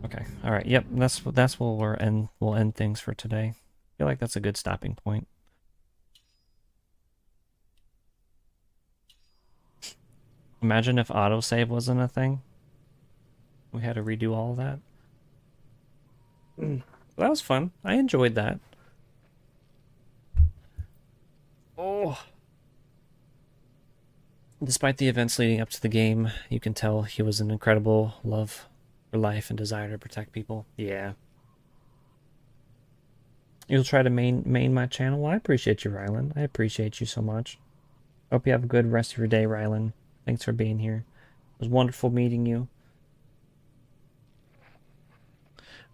Okay. All right. Yep. That's where we'll end things for today. I feel like that's a good stopping point. Imagine if autosave wasn't a thing. We had to redo all of that. That was fun. I enjoyed that. Oh. Despite the events leading up to the game, you can tell he was an incredible love for life and desire to protect people. Yeah. You'll try to main my channel? Well, I appreciate you, Rylan. I appreciate you so much. Hope you have a good rest of your day, Rylan. Thanks for being here. It was wonderful meeting you.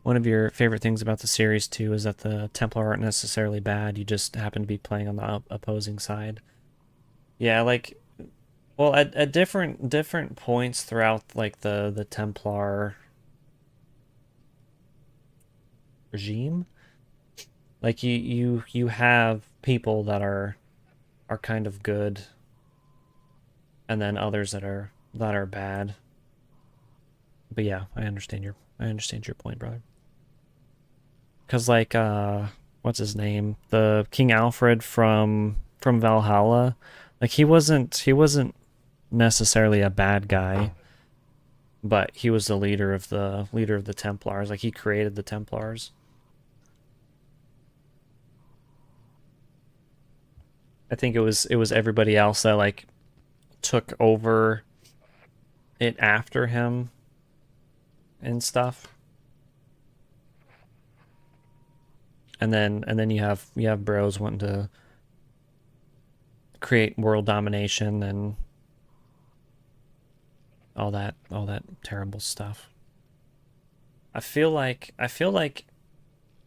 One of your favorite things about the series, too, is that the Templar aren't necessarily bad. You just happen to be playing on the opposing side. Yeah, like... Well, at different points throughout, like, the Templar... regime... Like you have people that are kind of good, and then others that are bad. But yeah, I understand your point, brother. Cause like what's his name? The King Alfred from Valhalla, like he wasn't necessarily a bad guy, but he was the leader of the Templars. Like he created the Templars. I think it was everybody else that like took over it after him and stuff. and then you have bros wanting to create world domination and all that terrible stuff. I feel like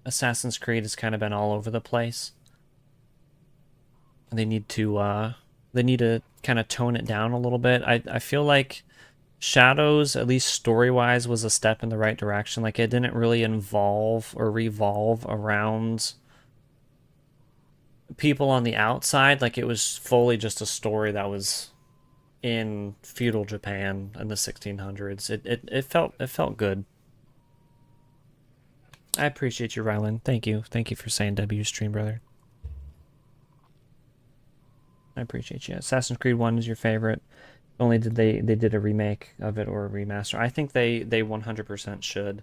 Assassin's Creed has kind of been all over the place. They need to kind of tone it down a little bit. I feel like Shadows, at least story-wise, was a step in the right direction. Like, it didn't really involve or revolve around people on the outside. Like, it was fully just a story that was in feudal Japan in the 1600s. It felt good. I appreciate you, Rylan. Thank you for saying W stream, brother. I appreciate you. Assassin's Creed 1 is your favorite. Only did they did a remake of it or a remaster. I think they 100% should.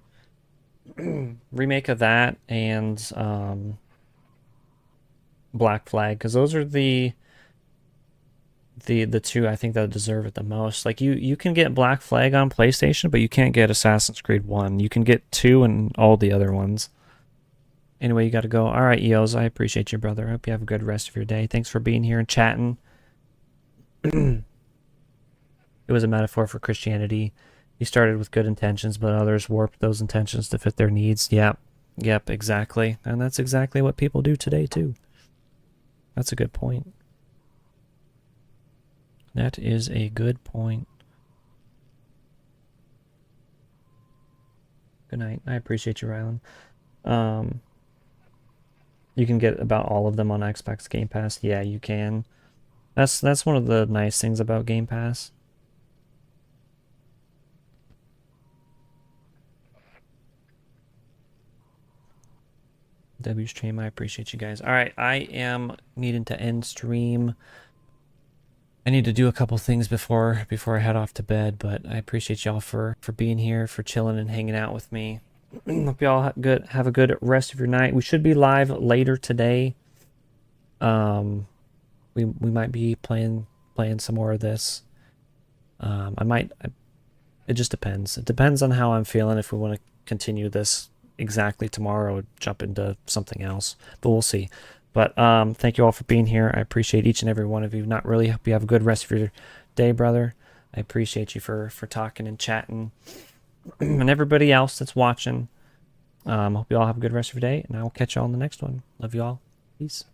Remake of that and Black Flag, because those are the two I think that deserve it the most. Like, you can get Black Flag on PlayStation, but you can't get Assassin's Creed 1. You can get 2 and all the other ones. Anyway, you got to go. All right, EOs, I appreciate you, brother. I hope you have a good rest of your day. Thanks for being here and chatting. It was a metaphor for Christianity. He started with good intentions, but others warped those intentions to fit their needs. Yep, exactly. And that's exactly what people do today, too. That's a good point. That is a good point. Good night. I appreciate you, Rylan. You can get about all of them on Xbox Game Pass. Yeah, you can. That's one of the nice things about Game Pass. W stream, I appreciate you guys. All right, I am needing to end stream. I need to do a couple things before I head off to bed, but I appreciate y'all for being here, for chilling and hanging out with me. Hope y'all have a good rest of your night. We should be live later today. We might be playing some more of this. It just depends. It depends on how I'm feeling, if we want to continue this exactly tomorrow or jump into something else, but we'll see. But thank you all for being here. I appreciate each and every one of you. Not really. Hope you have a good rest of your day, brother. I appreciate you for talking and chatting. And everybody else that's watching, hope you all have a good rest of your day, and I will catch you all in the next one. Love you all. Peace.